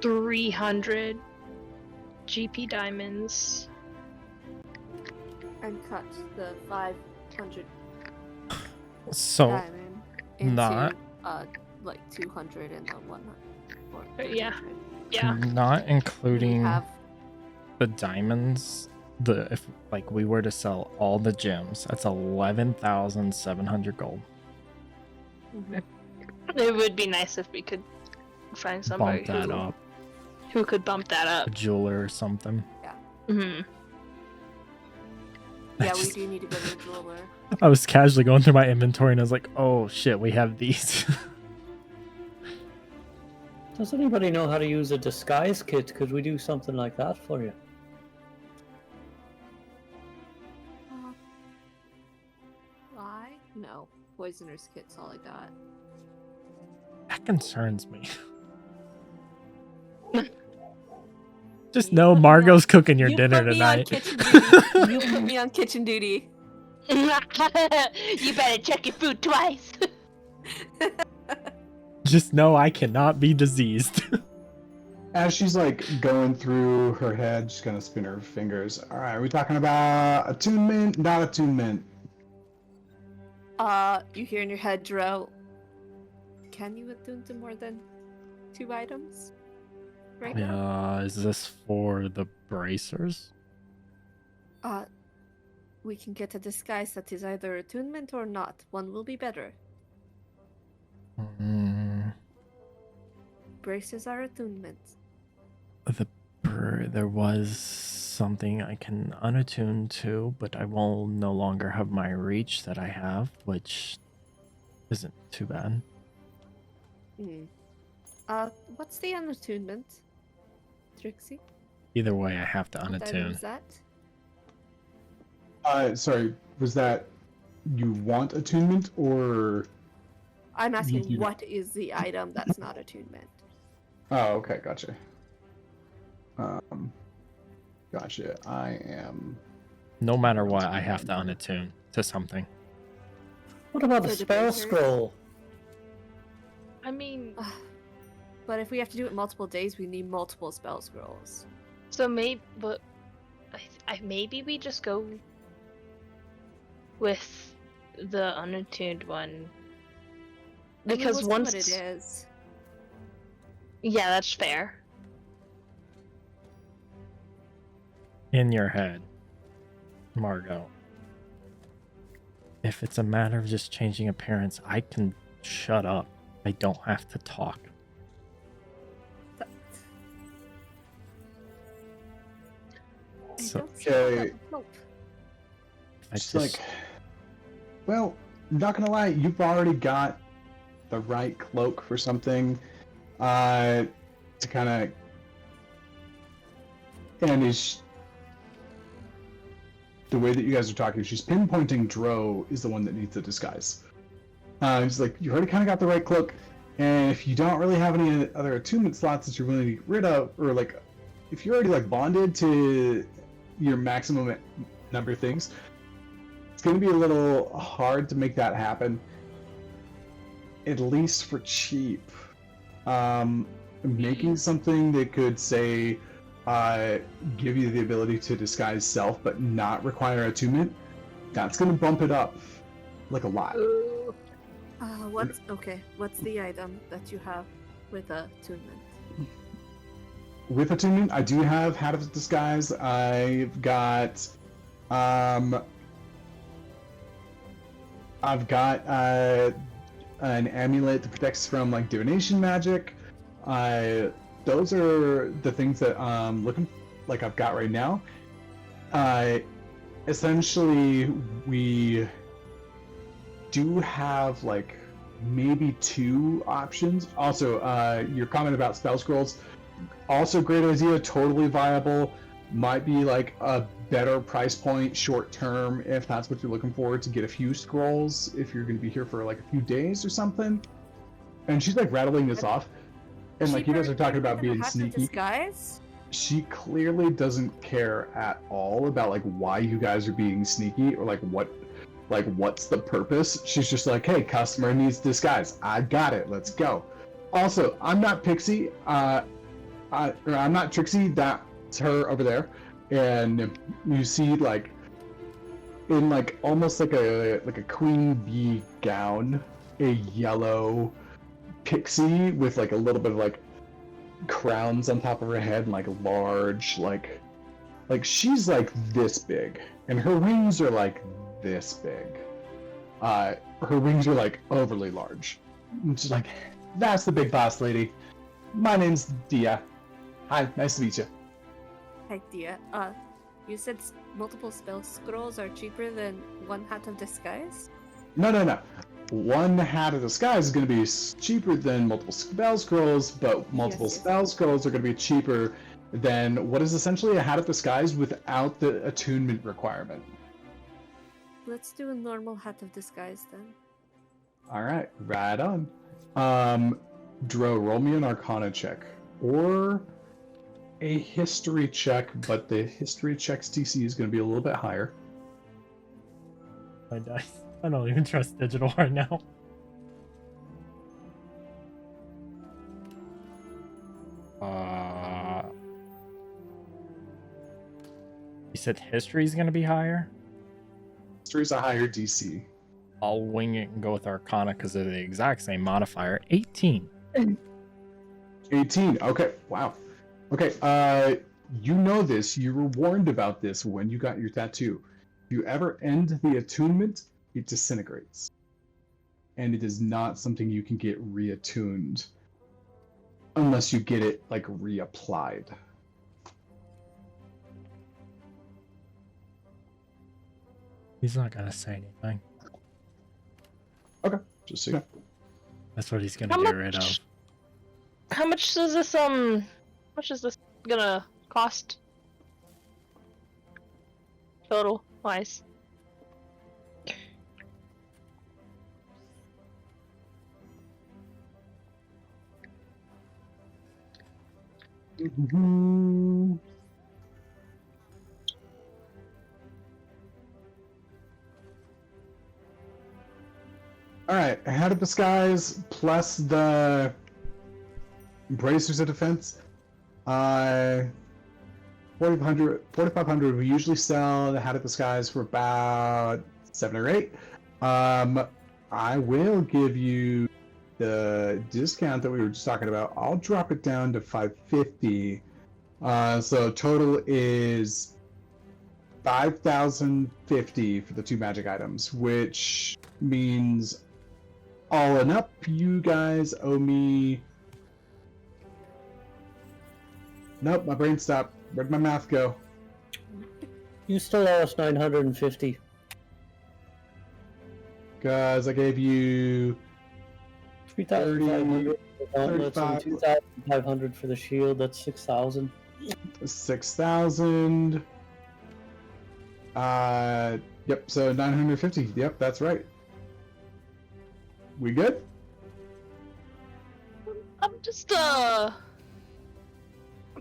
300 GP diamonds. And cut the 500 So diamond into not- like 200 and the 100. Or Yeah. 300. Yeah. not We including have the diamonds. If like we were to sell all the gems, that's 11,700 gold. mhm. It would be nice if we could find somebody Bump that up, who could bump that a up. jeweler or something. Hmm. Yeah, just- we do need to go to a jeweler. I was casually going through my inventory and I was like, oh shit, we have these. Does anybody know how to use a disguise kit? Could we do something like that for you? Why? No. Poisoner's kit's all I got. That concerns me. Just know Margot's cooking your You dinner put me on tonight. kitchen duty. You put me on kitchen duty. You better check your food twice. Just know I cannot be diseased. As she's like going through her head, she's gonna spin her fingers. Alright, are we talking about attunement? Not attunement. You hear in your head, Dro. Can you attune to more than 2 items? Right now? Is this for the bracers? We can get a disguise that is either attunement or not. One will be better. Mm, Braces are attunement. there was something I can unattune to, but I will no longer have my reach that I have, which isn't too bad. Hmm. What's the unattunement? Trixie? Either way, I have to What item unattune. is that? Sorry, was that you want attunement or? I'm asking You- what is the item that's not attunement? Oh, okay, gotcha. Gotcha. I am. No matter what, I have to unattune to something. What about For a the spell bracers? scroll? I mean, But if we have to do it multiple days, we need multiple spell scrolls. so maybe, but maybe we just go with the unattuned one. I mean, Because we'll see once what it is. Yeah, that's fair. in your head, Margot. If it's a matter of just changing appearance, I can shut up. I don't have to talk. I So don't see how that would help. I It's just like, well, not gonna lie, you've already got the right cloak for something, to kind of, and is the way that you guys are talking. She's pinpointing Dro is the one that needs the disguise. It's like you already kind of got the right cloak, and if you don't really have any other attunement slots that you're willing to get rid of, or like, if you're already like bonded to your maximum number of things, it's going to be a little hard to make that happen, at least for cheap. Making something that could say give you the ability to disguise self but not require attunement, that's going to bump it up like a lot. What's the item that you have with attunement? With attunement, I do have Hat of Disguise. I've got an amulet that protects from like divination magic. Those are the things that I've got right now. Essentially, we do have like maybe 2 options. Also, your comment about spell scrolls, also great idea, totally viable. Might be like a better price point short term if that's what you're looking for, to get a few scrolls if you're going to be here for like a few days or something. And she's like rattling this off, and like you guys are talking about being sneaky. Disguise? She clearly doesn't care at all about like why you guys are being sneaky or like what's the purpose. She's just like, hey, customer needs disguise, I got it, let's go. Also, I'm not Pixie, I'm not Trixie, that's her over there. And you see like in like almost like a queen bee gown, a yellow pixie with like a little bit of like crowns on top of her head and like large like she's like this big, and her wings are like this big. Her wings are like overly large. And she's like, that's the big boss lady. My name's Dia. Hi, nice to meet you. Hi, Dia. You said multiple spell scrolls are cheaper than 1 Hat of Disguise? No. 1 Hat of Disguise is going to be cheaper than multiple spell scrolls, but multiple Yes. spell scrolls are going to be cheaper than what is essentially a Hat of Disguise without the attunement requirement. Let's do a normal Hat of Disguise then. All right, right on. Dro, roll me an Arcana check or a History check, but the History check's DC is going to be a little bit higher. my dice. I don't even trust digital right now. You said history's gonna be higher? History's a higher DC. I'll wing it and go with Arcana because they're the exact same modifier. 18. 18. Okay. Wow. Okay. You know this. You were warned about this when you got your tattoo. If you ever end the attunement, it disintegrates, and it is not something you can get reattuned unless you get it like reapplied. He's not gonna say anything. Just so you know. That's what he's gonna How get much- rid of. How much is this gonna cost? Total wise. All right, Hat of Disguise plus the Bracers of Defense. 4,500. We usually sell the Hat of Disguise for about 7 or 8. I will give you the discount that we were just talking about. I'll drop it down to 550. So total is 5,050 for the 2 magic items, which means all in up, you guys owe me. Nope, my brain stopped. Where'd my math go? You still owe us 950. Because I gave you 3,500 for the gauntlets and 35. 2,500 for the shield. That's 6,000. 6,000. Yep, so 950. Yep, that's right. We good? I'm just I'm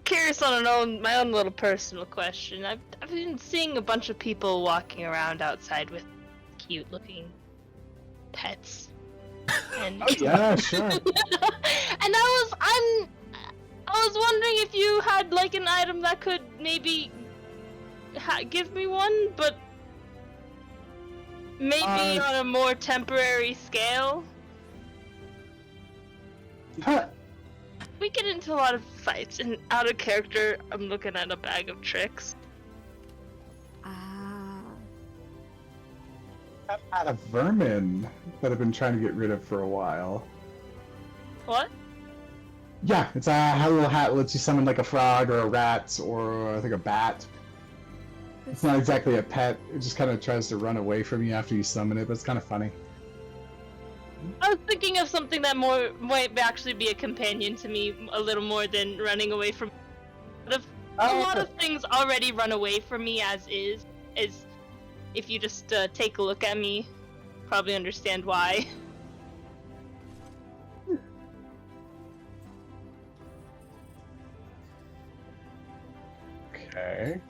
curious on my own little personal question. I've been seeing a bunch of people walking around outside with cute looking pets. And Yeah, sure. and I was wondering if you had like an item that could maybe give me one, but maybe on a more temporary scale. Huh. We get into a lot of fights, and out of character, I'm looking at a bag of tricks. Ah. I've had a vermin that I've been trying to get rid of for a while. What? Yeah, it's a little hat that lets you summon like a frog or a rat or I think a bat. It's not exactly a pet, it just kind of tries to run away from you after you summon it, but it's kind of funny. I was thinking of something that might actually be a companion to me a little more than running away from. A lot of things already run away from me as is. If you just take a look at me, probably understand why. Okay.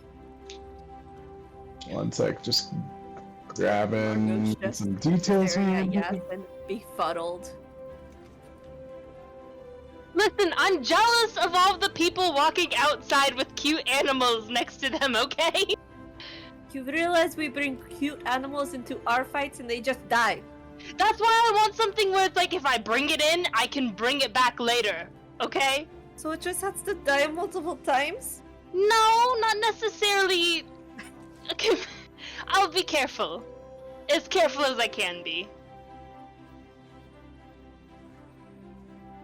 One sec, just grabbing Margo's just some details staring here. at Yasmin, befuddled. Listen, I'm jealous of all the people walking outside with cute animals next to them, okay? You realize we bring cute animals into our fights and they just die. That's why I want something where it's like if I bring it in, I can bring it back later, okay? So it just has to die multiple times? No, not necessarily. Okay, I'll be careful. As careful as I can be.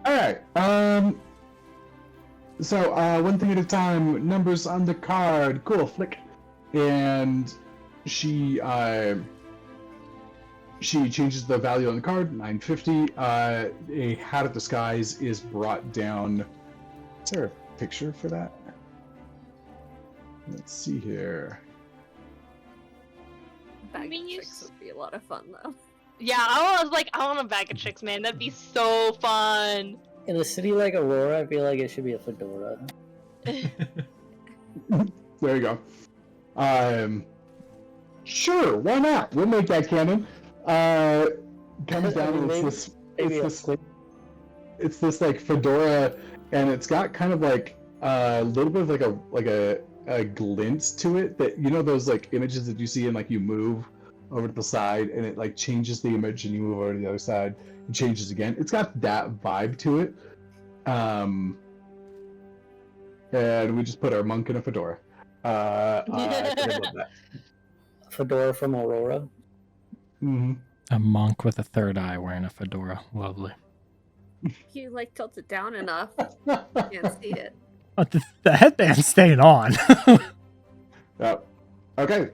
Alright, so, one thing at a time, numbers on the card, cool, flick. And she changes the value on the card, 950. A Hat of Disguise is brought down. Is there a picture for that? Let's see here. Bag mean, of you tricks would be a lot of fun though. Yeah, I want a bag of tricks, man. That'd be so fun. In a city like Aurora, I feel like it should be a fedora. There you go. Sure, why not? We'll make that canon. Comes down and it's this like fedora, and it's got kind of like a little bit of like a glint to it that, you know, those like images that you see and like you move over to the side and it like changes the image and you move over to the other side and changes again. It's got that vibe to it. And we just put our monk in a fedora. I love that. Fedora from Aurora. Mm-hmm. A monk with a third eye wearing a fedora. Lovely. You like tilt it down enough, you can't see it. Oh, the headband's staying on. Yep. Okay.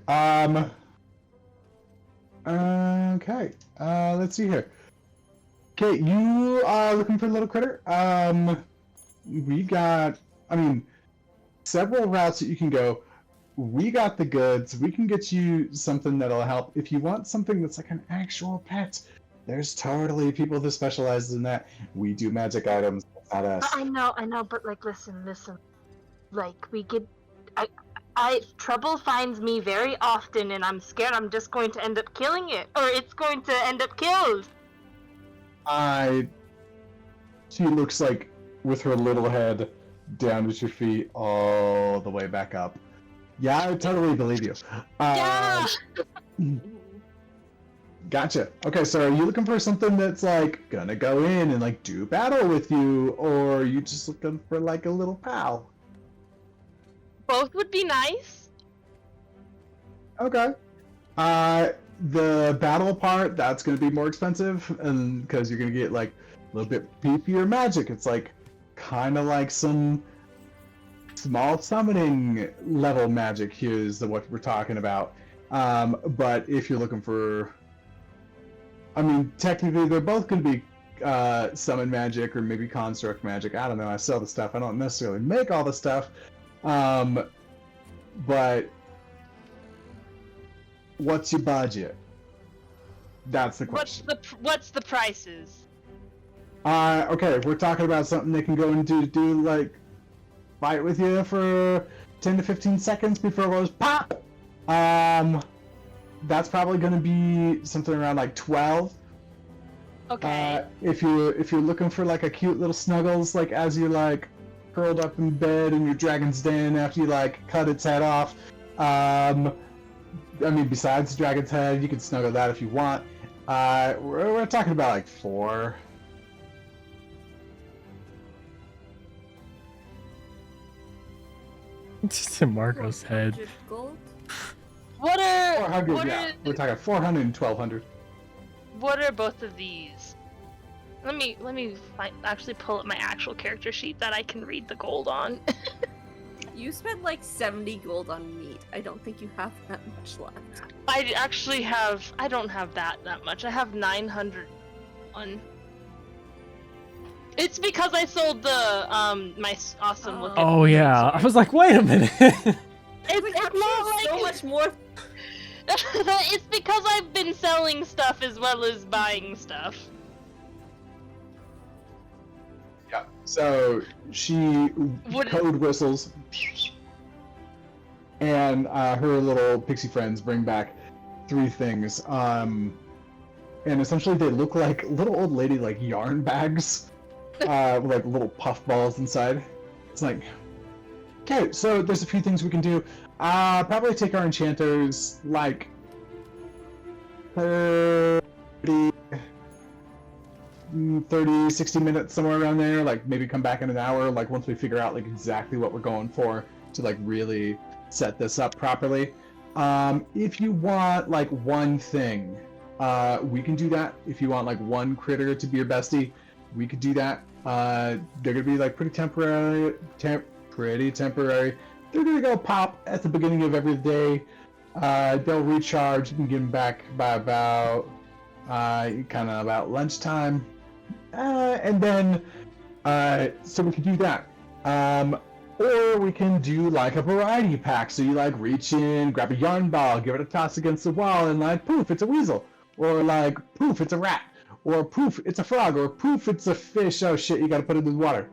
Okay. Let's see here. Okay, you are looking for a little critter. We got, several routes that you can go. We got the goods. We can get you something that'll help. If you want something that's like an actual pet, there's totally people that specialize in that. We do magic items, not us. I know, but like, listen. Like, we get, trouble finds me very often, and I'm scared I'm just going to end up killing it, or it's going to end up killed. She looks like, with her little head down at your feet, all the way back up. Yeah, I totally believe you. Yeah. Gotcha. Okay, so are you looking for something that's like gonna go in and like do battle with you, or are you just looking for like a little pal? Both would be nice. Okay. The battle part, that's going to be more expensive, and because you're going to get like a little bit beefier magic. It's like kind of like some small summoning level magic here is what we're talking about. But if you're looking for, I mean, technically they're both going to be summon magic or maybe construct magic. I don't know. I sell the stuff. I don't necessarily make all the stuff. But what's your budget? That's the question. What's the prices? Okay, if we're talking about something they can go and do like fight with you for 10 to 15 seconds before it goes pop. That's probably going to be something around like 12. Okay. If you're looking for like a cute little snuggles, like as you're like curled up in bed in your dragon's den after you like cut its head off. I mean, besides the dragon's head, you can snuggle that if you want. We're talking about like 4. Just in Marco's head. 100 gold. What are 400, what yeah. are We're talking 400 and 1200. what are both of these? Let me actually pull up my actual character sheet that I can read the gold on. You spent like 70 gold on meat. I don't think you have that much left. I don't have that much. I have 900 on. It's because I sold the my awesome looking. Oh yeah, I was like, wait a minute. It's not like so much more. It's because I've been selling stuff as well as buying stuff. Yeah. So she What- code whistles, and her little pixie friends bring back 3 things. And essentially they look like little old lady like yarn bags, with like little puff balls inside. It's like, okay, so there's a few things we can do. Probably take our enchanters like 30, 60 minutes, somewhere around there. Like maybe come back in an hour, like once we figure out like exactly what we're going for to like really set this up properly. If you want like one thing, we can do that. If you want like one critter to be your bestie, we could do that. They're gonna be like pretty temporary. They're gonna go pop at the beginning of every day. They'll recharge. You can get them back by about about lunchtime, and then so we can do that. Or we can do like a variety pack. So you like reach in, grab a yarn ball, give it a toss against the wall, and like poof, it's a weasel. Or like poof, it's a rat. Or poof, it's a frog. Or poof, it's a fish. Oh shit, you gotta put it in the water.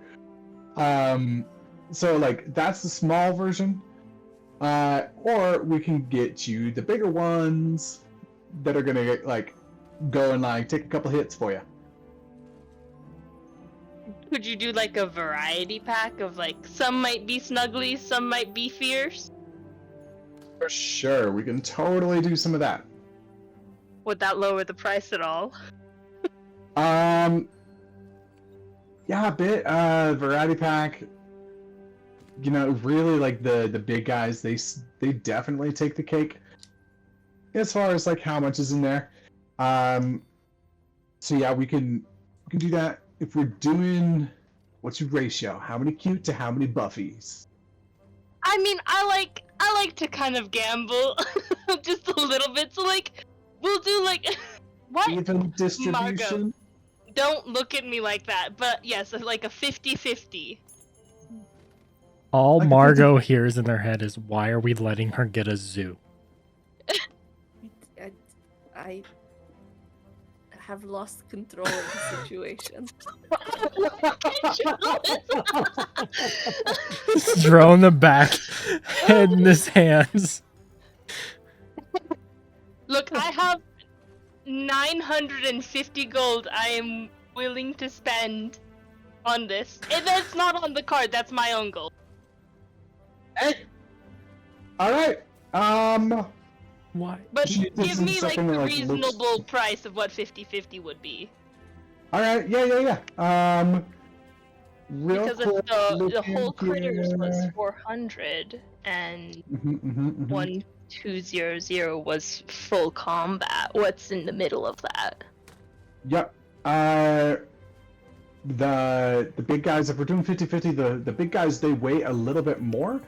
So like that's the small version. Or we can get you the bigger ones that are gonna like go and like take a couple hits for you. Could you do like a variety pack of like some might be snugglies, some might be fierce? For sure, we can totally do some of that. Would that lower the price at all? Yeah, a bit. Variety pack. You know, really like the big guys, they definitely take the cake as far as like how much is in there. So yeah, we can do that. If we're doing, what's your ratio? How many cute to how many buffies? I mean, I like to kind of gamble just a little bit. So like, we'll do like what? Even distribution. Margo, don't look at me like that. But yes, like a 50-50. All Like a Margot hears in their head is, why are we letting her get a zoo? I have lost control of the situation. Throw in the back, head in his hands. Look, I have 950 gold I am willing to spend on this. And that's not on the card, that's my own gold. Hey. All right. Why? But This give is me like something the that, like, looks- reasonable price of what 50-50 would be. All right. Yeah. Real Because if quick, the looking whole critters was here. 400 and Mhm. 1 200 was full combat. What's in the middle of that? Yep. The big guys, if we're doing 50-50, the big guys, they weigh a little bit more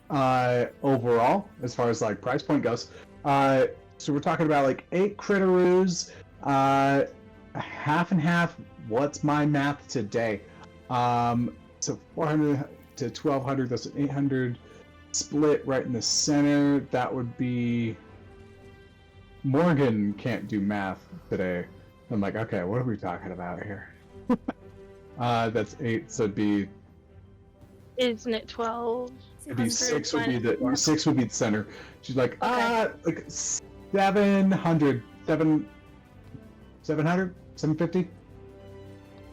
overall as far as like price point goes. So we're talking about like 8 Critteroos, half and half. What's my math today? So 400 to 1200, that's an 800 split right in the center. That would be... Morgan can't do math today. I'm like, okay, what are we talking about here? That's 8, so it'd be... Isn't it 12? It'd be 6 would be the 6 would be the center. She's like, like 700, 700, 750,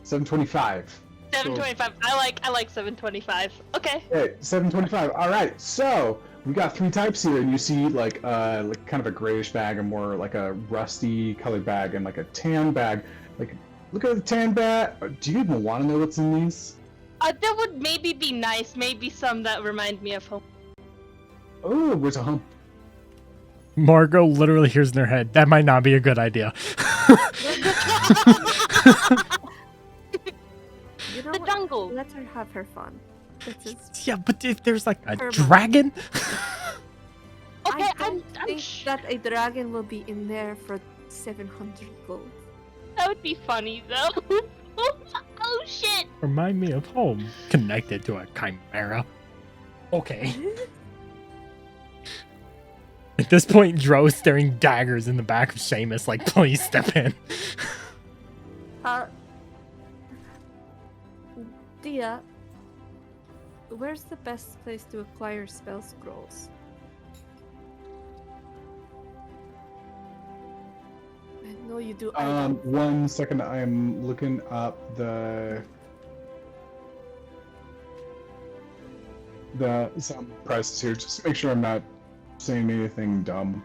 725. 725. I like 725. Okay. Okay, 725. All right. So we got 3 types here, and you see like kind of a grayish bag, a more like a rusty colored bag, and like a tan bag. Like, look at the tan bag. Do you even want to know what's in these? That would maybe be nice. Maybe some that remind me of home. Oh, where's a hump? Margot literally hears in her head, that might not be a good idea. You know The what? jungle. Let her have her fun. This is... Yeah, but if there's like a Herman. dragon? Okay, I I'm don't think that a dragon will be in there for 700 gold. That would be funny though. Oh shit! Remind me of home. Connected to a chimera. Okay. At this point, Dro's staring daggers in the back of Seamus, like, please step in. Dia, where's the best place to acquire spell scrolls? I know you do. items. 1 second. I am looking up some prices here, just to make sure I'm not saying anything dumb.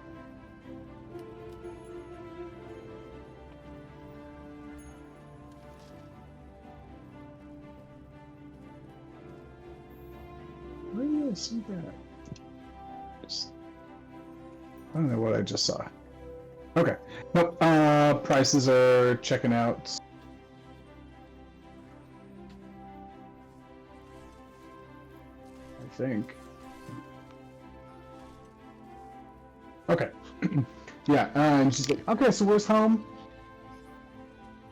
Where did I see that? I don't know what I just saw. Okay. Nope. Prices are checking out. I think. Okay. Yeah, and she's like, okay, so where's home?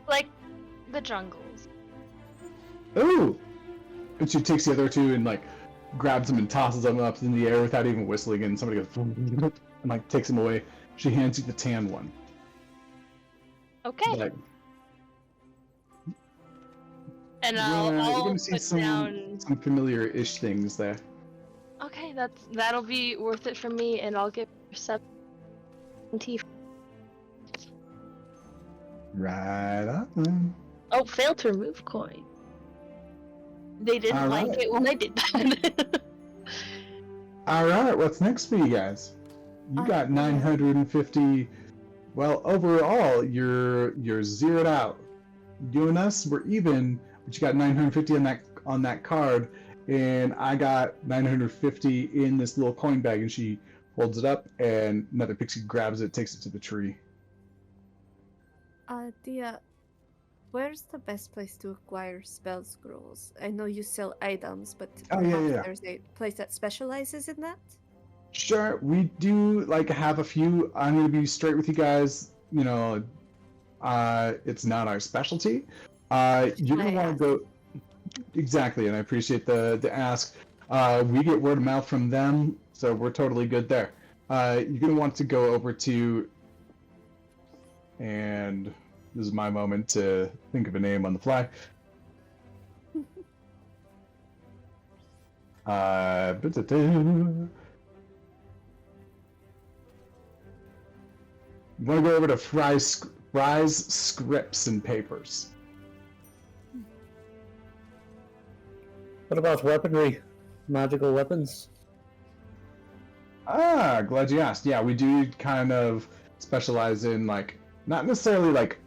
Like the jungles. Ooh! And she takes the other 2 and, like, grabs them and tosses them up in the air without even whistling, and somebody goes, and, like, takes them away. She hands you the tan one. Okay. Like, And yeah, I'll you're gonna see put down. some familiar-ish things there. Okay, that'll be worth it for me, and I'll get 70. Right on. Oh, failed to remove coin. They didn't All like right. it when I did that. Alright, what's next for you guys? You got 950. Well, overall, you're zeroed out. You and us, we're even, but you got 950 on that card, and I got 950 in this little coin bag, and she holds it up, and another pixie grabs it, takes it to the tree. Dia, where's the best place to acquire spell scrolls? I know you sell items, but Oh, yeah, perhaps yeah. there's a place that specializes in that? Sure, we do like have a few. I'm gonna be straight with you guys. You know, it's not our specialty. You're gonna want to go exactly, and I appreciate the ask. We get word of mouth from them, so we're totally good there. You're gonna want to go over to, and this is my moment to think of a name on the fly. You want to go over to Fry's Scripts and Papers. What about weaponry? Magical weapons? Ah, glad you asked. Yeah, we do kind of specialize in, like, not necessarily like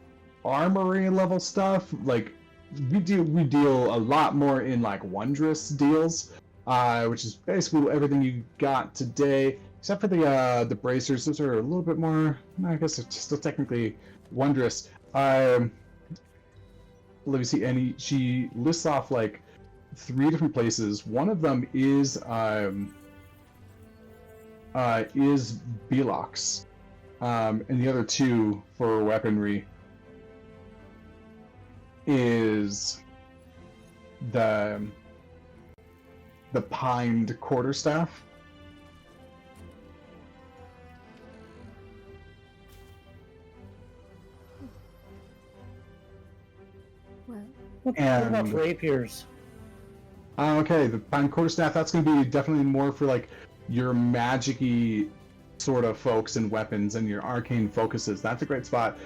armory level stuff. Like, we deal a lot more in like wondrous deals, which is basically everything you got today. except for the bracers, those are a little bit more. I guess it's still technically wondrous. Let me see. And she lists off like 3 different places. One of them is Belox, and the other 2 for weaponry is the pined quarterstaff. Well, What about And- rapiers? Okay, the pine quarterstaff, that's going to be definitely more for like your magic-y sort of folks and weapons and your arcane focuses. That's a great spot.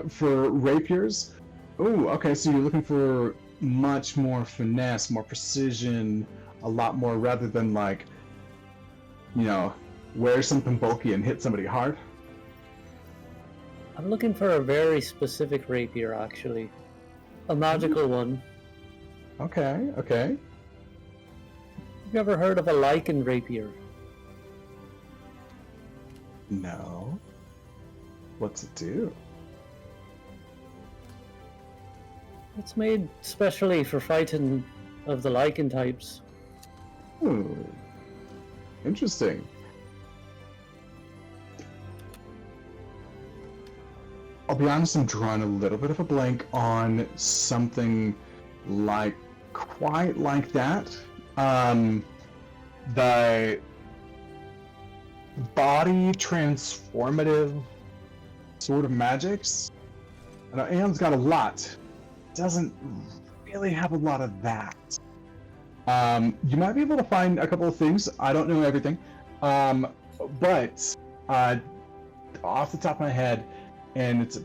For rapiers, oh, okay, so you're looking for much more finesse, more precision, a lot more rather than like, wear something bulky and hit somebody hard. I'm looking for a very specific rapier, actually. A magical one. Okay. Have you ever heard of a lichen rapier? No. What's it do? It's made specially for fighting of the lichen types. Interesting. I'll be honest, I'm drawing a little bit of a blank on something like quite like that. The body transformative sort of magics. I know Aeon's got a lot. Doesn't really have a lot of that. You might be able to find a couple of things. I don't know everything. But off the top of my head, and it's a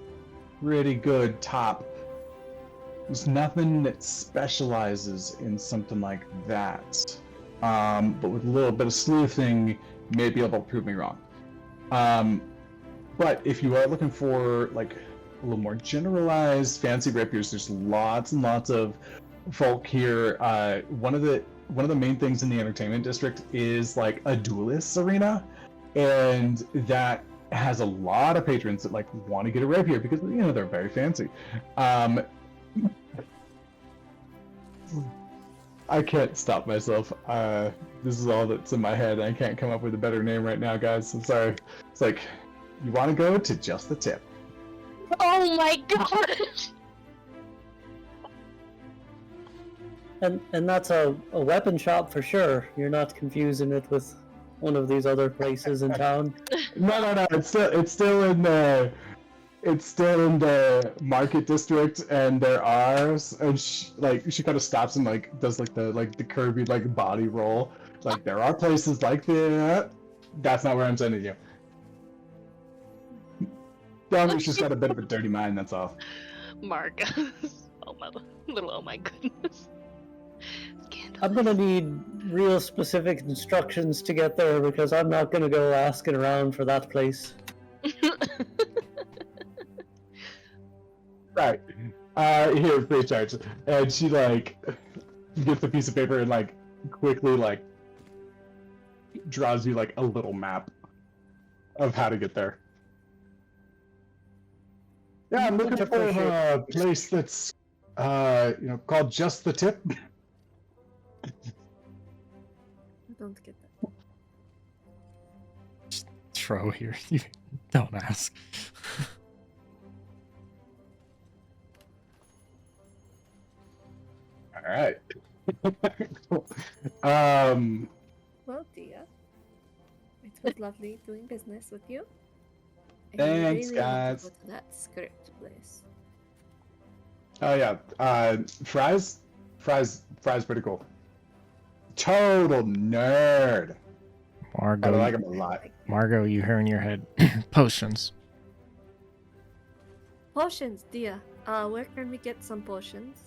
pretty good top, there's nothing that specializes in something like that. But with a little bit of sleuthing, you may be able to prove me wrong. But if you are looking for like a little more generalized fancy rapiers, there's lots and lots of folk here. One of the main things in the entertainment district is like a duelist arena, and that has a lot of patrons that like want to get a rapier because they're very fancy. I can't stop myself. This is all that's in my head. I can't come up with a better name right now, guys. I'm sorry. It's like, you want to go to Just the Tip. Oh my god! And that's a weapon shop for sure. You're not confusing it with one of these other places in town. No. It's still in the market district, and there are, and she kind of stops and like does like the Kirby like body roll. Like there are places like that. That's not where I'm sending you. Dominic's just got a bit of a dirty mind. That's all. Marcus. Oh my goodness. Scandal. I'm gonna need real specific instructions to get there because I'm not gonna go asking around for that place. Right. Here, free charge. And she like gets a piece of paper and like quickly like draws you like a little map of how to get there. Yeah, I'm looking Much for a appreciated. place that's called Just the Tip. I don't get that. Tro here. You don't ask. All right. Well, Dia, it was lovely doing business with you. I Thanks, really want guys. to go to that script place. Oh yeah, Fry's pretty cool. Total nerd. I Margot, like him a lot. Margot, you hear in your head potions. Potions, Dia. Where can we get some potions?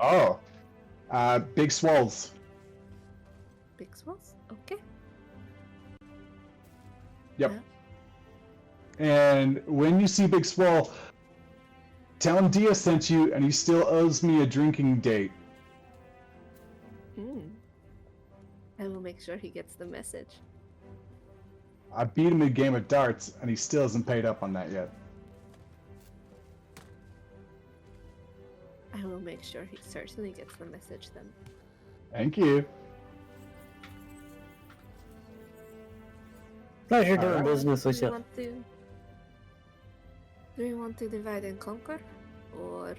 Oh, Big Swolls. Big Swells? Okay. Yep. And when you see Big Swole, tell him Dia sent you, and he still owes me a drinking date. I will make sure he gets the message. I beat him in a game of darts, and he still hasn't paid up on that yet. I will make sure he certainly gets the message then. Thank you. Pleasure doing Alright. business with you. Do we want to divide and conquer? Or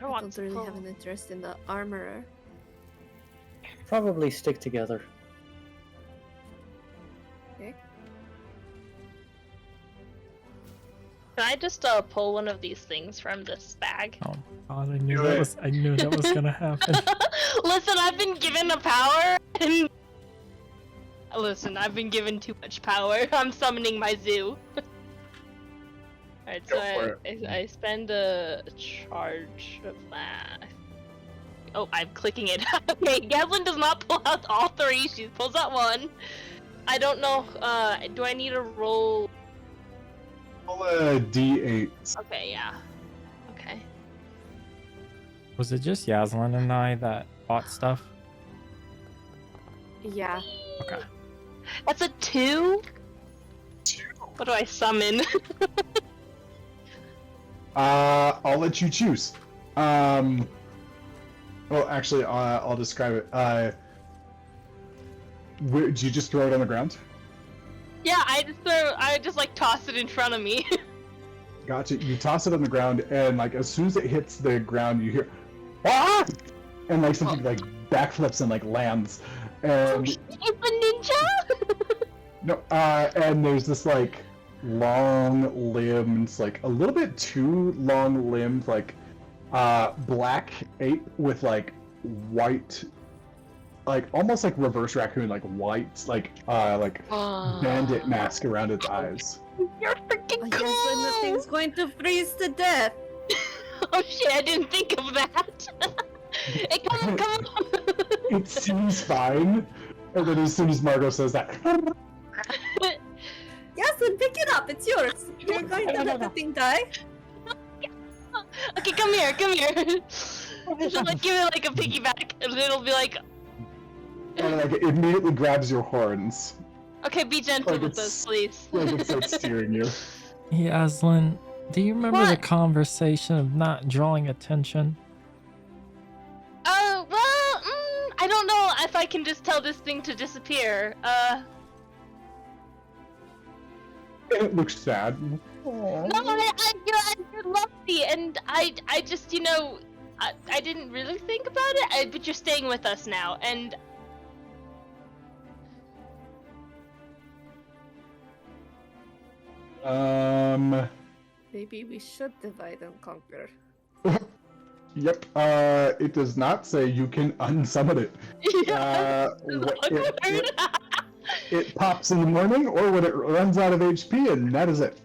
I I want don't to really pull. have an interest in the armorer. Probably stick together. Okay. Can I just pull one of these things from this bag? Oh God, I knew Do that it. was. I knew that was gonna happen. Listen, I've been given a power, and listen, I've been given too much power. I'm summoning my zoo. Alright, so Go for I spend a charge of that. Oh, I'm clicking it. Okay, Gaslin does not pull out all three. She pulls out one. I don't know. Do I need to roll? Roll a D8. Okay, yeah. Okay. Was it just Yaslin and I that bought stuff? Yeah. Okay. That's a 2? What do I summon? I'll let you choose. Well, actually, I'll describe it. Did you just throw it on the ground? Yeah, I just like toss it in front of me. Gotcha. You toss it on the ground, and like as soon as it hits the ground, you hear, ah! And like something like backflips and like lands, and It's a ninja. no, and there's this like long limbs, like a little bit too long limbed, like black ape with like white, like almost like reverse raccoon, like white, like bandit mask around its eyes. You're I freaking guess when the cool. thing's going to freeze to death. Oh shit! I didn't think of that. Hey, come on, come on. It seems fine, and then as soon as Margot says that, Yes, and pick it up. It's yours. You're going to let the thing die. Okay, come here, come here. She'll like give it like a piggyback, and it'll be like, and like it immediately grabs your horns, okay, be gentle Like with it's- us, please. like it starts steering you. Yaslin, do you remember the What? conversation of not drawing attention? Oh, well, I don't know if I can just tell this thing to disappear. It looks sad. No, you're lovely, and I just, I didn't really think about it, but you're staying with us now, and Maybe we should divide and conquer. Yep. It does not say you can unsummon it. It pops in the morning, or when it runs out of HP, and that is it.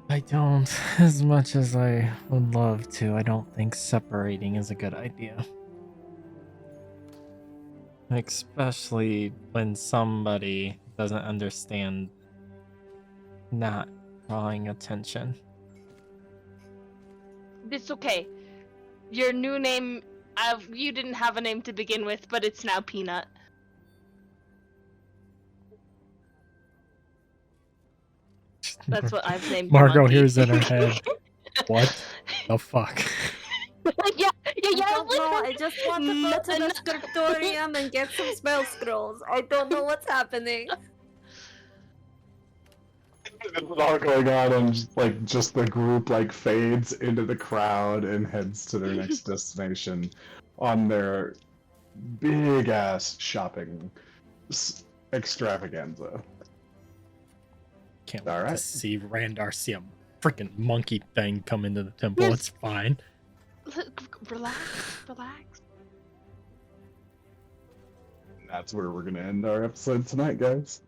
I don't. As much as I would love to, I don't think separating is a good idea. Especially when somebody doesn't understand not drawing attention. It's okay. Your new name, you didn't have a name to begin with, but it's now Peanut. That's what I've named the Margot monkey. hears in her head. What the fuck? yeah, I don't know. I just want to go to the Nothing. scriptorium and get some spell scrolls. I don't know what's happening. This is all going on, and just the group fades into the crowd and heads to their next destination on their big ass shopping extravaganza. Can't wait Alright. to see Randar see a freaking monkey thing come into the temple. Yes. It's fine. Relax, relax. And that's where we're gonna end our episode tonight, guys.